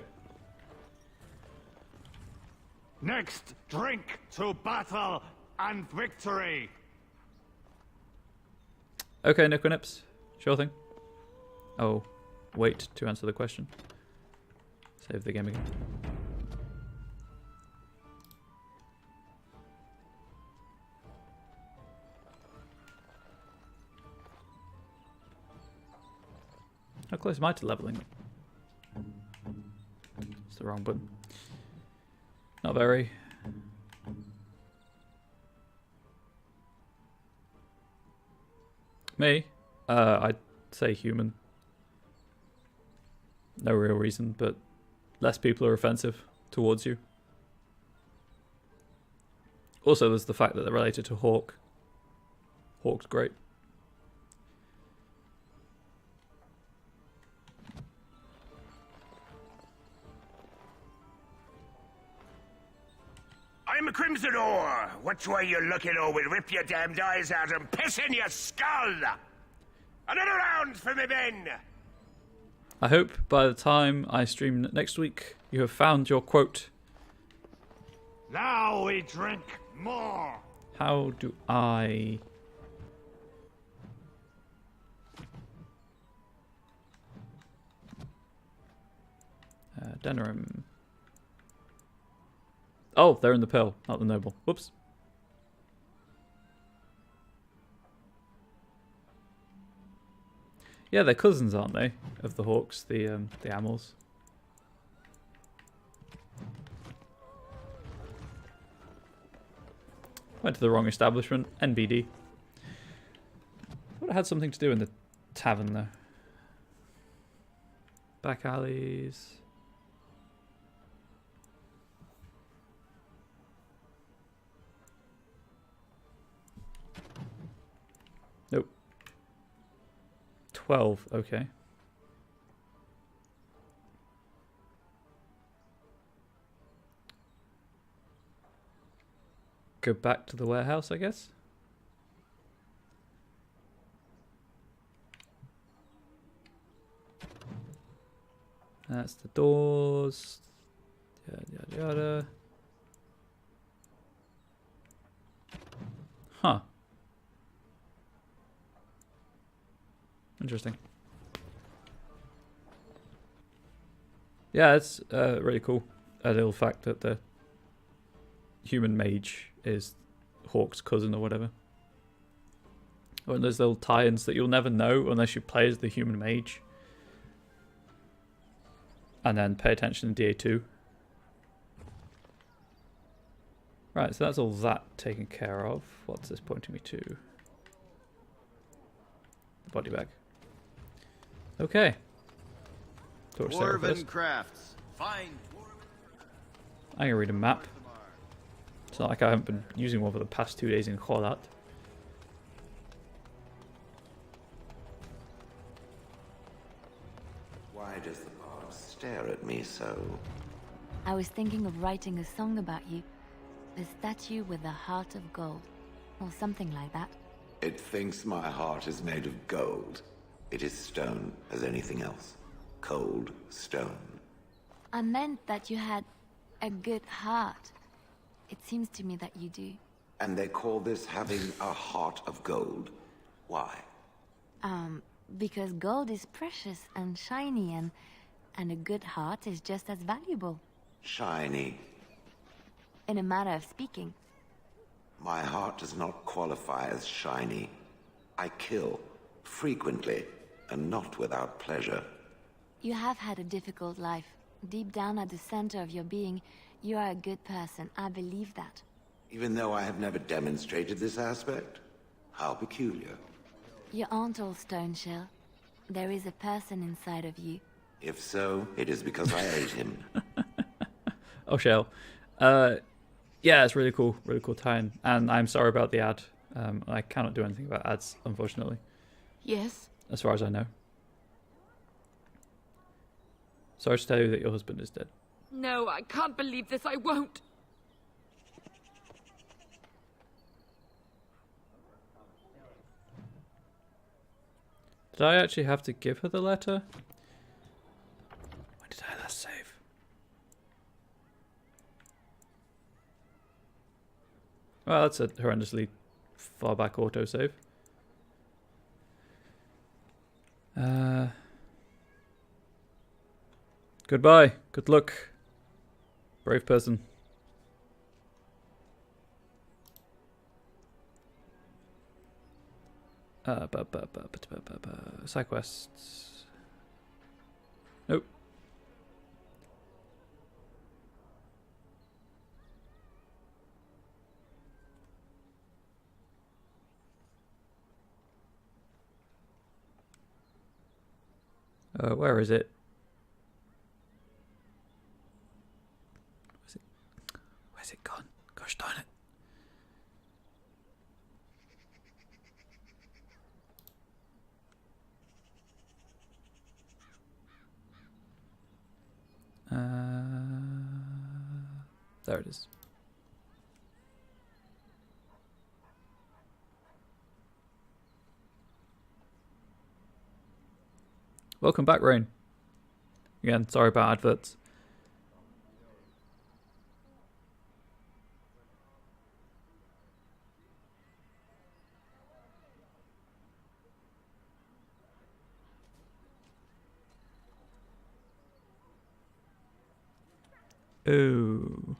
Speaker 21: Next, drink to battle and victory!
Speaker 1: Okay, Nips. Sure thing. Oh, wait to answer the question. Save the game again. How close am I to leveling up? It's the wrong button. Not very. Me? I'd say human. No real reason, but less people are offensive towards you. Also, there's the fact that they're related to Hawk. Hawk's great.
Speaker 5: I'm a Crimson Ore. Which way you looking, or we'll rip your damned eyes out and piss in your skull? Another round for me men!
Speaker 1: I hope by the time I stream next week, you have found your quote.
Speaker 5: Now we drink more!
Speaker 1: How do I... Denerim. Oh, they're in the pill, not the noble. Whoops. Yeah, they're cousins, aren't they? Of the Hawks, the Amels. Went to the wrong establishment. NBD. Would have had something to do in the tavern, though. Back alleys. Nope. 12, okay. Go back to the warehouse, I guess. That's the doors. Yada yada yada. Huh. Interesting. Yeah, it's really cool. A little fact that the human mage is Hawk's cousin or whatever. Or there's little tie-ins that you'll never know unless you play as the human mage. And then pay attention to DA2. Right, so that's all that taken care of. What's this pointing me to? The body bag. Okay.
Speaker 15: Dwarven crafts. Fine.
Speaker 1: I can read a map. It's not like I haven't been using one for the past 2 days in Kholat.
Speaker 2: Why does the bard stare at me so?
Speaker 4: I was thinking of writing a song about you. The statue with a heart of gold. Or something like that.
Speaker 2: It thinks my heart is made of gold. It is stone as anything else. Cold stone.
Speaker 4: I meant that you had a good heart. It seems to me that you do.
Speaker 2: And they call this having a heart of gold. Why?
Speaker 4: Because gold is precious and shiny and a good heart is just as valuable.
Speaker 2: Shiny.
Speaker 4: In a matter of speaking.
Speaker 2: My heart does not qualify as shiny. I kill, frequently, and not without pleasure.
Speaker 4: You have had a difficult life. Deep down at the center of your being, you are a good person. I believe that.
Speaker 2: Even though I have never demonstrated this aspect? How peculiar.
Speaker 4: You aren't all stone, Shell. There is a person inside of you.
Speaker 2: If so, it is because I ate him.
Speaker 1: Oh, Shell. Yeah, it's really cool tie-in. And I'm sorry about the ad. I cannot do anything about ads, unfortunately.
Speaker 20: Yes?
Speaker 1: As far as I know. Sorry to tell you that your husband is dead.
Speaker 10: No, I can't believe this. I won't.
Speaker 1: Did I actually have to give her the letter? When did I last save? Well, that's a horrendously far back autosave. Goodbye. Good luck. Brave person. Side quests. Nope. Where is it? Where's it gone? Gosh darn it. There it is. Welcome back, Rain. Again, sorry about adverts. Ooh.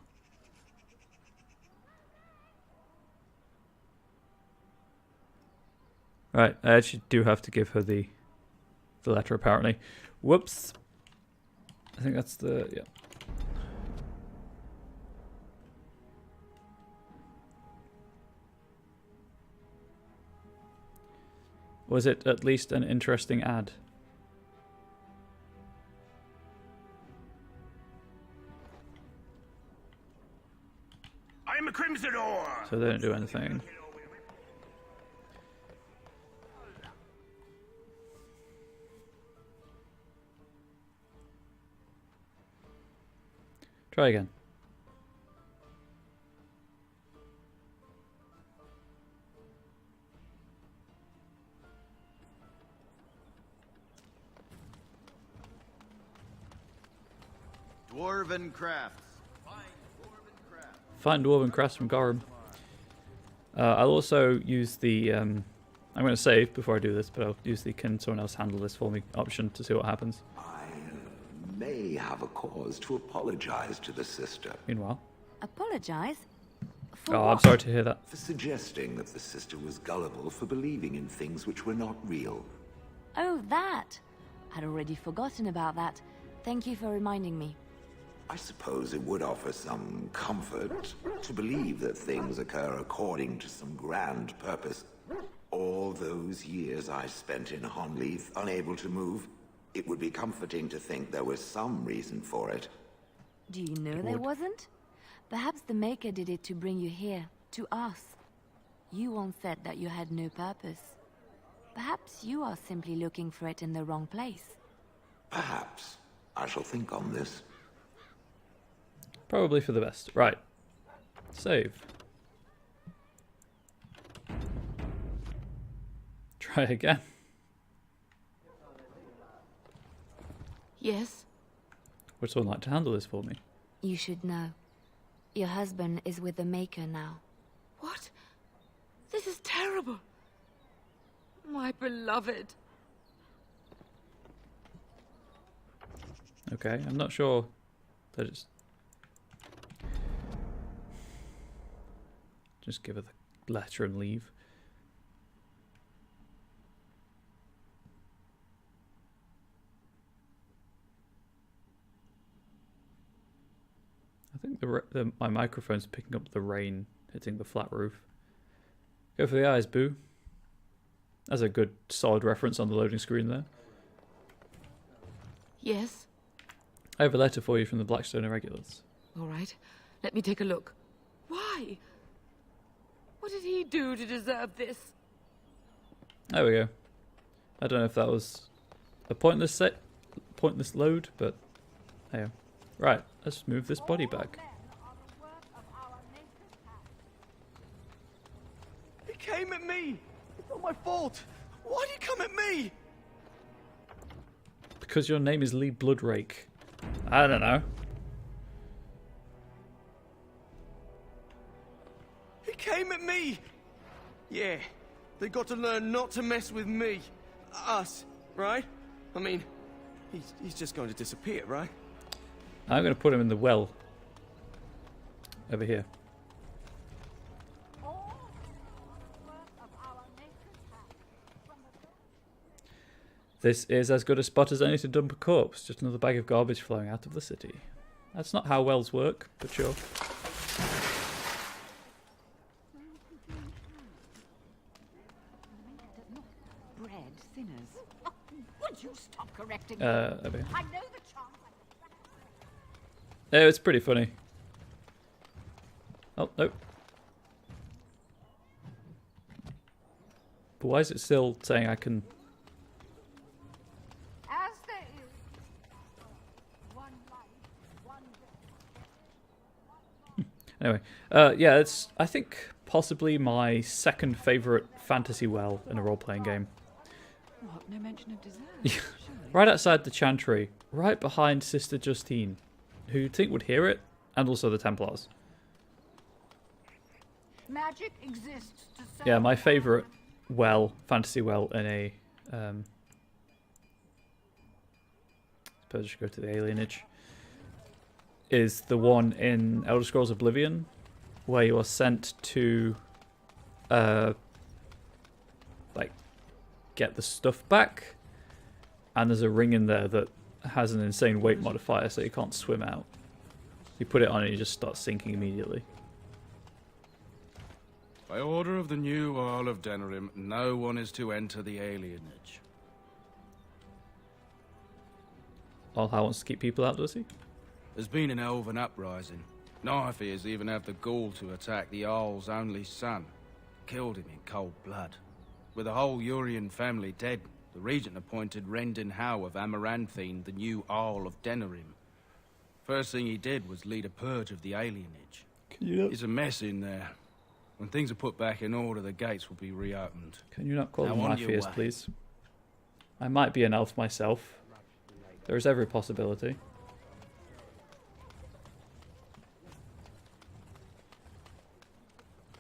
Speaker 1: Right, I actually do have to give her the letter apparently. Whoops. I think that's the, yeah. Was it at least an interesting ad?
Speaker 5: I'm a Crimson Ore.
Speaker 1: So they don't do anything. Try again.
Speaker 15: Dwarven crafts.
Speaker 1: Find Dwarven crafts from Gorum. I'll also use the, I'm going to save before I do this, but I'll use the can someone else handle this for me option to see what happens.
Speaker 2: May have a cause to apologize to the sister.
Speaker 1: Meanwhile.
Speaker 4: Apologize? For
Speaker 1: Oh,
Speaker 4: what?
Speaker 1: I'm sorry to hear that.
Speaker 2: For suggesting that the sister was gullible for believing in things which were not real.
Speaker 4: Oh, that. I'd already forgotten about that. Thank you for reminding me.
Speaker 2: I suppose it would offer some comfort to believe that things occur according to some grand purpose. All those years I spent in Honleith, unable to move, it would be comforting to think there was some reason for it.
Speaker 4: Do you know there wasn't? Perhaps the Maker did it to bring you here, to us. You once said that you had no purpose. Perhaps you are simply looking for it in the wrong place.
Speaker 2: Perhaps. I shall think on this.
Speaker 1: Probably for the best. Right. Save. Try again.
Speaker 20: Yes?
Speaker 1: Would someone like to handle this for me?
Speaker 4: You should know. Your husband is with the Maker now.
Speaker 20: What? This is terrible. My beloved.
Speaker 1: Okay, I'm not sure that it's... Just give her the letter and leave. I think my microphone's picking up the rain hitting the flat roof. Go for the eyes, boo. That's a good, solid reference on the loading screen there.
Speaker 20: Yes?
Speaker 1: I have a letter for you from the Blackstone Irregulars.
Speaker 20: All right. Let me take a look. Why? What did he do to deserve this?
Speaker 1: There we go. I don't know if that was a pointless load, but there you go. Right, let's move this body back.
Speaker 8: He came at me! It's not my fault! Why'd he come at me?
Speaker 1: Because your name is Lee Bloodrake. I don't know.
Speaker 8: He came at me! Yeah, they got to learn not to mess with me. Us, right? I mean, he's just going to disappear, right?
Speaker 1: I'm going to put him in the well. Over here. This is as good a spot as any to dump a corpse. Just another bag of garbage flowing out of the city. That's not how wells work, but sure.
Speaker 6: Bread sinners. Oh, would you stop correcting me?
Speaker 1: Over here.
Speaker 6: I know the charm.
Speaker 1: Yeah, it's pretty funny. Oh, no. But why is it still saying I can...
Speaker 6: As there is one life, one death.
Speaker 1: Anyway, yeah, it's, I think, possibly my second favourite fantasy well in a role-playing game.
Speaker 12: What? No mention of dessert?
Speaker 1: Right outside the Chantry, right behind Sister Justine, who you'd think would hear it, and also the Templars.
Speaker 6: Magic exists to serve.
Speaker 1: Yeah, my favourite well, fantasy well in a... suppose I should go to the alienage. Is the one in Elder Scrolls Oblivion, where you are sent to, like, get the stuff back, and there's a ring in there that has an insane weight modifier, so you can't swim out. You put it on and you just start sinking immediately.
Speaker 22: By order of the new Earl of Denerim, no one is to enter the alienage.
Speaker 1: Allhow wants to keep people out, does he?
Speaker 22: There's been an elven uprising. Nightfears even have the gall to attack the Jarl's only son. Killed him in cold blood. With the whole Urian family dead, the regent appointed Rendon Howe of Amaranthine the new Earl of Denerim. First thing he did was lead a purge of the alienage. It's a mess in there. When things are put back in order, the gates will be reopened.
Speaker 1: Can you not call
Speaker 22: Now
Speaker 1: them my
Speaker 22: on your
Speaker 1: fears,
Speaker 22: way.
Speaker 1: please? I might be an elf myself. There is every possibility.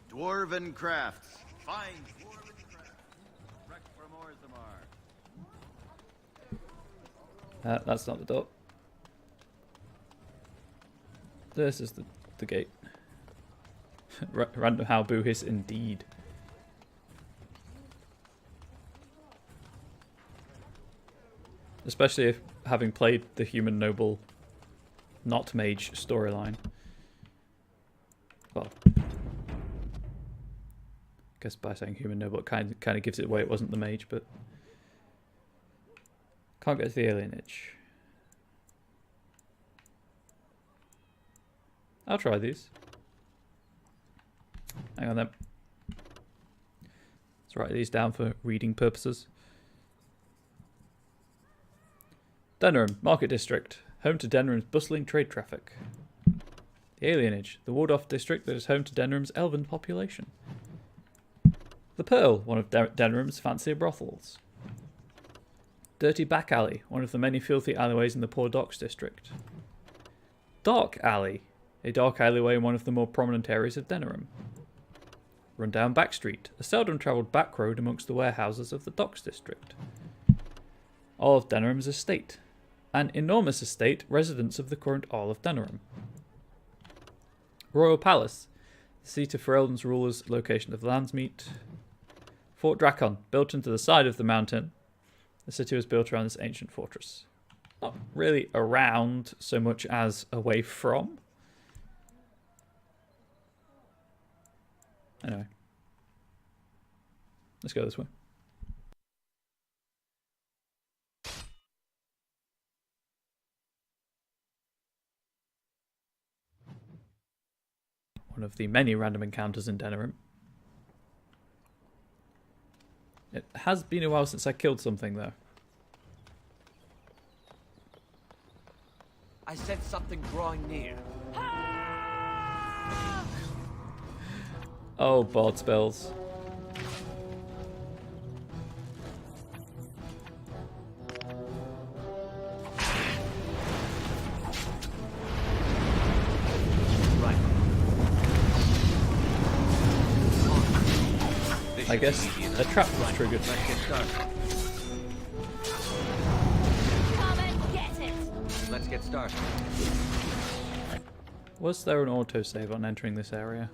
Speaker 15: Dwarven crafts. Fine dwarven crafts. Wrecked from Orzammar.
Speaker 1: That's not the door. This is the gate. Random how boo hiss indeed. Especially if having played the human noble, not mage storyline. Well, I guess by saying human noble, it kind of gives it away. It wasn't the mage, but can't get to the alienage. I'll try these. Hang on then. Let's write these down for reading purposes. Denerim, Market District, home to Denerim's bustling trade traffic. The Alienage, the walled-off district that is home to Denerim's elven population. The Pearl, one of Denerim's fancier brothels. Dirty Back Alley, one of the many filthy alleyways in the Poor Docks district. Dark Alley, a dark alleyway in one of the more prominent areas of Denerim. Rundown Back Street, a seldom-travelled back road amongst the warehouses of the Docks district. All of Denerim's estate, an enormous estate, residence of the current Earl of Denerim. Royal Palace, the seat of Ferelden's rulers, location of Landsmeet. Fort Drakon, built into the side of the mountain. The city was built around this ancient fortress. Not really around so much as away from. Anyway. Let's go this way. One of the many random encounters in Denerim. It has been a while since I killed something, though.
Speaker 8: I sense something drawing near.
Speaker 1: Oh, bard spells. I guess a trap was triggered.
Speaker 8: Let's get started.
Speaker 6: Come and get it.
Speaker 8: Let's
Speaker 14: get started.
Speaker 1: Was there an autosave on entering this area?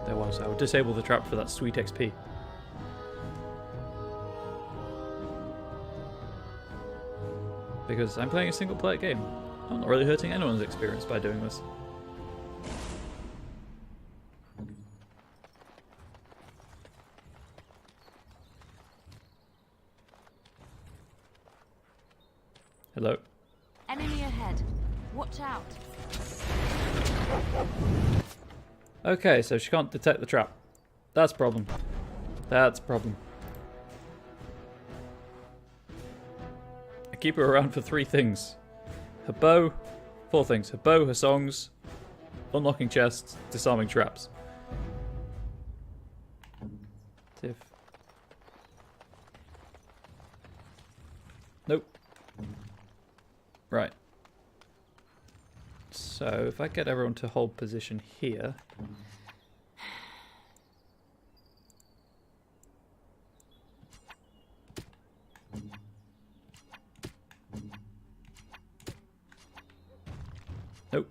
Speaker 1: There was. I would disable the trap for that sweet XP. Because I'm playing a single player game. I'm not really hurting anyone's experience by doing this. Hello?
Speaker 4: Enemy ahead. Watch out.
Speaker 1: Okay, so she can't detect the trap. That's a problem. That's a problem. I keep her around for 3 things. Her bow, 4 things. Her bow, her songs, unlocking chests, disarming traps. Tiff. Nope. Right. So if I get everyone to hold position here. Nope.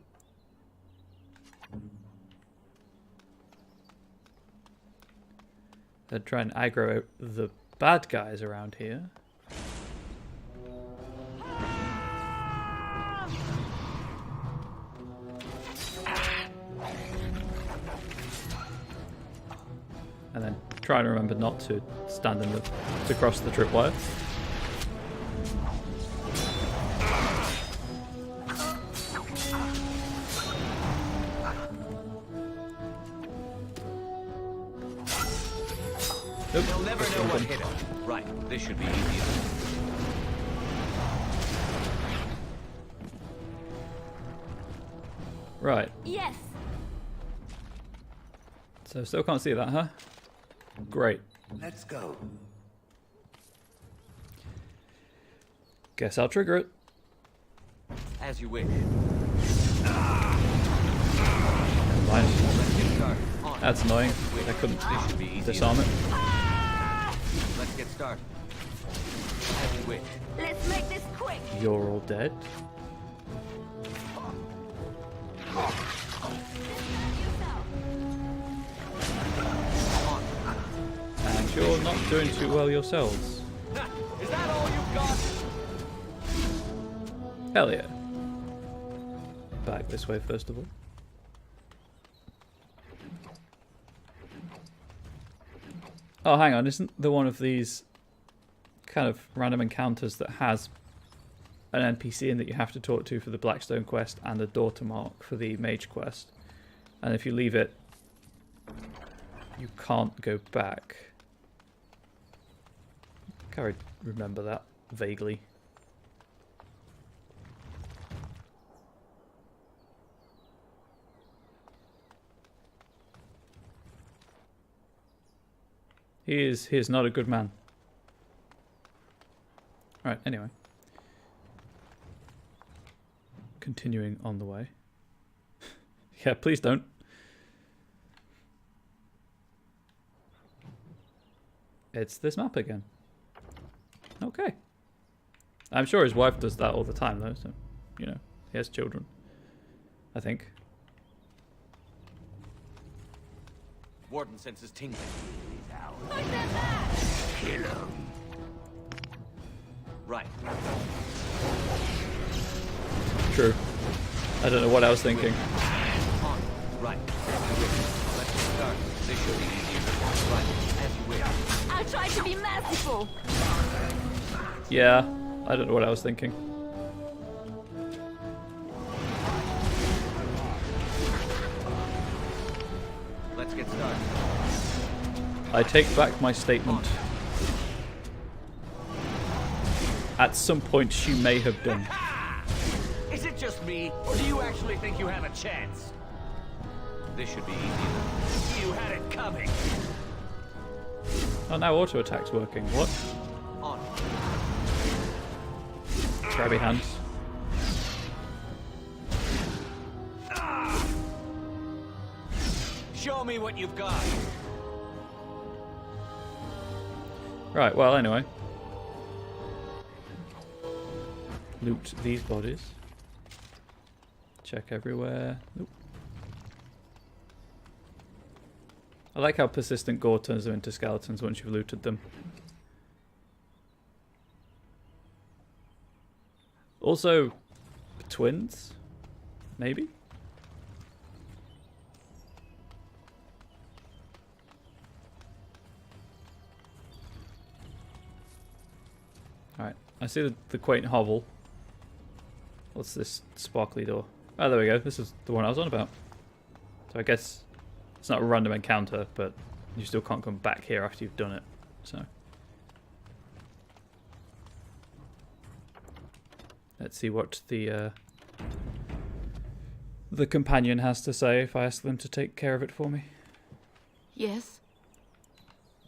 Speaker 1: They'd try and aggro out the bad guys around here. And then try and remember not to stand in to cross the tripwire. Nope.
Speaker 14: They'll never know what hit them. Right, this should be easier.
Speaker 1: Right.
Speaker 4: Yes.
Speaker 1: So still can't see that, huh? Great.
Speaker 2: Let's go.
Speaker 1: Guess I'll trigger it.
Speaker 14: As you wish.
Speaker 1: That's annoying. I couldn't disarm it.
Speaker 14: Let's get started. As you wish.
Speaker 4: Let's make this quick.
Speaker 1: You're all dead. And you're not doing too well yourselves.
Speaker 14: Is that all you've got?
Speaker 1: Hell yeah. Back this way first of all. Oh, hang on, isn't there one of these kind of random encounters that has an NPC in that you have to talk to for the Blackstone quest and the Daughter Mark for the Mage quest? And if you leave it, you can't go back. Can't remember that vaguely. He is not a good man. Right, anyway. Continuing on the way. Yeah, please don't. It's this map again. Okay. I'm sure his wife does that all the time though, so, you know, he has children. I think.
Speaker 14: Warden senses tingling.
Speaker 5: Kill him.
Speaker 14: Right.
Speaker 1: True. I don't know what I was thinking.
Speaker 14: On. Right. Let's get started. This should be easier. Right. As you wish.
Speaker 4: I tried to be merciful.
Speaker 1: Yeah, I don't know what I was thinking.
Speaker 14: Let's get started.
Speaker 1: I take back my statement. At some point she may have done.
Speaker 14: Is it just me, or do you actually think you have a chance? This should be easier. You had it coming.
Speaker 1: Oh, now auto attack's working. What?
Speaker 14: On.
Speaker 1: Grabby hands.
Speaker 14: Show me what you've got.
Speaker 1: Right, well, anyway. loot these bodies. Check everywhere. Nope. I like how persistent gore turns them into skeletons once you've looted them. Also, twins? Maybe? Alright, I see the quaint hovel. What's this sparkly door? Oh, there we go. This is the one I was on about. So I guess it's not a random encounter, but you still can't come back here after you've done it. So let's see what the companion has to say if I ask them to take care of it for me.
Speaker 4: Yes?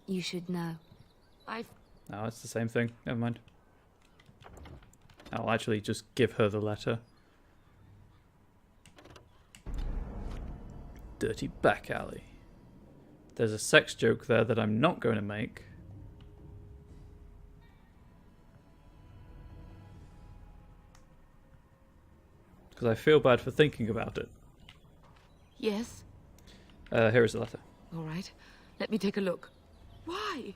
Speaker 4: You should know.
Speaker 1: No, it's the same thing. Never mind. I'll actually just give her the letter. Dirty back alley. There's a sex joke there that I'm not going to make. Because I feel bad for thinking about it.
Speaker 20: Yes?
Speaker 1: Here is the letter.
Speaker 20: All right. Let me take a look. Why?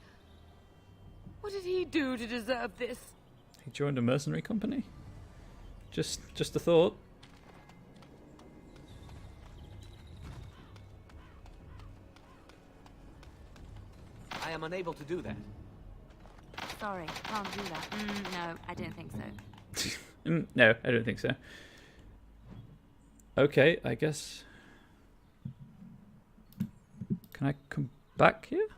Speaker 20: What did he do to deserve this?
Speaker 1: He joined a mercenary company? Just a thought.
Speaker 14: I am unable to do that.
Speaker 4: Sorry, can't do that. No, I don't think so.
Speaker 1: No, I don't think so. Okay, I guess... Can I come back here?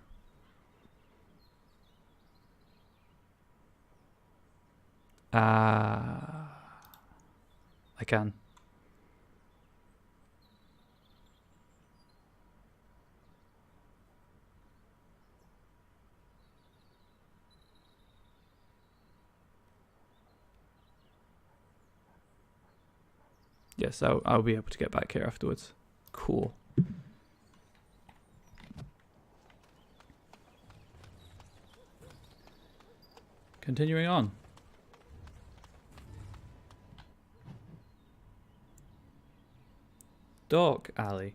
Speaker 1: I can. Yes, I'll be able to get back here afterwards. Cool. Continuing on. Dark alley.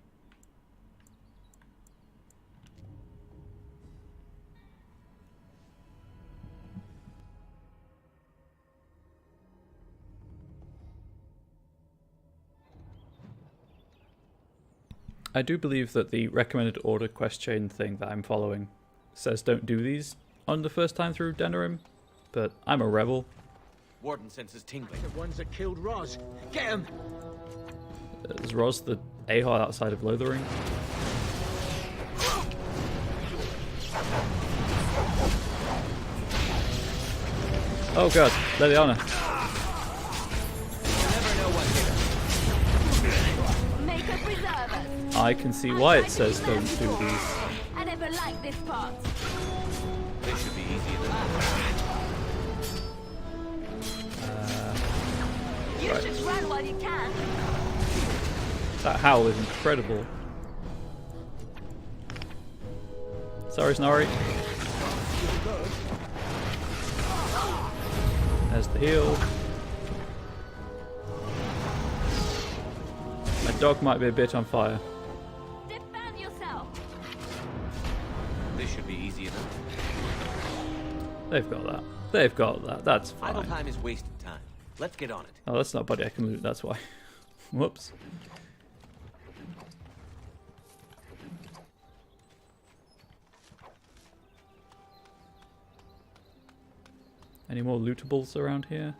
Speaker 1: I do believe that the recommended order quest chain thing that I'm following says don't do these on the first time through Denerim, but I'm a rebel.
Speaker 14: Warden senses tingling.
Speaker 11: The ones that killed Roz. Get him!
Speaker 1: Is Roz the a-hole outside of Lothering? Oh god, Leliana.
Speaker 4: Make a preserver.
Speaker 1: I can see why it says don't do these.
Speaker 4: I never liked this part.
Speaker 14: This should be easier than
Speaker 4: You
Speaker 1: right.
Speaker 4: should run while you can.
Speaker 1: That howl is incredible. Sorry, Snorri. There's the heal. My dog might be a bit on fire.
Speaker 4: Defend yourself.
Speaker 14: This should be easier than
Speaker 1: They've got that. They've got that. That's fine.
Speaker 14: Idle time is wasted time. Let's get on it.
Speaker 1: Oh, that's not a body I can loot, that's why. Whoops. Any more lootables around here?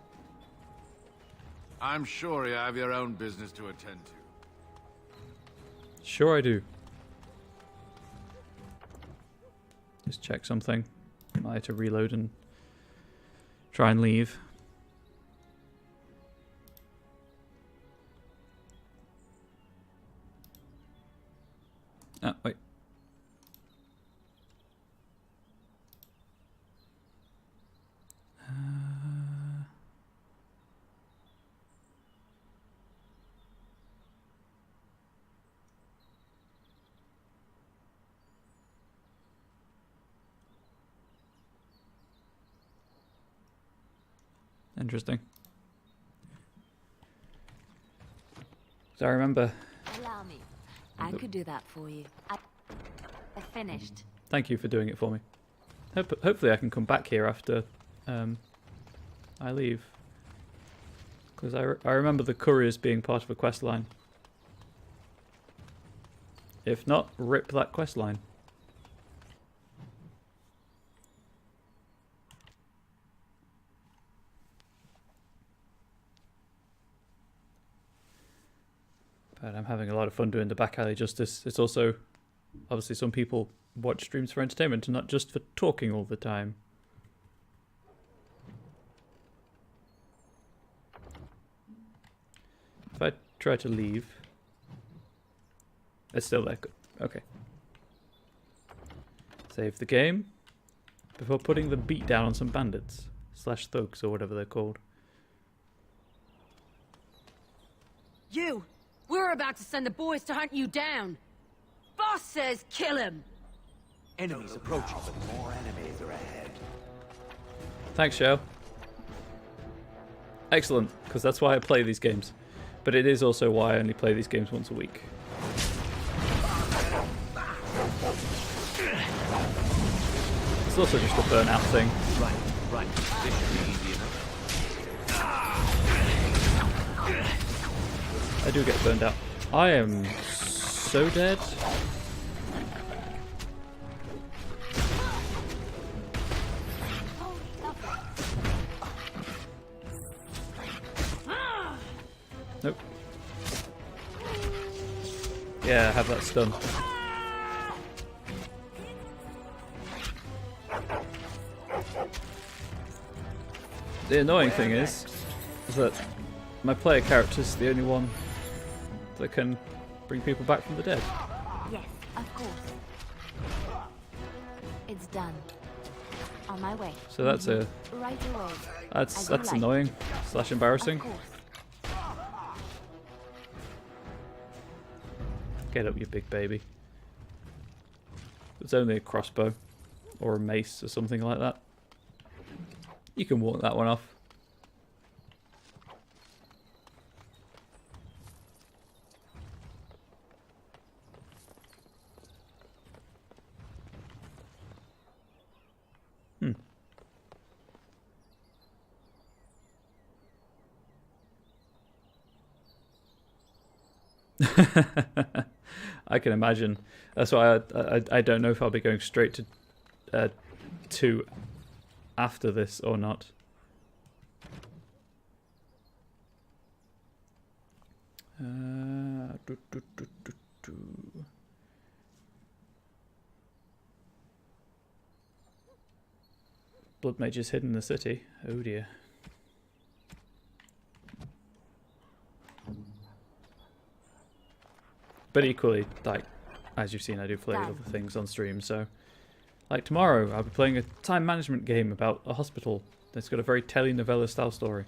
Speaker 21: I'm sure you have your own business to attend to.
Speaker 1: Sure I do. Just check something. I had to reload and try and leave. Ah, wait. Interesting. Do I remember?
Speaker 4: Allow me. I could do that for you. I finished.
Speaker 1: Thank you for doing it for me. Hopefully I can come back here after I leave. Because I remember the couriers being part of a quest line. If not, rip that quest line. But I'm having a lot of fun doing the back alley justice. It's also, obviously some people watch streams for entertainment and not just for talking all the time. If I try to leave, it's still there. Good. Okay. Save the game before putting the beat down on some bandits / thugs or whatever they're called.
Speaker 13: You! We're about to send the boys to hunt you down. Boss says kill him.
Speaker 2: Enemies approaching, but more enemies are ahead.
Speaker 1: Thanks, Shell. Excellent, because that's why I play these games. But it is also why I only play these games once a week. It's also just a burnout thing.
Speaker 14: Right. This should be easy enough.
Speaker 1: I do get burned out. I am so dead. Nope. Yeah, have that stun. The annoying thing is that my player character is the only one that can bring people back from the dead.
Speaker 4: Yes, of course. It's done. On my way.
Speaker 1: So that's a
Speaker 4: right away.
Speaker 1: that's annoying / embarrassing. Get up, you big baby. It's only a crossbow or a mace or something like that. You can walk that one off. I can imagine. That's why I don't know if I'll be going straight to 2 after this or not. Blood Mage is hidden in the city. Oh dear. But equally, like, as you've seen, I do play other things on stream, so... Like tomorrow, I'll be playing a time management game about a hospital that's got a very telenovela style story.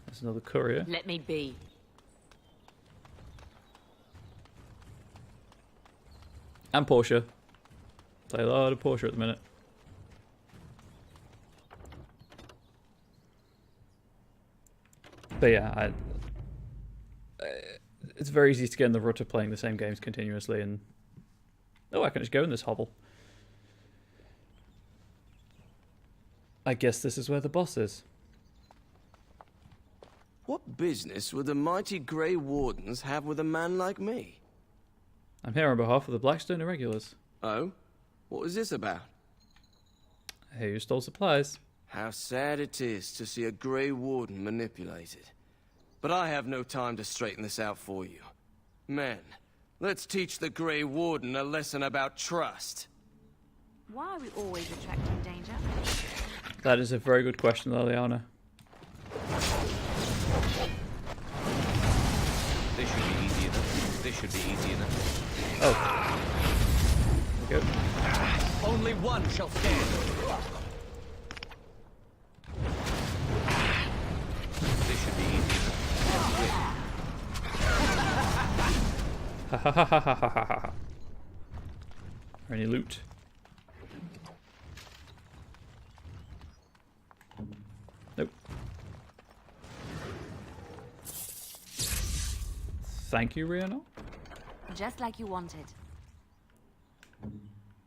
Speaker 1: There's another courier.
Speaker 13: Let me be.
Speaker 1: And Portia. Play a lot of Portia at the minute. But yeah, it's very easy to get in the rut of playing the same games continuously and... Oh, I can just go in this hovel. I guess this is where the boss is.
Speaker 8: What business would the mighty Grey Wardens have with a man like me?
Speaker 1: I'm here on behalf of the Blackstone Irregulars.
Speaker 8: Oh? What is this about?
Speaker 1: I hear you stole supplies.
Speaker 8: How sad it is to see a Grey Warden manipulated. But I have no time to straighten this out for you. Men, let's teach the Grey Warden a lesson about trust.
Speaker 10: Why are we always attracting danger?
Speaker 1: That is a very good question, Liliana.
Speaker 14: This should be easy enough. This should be easy enough.
Speaker 1: Oh. There we go.
Speaker 14: Only one shall stand. This should be easy enough.
Speaker 1: Ha ha ha ha ha ha ha ha. Any loot? Nope. Thank you, Rihanna.
Speaker 4: Just like you wanted.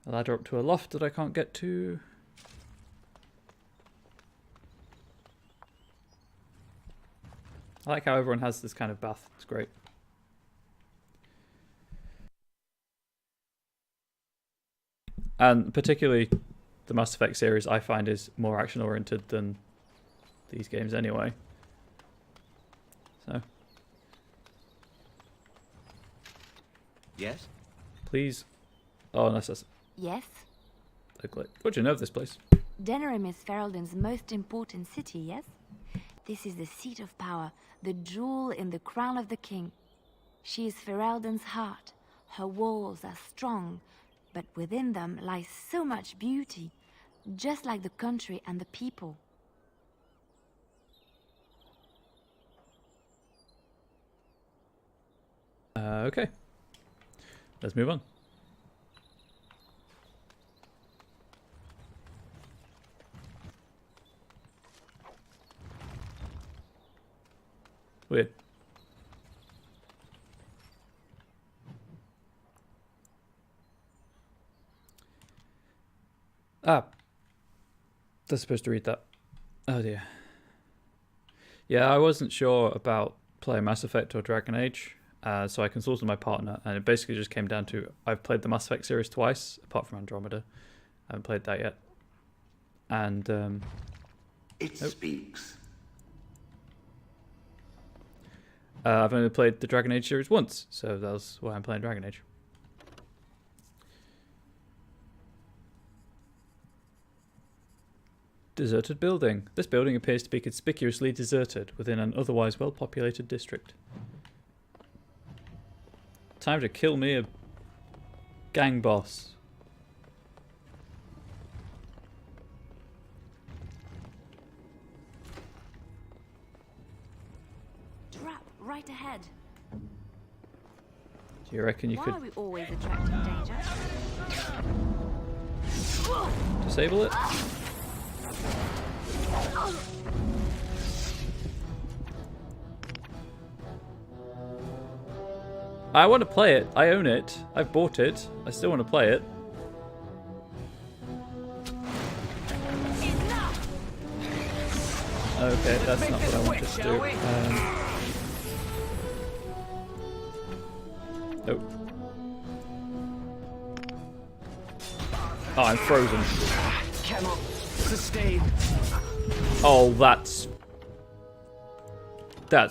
Speaker 1: A ladder up to a loft that I can't get to. I like how everyone has this kind of bath. It's great. And particularly the Mass Effect series I find is more action oriented than these games anyway. So.
Speaker 14: Yes?
Speaker 1: Please. Oh, unless that's
Speaker 4: Yes?
Speaker 1: ugly. What do you know of this place?
Speaker 4: Denerim is Ferelden's most important city, yes? This is the seat of power, the jewel in the crown of the king. She is Ferelden's heart. Her walls are strong, but within them lies so much beauty, just like the country and the people.
Speaker 1: Okay. Let's move on. Weird. Ah. That's supposed to read that. Oh dear. Yeah, I wasn't sure about playing Mass Effect or Dragon Age, so I consulted my partner, and it basically just came down to I've played the Mass Effect series twice, apart from Andromeda. I haven't played that yet. And
Speaker 2: it speaks.
Speaker 1: I've only played the Dragon Age series once, so that's why I'm playing Dragon Age. Deserted building. This building appears to be conspicuously deserted within an otherwise well-populated district. Time to kill me a gang boss.
Speaker 4: Trap right ahead.
Speaker 1: Do you reckon you
Speaker 4: Why
Speaker 1: could
Speaker 4: are we always attracting danger?
Speaker 1: disable it? I want to play it. I own it. I've bought it. I still want to play it. Okay, that's not what I wanted to do. Oh. Oh, I'm frozen.
Speaker 8: Cannot sustain.
Speaker 1: Oh, that's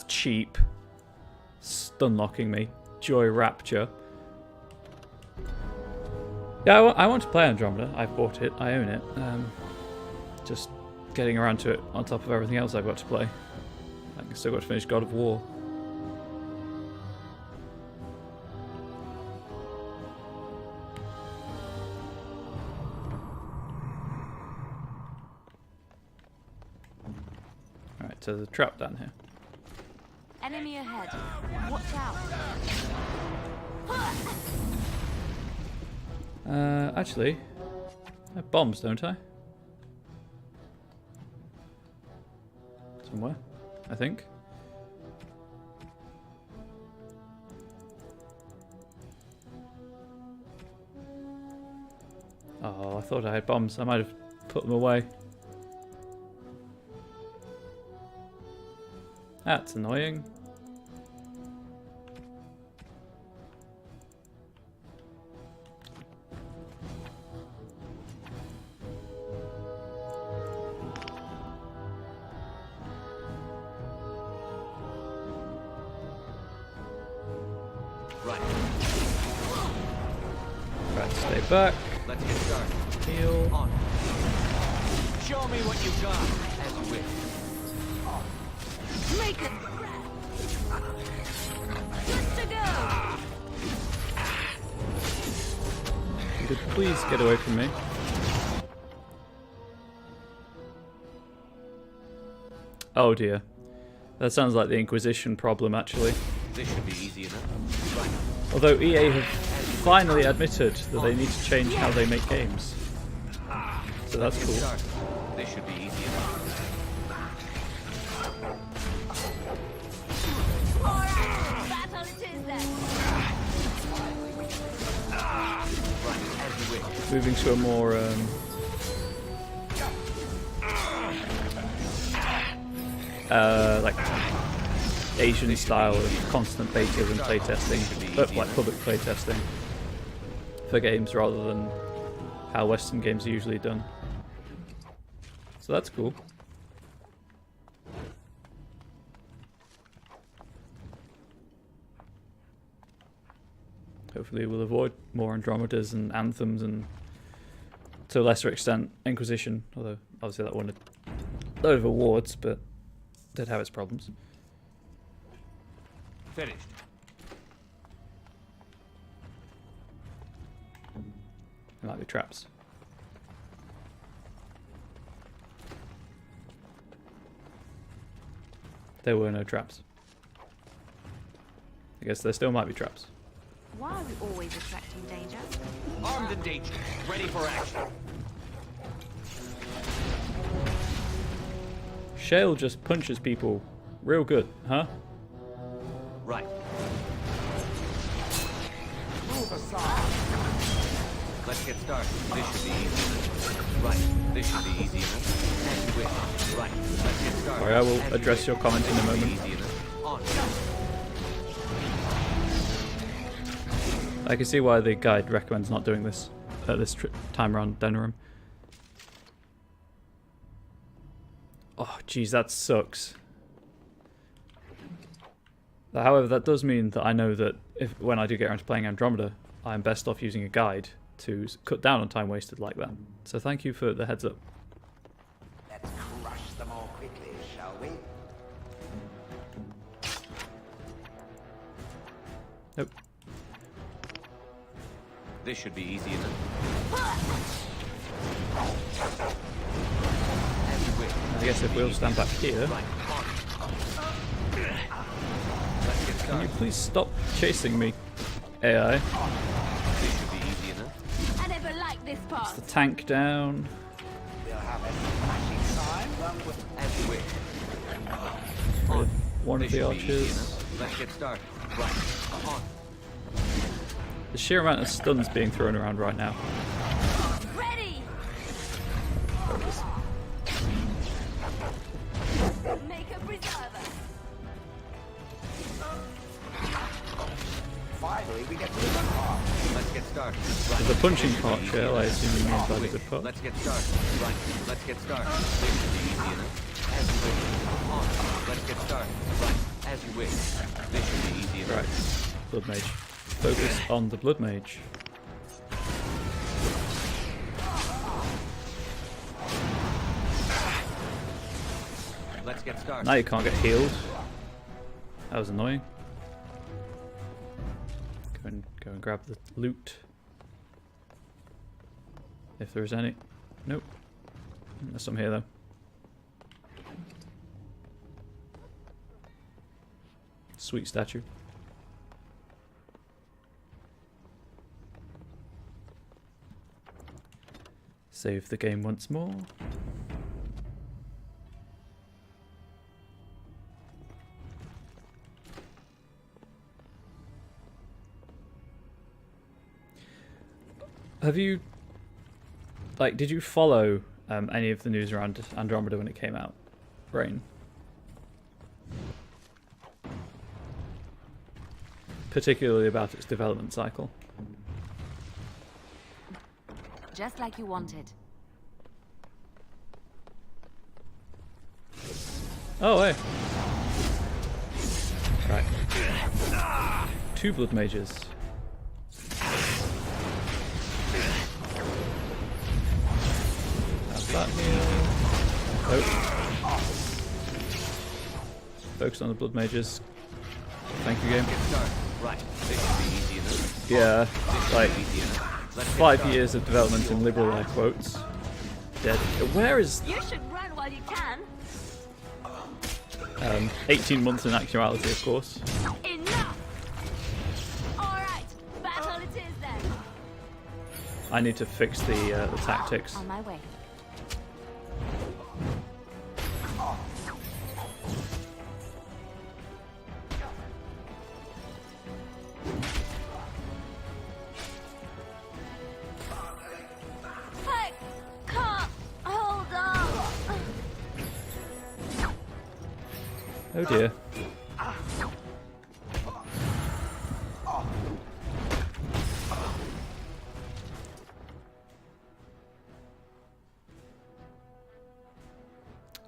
Speaker 1: cheap. Stun locking me. Joy Rapture. Yeah, I want to play Andromeda. I've bought it. I own it. Just getting around to it on top of everything else I've got to play. I've still got to finish God of War. Alright, so there's a trap down here.
Speaker 4: Enemy ahead. Watch out.
Speaker 1: Actually, I have bombs, don't I? Somewhere, I think. Oh, I thought I had bombs. I might have put them away. That's annoying.
Speaker 14: Right.
Speaker 1: Right, stay back.
Speaker 14: Let's get started.
Speaker 1: Heal.
Speaker 14: On. Show me what you got, as you wish.
Speaker 4: Make it. Good to go.
Speaker 1: You could please get away from me. Oh dear. That sounds like the Inquisition problem, actually.
Speaker 14: This should be easy enough. Right.
Speaker 1: Although EA have finally admitted that they need to change how they make games. So that's cool.
Speaker 14: This should be easy enough.
Speaker 4: Battle it is
Speaker 1: moving to a more like Asian style of constant betas and playtesting, but like public playtesting for games rather than how Western games are usually done. So that's cool. Hopefully we'll avoid more Andromedas and Anthems and, to a lesser extent, Inquisition, although obviously that won a load of awards, but did have its problems.
Speaker 14: Finished.
Speaker 1: There might be traps. There were no traps. I guess there still might be traps.
Speaker 9: Why are we always attracting danger?
Speaker 14: Armed and dangerous, ready for action.
Speaker 1: Shale just punches people real good, huh?
Speaker 14: Right.
Speaker 11: Move aside.
Speaker 14: Let's get started. This should be easy. Right. This should be easy enough. As you wish. Right. Let's get started.
Speaker 1: Sorry, I will address your comment in a moment.
Speaker 14: Easy enough. On.
Speaker 1: I can see why the guide recommends not doing this at this time around Denerim. Oh, jeez, that sucks. However, that does mean that I know that when I do get around to playing Andromeda, I'm best off using a guide to cut down on time wasted like that. So thank you for the heads up.
Speaker 2: Let's crush them all quickly, shall we?
Speaker 1: Nope.
Speaker 14: This should be easy enough. As you wish.
Speaker 1: I guess if we'll stand back here. Can you please stop chasing me, AI?
Speaker 14: This should be easy enough.
Speaker 4: I never liked this part.
Speaker 1: It's the tank down.
Speaker 11: We'll have a smashing time.
Speaker 14: As you wish. On.
Speaker 1: One of
Speaker 14: This
Speaker 1: the
Speaker 14: should be easy
Speaker 1: archers.
Speaker 14: enough. Let's get started. Right. On.
Speaker 1: The sheer amount of stuns being thrown around right now.
Speaker 4: Ready. Make a preserver.
Speaker 11: Finally, we get to the good part.
Speaker 14: Let's get started.
Speaker 1: Right. The punching part, Shale, I assume you mean by the good part.
Speaker 14: Let's get started. Right. Let's get started. This should be easy enough. As you wish. On. Let's get started. Right. As you wish. This should be easy enough.
Speaker 1: Right. Blood Mage. Focus on the Blood Mage.
Speaker 14: Let's get started.
Speaker 1: Now you can't get healed. That was annoying. Go and grab the loot. If there's any. Nope. There's some here though. Sweet statue. Save the game once more. Have you, like, did you follow any of the news around Andromeda when it came out, Rain? Particularly about its development cycle.
Speaker 4: Just like you wanted.
Speaker 1: Oh, hey. Right. 2 Blood Mages. Have that here. Oh. Focus on the Blood Mages. Thank you, game.
Speaker 14: Right. This should be easy enough.
Speaker 1: Yeah, like 5 years of development in liberal air quotes. Dead. Where is?
Speaker 4: You should run while you can.
Speaker 1: 18 months in actuality, of course.
Speaker 4: Enough. All right, battle it is then.
Speaker 1: I need to fix the tactics.
Speaker 4: On my way.
Speaker 1: Oh dear.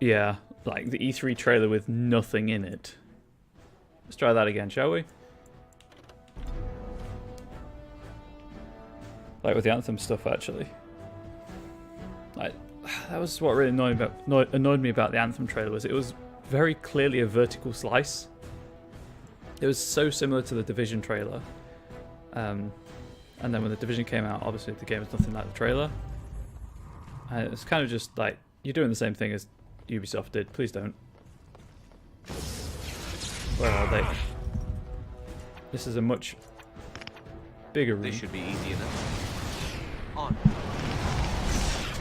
Speaker 1: Yeah, like the E3 trailer with nothing in it. Let's try that again, shall we? Like with the Anthem stuff, actually. Like, that was what really annoyed me about the Anthem trailer, was it was very clearly a vertical slice. It was so similar to the Division trailer. And then when the Division came out, obviously the game was nothing like the trailer. And it was kind of just like, you're doing the same thing as Ubisoft did. Please don't. Where are they? This is a much bigger room.
Speaker 14: This should be easy enough. On.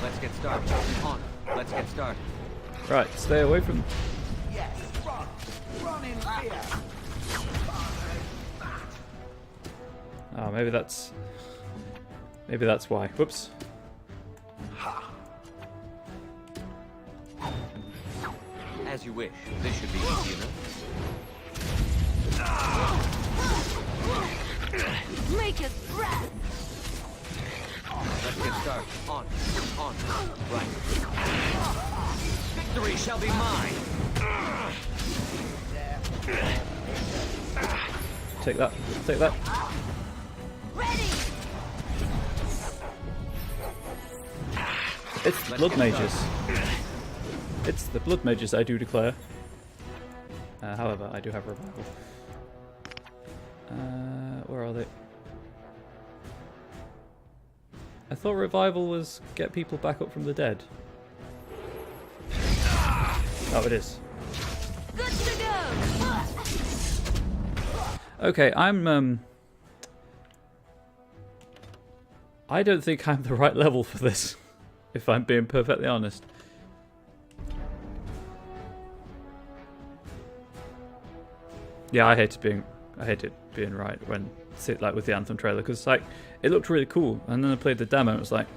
Speaker 14: Let's get started. On. Let's get started.
Speaker 1: Right, stay away from...
Speaker 2: Yes, run! Run in fear!
Speaker 1: Oh, maybe that's why. Whoops.
Speaker 14: As you wish. This should be easy enough.
Speaker 13: Make us breath!
Speaker 14: Let's get started. On. Right. Victory shall be mine!
Speaker 1: Take that. Take that.
Speaker 13: Ready!
Speaker 1: It's the Blood Mages. It's the Blood Mages, I do declare. However, I do have Revival. Where are they? I thought Revival was get people back up from the dead. Oh, it is.
Speaker 13: Good to go!
Speaker 1: Okay, I don't think I'm the right level for this, if I'm being perfectly honest. Yeah, I hate it being right when like with the Anthem trailer, because like it looked really cool, and then I played the demo and it was like,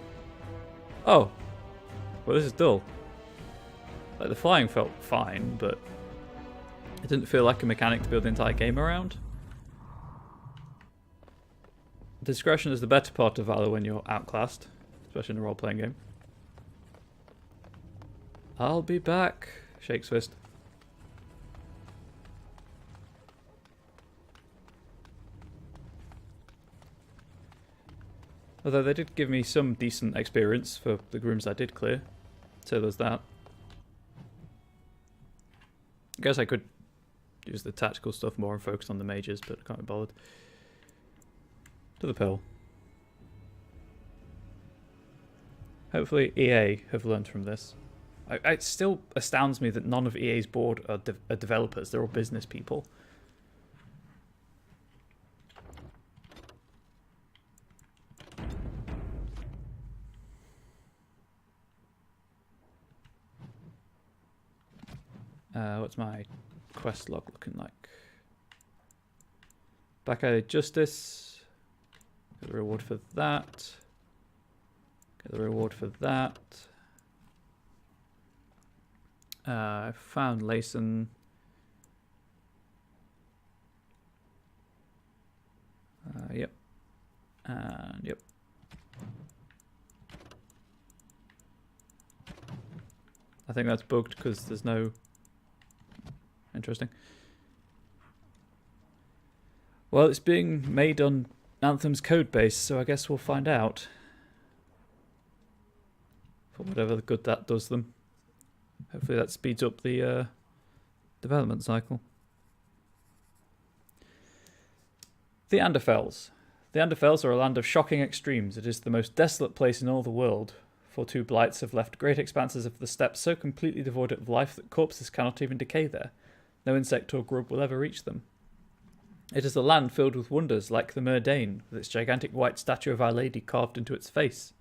Speaker 1: oh, well, this is dull. Like the flying felt fine, but it didn't feel like a mechanic to build the entire game around. Discretion is the better part of valor when you're outclassed, especially in a role-playing game. I'll be back. Shakes fist. Although they did give me some decent experience for the rooms I did clear. So there's that. I guess I could use the tactical stuff more and focus on the mages, but I can't be bothered. To the pill. Hopefully EA have learned from this. It still astounds me that none of EA's board are developers. They're all business people. What's my quest log looking like? Back-eyed Justice. Get the reward for that. Get the reward for that. I found Layson. Yep. And yep. I think that's bugged because there's no... Interesting. Well, it's being made on Anthem's code base, so I guess we'll find out. For whatever good that does them. Hopefully that speeds up the development cycle. The Anderfels. The Anderfels are a land of shocking extremes. It is the most desolate place in all the world, for two blights have left great expanses of the steppes so completely devoid of life that corpses cannot even decay there. No insect or grub will ever reach them. It is a land filled with wonders like the Murdain, with its gigantic white statue of Our Lady carved into its face.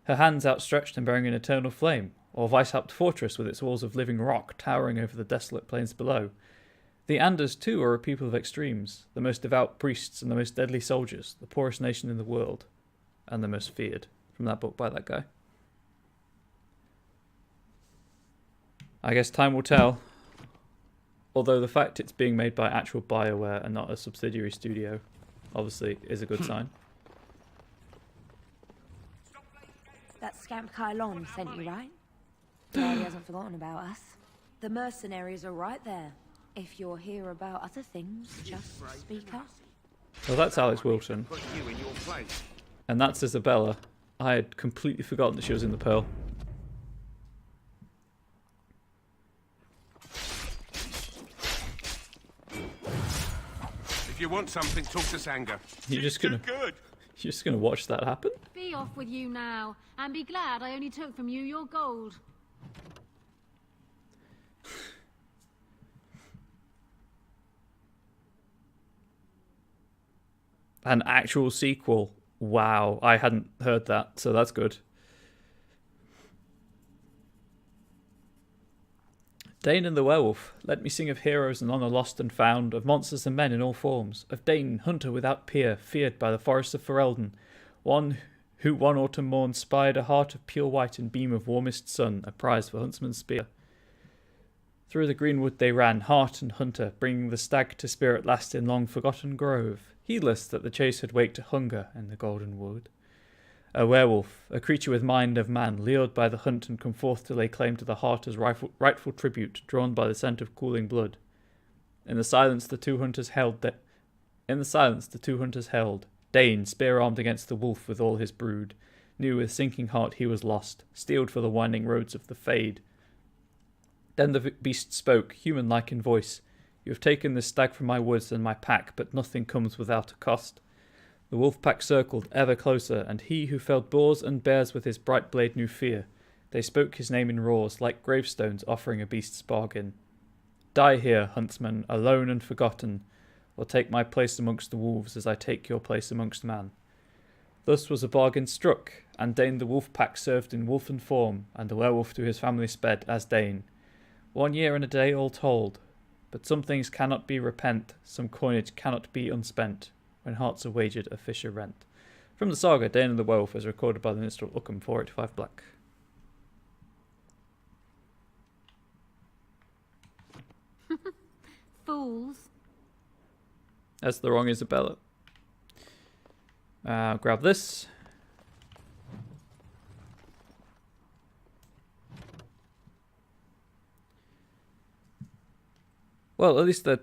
Speaker 1: Her hands outstretched and bearing an eternal flame, or Weishaupt Fortress with its walls of living rock towering over the desolate plains below. The Anders, too, are a people of extremes, the most devout priests and the most deadly soldiers, the poorest nation in the world, and the most feared. From that book by that guy. I guess time will tell. Although the fact it's being made by actual BioWare and not a subsidiary studio, obviously, is a good sign.
Speaker 3: That scamp Kylon sent you, right? Yeah, he hasn't forgotten about us. The mercenaries are right there. If you're here about other things, just speak up.
Speaker 1: Well, that's Alex Wilson. And that's Isabella. I had completely forgotten that she was in the Pearl.
Speaker 5: If you want something, talk to Sanga.
Speaker 1: You're just gonna watch that happen?
Speaker 13: Be off with you now, and be glad I only took from you your gold.
Speaker 1: An actual sequel. Wow, I hadn't heard that, so that's good. Dane and the Werewolf. Let me sing of heroes and honour lost and found, of monsters and men in all forms, of Dane, hunter without peer, feared by the forests of Ferelden, one who one autumn morn spied a heart of pure white and beam of warmest sun, a prize for huntsman's spear. Through the greenwood they ran, hart and hunter, bringing the stag to spirit last in long forgotten grove, heedless that the chase had waked hunger in the golden wood. A werewolf, a creature with mind of man, lured by the hunt and come forth to lay claim to the heart as rightful tribute, drawn by the scent of cooling blood. In the silence the two hunters held. Dane, spear-armed against the wolf with all his brood, knew with sinking heart he was lost, steeled for the winding roads of the Fade. Then the beast spoke, human-like in voice. You have taken this stag from my woods and my pack, but nothing comes without a cost. The wolf pack circled ever closer, and he who felled boars and bears with his bright blade knew fear. They spoke his name in roars, like gravestones offering a beast's bargain. Die here, huntsman, alone and forgotten, or take my place amongst the wolves as I take your place amongst man. Thus was a bargain struck, and Dane the wolf pack served in wolfen form, and the werewolf to his family sped as Dane. 1 year and a day all told, but some things cannot be repent, some coinage cannot be unspent. When hearts are wagered, a fisher rent. From the saga, Dane and the Werewolf, as recorded by the minstrel Uckham, 485 black.
Speaker 13: Fools.
Speaker 1: That's the wrong Isabella. Grab this. Well, at least they're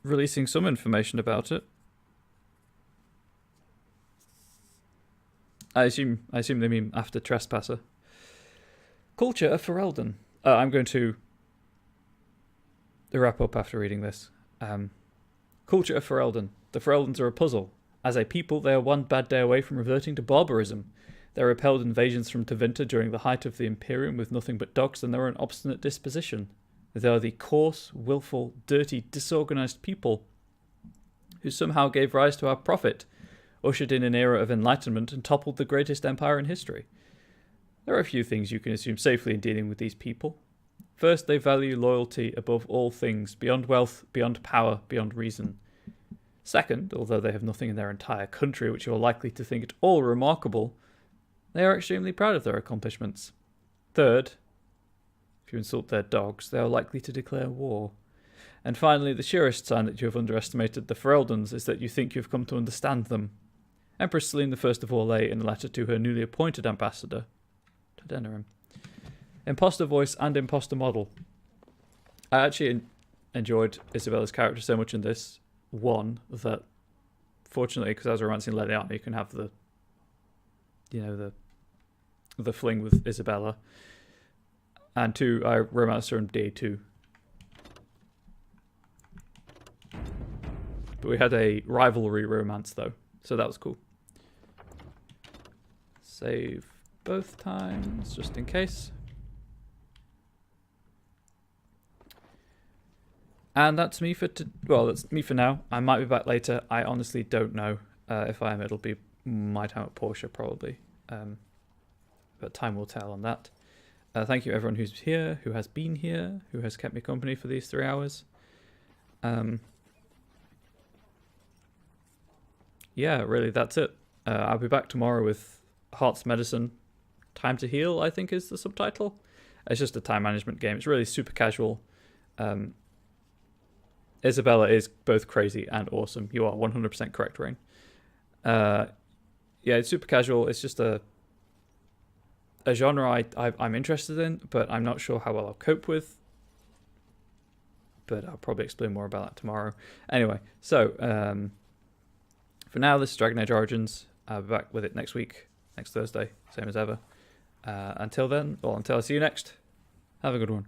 Speaker 1: releasing some information about it. I assume they mean after Trespasser. Culture of Ferelden. I'm going to wrap up after reading this. Culture of Ferelden. The Fereldens are a puzzle. As a people, they are one bad day away from reverting to barbarism. They repelled invasions from Tevinter during the height of the Imperium with nothing but dogs and their own obstinate disposition. They are the coarse, willful, dirty, disorganized people who somehow gave rise to our prophet, ushered in an era of enlightenment and toppled the greatest empire in history. There are a few things you can assume safely in dealing with these people. First, they value loyalty above all things, beyond wealth, beyond power, beyond reason. Second, although they have nothing in their entire country which you are likely to think at all remarkable, they are extremely proud of their accomplishments. Third, if you insult their dogs, they are likely to declare war. And finally, the surest sign that you have underestimated the Fereldens is that you think you have come to understand them. Empress Celine I of Orlais, in a letter to her newly appointed ambassador, to Denerim. Imposter voice and imposter model. I actually enjoyed Isabella's character so much in this. One, that fortunately, because I was romancing Leliana, you can have the fling with Isabella. And two, I romanced her in day 2. But we had a rivalry romance though, so that was cool. Save both times, just in case. And that's me for that's me for now. I might be back later. I honestly don't know. If I am, it'll be my time at Porsche probably. But time will tell on that. Thank you everyone who's here, who has been here, who has kept me company for these 3 hours. Yeah, really, that's it. I'll be back tomorrow with Heart's Medicine. Time to Heal, I think is the subtitle. It's just a time management game. It's really super casual. Isabella is both crazy and awesome. You are 100% correct, Rain. Yeah, it's super casual. It's just a genre I'm interested in, but I'm not sure how well I'll cope with. But I'll probably explain more about that tomorrow. Anyway, so for now, this is Dragon Age Origins. I'll be back with it next week, next Thursday, same as ever. Until then, or until I see you next, have a good one.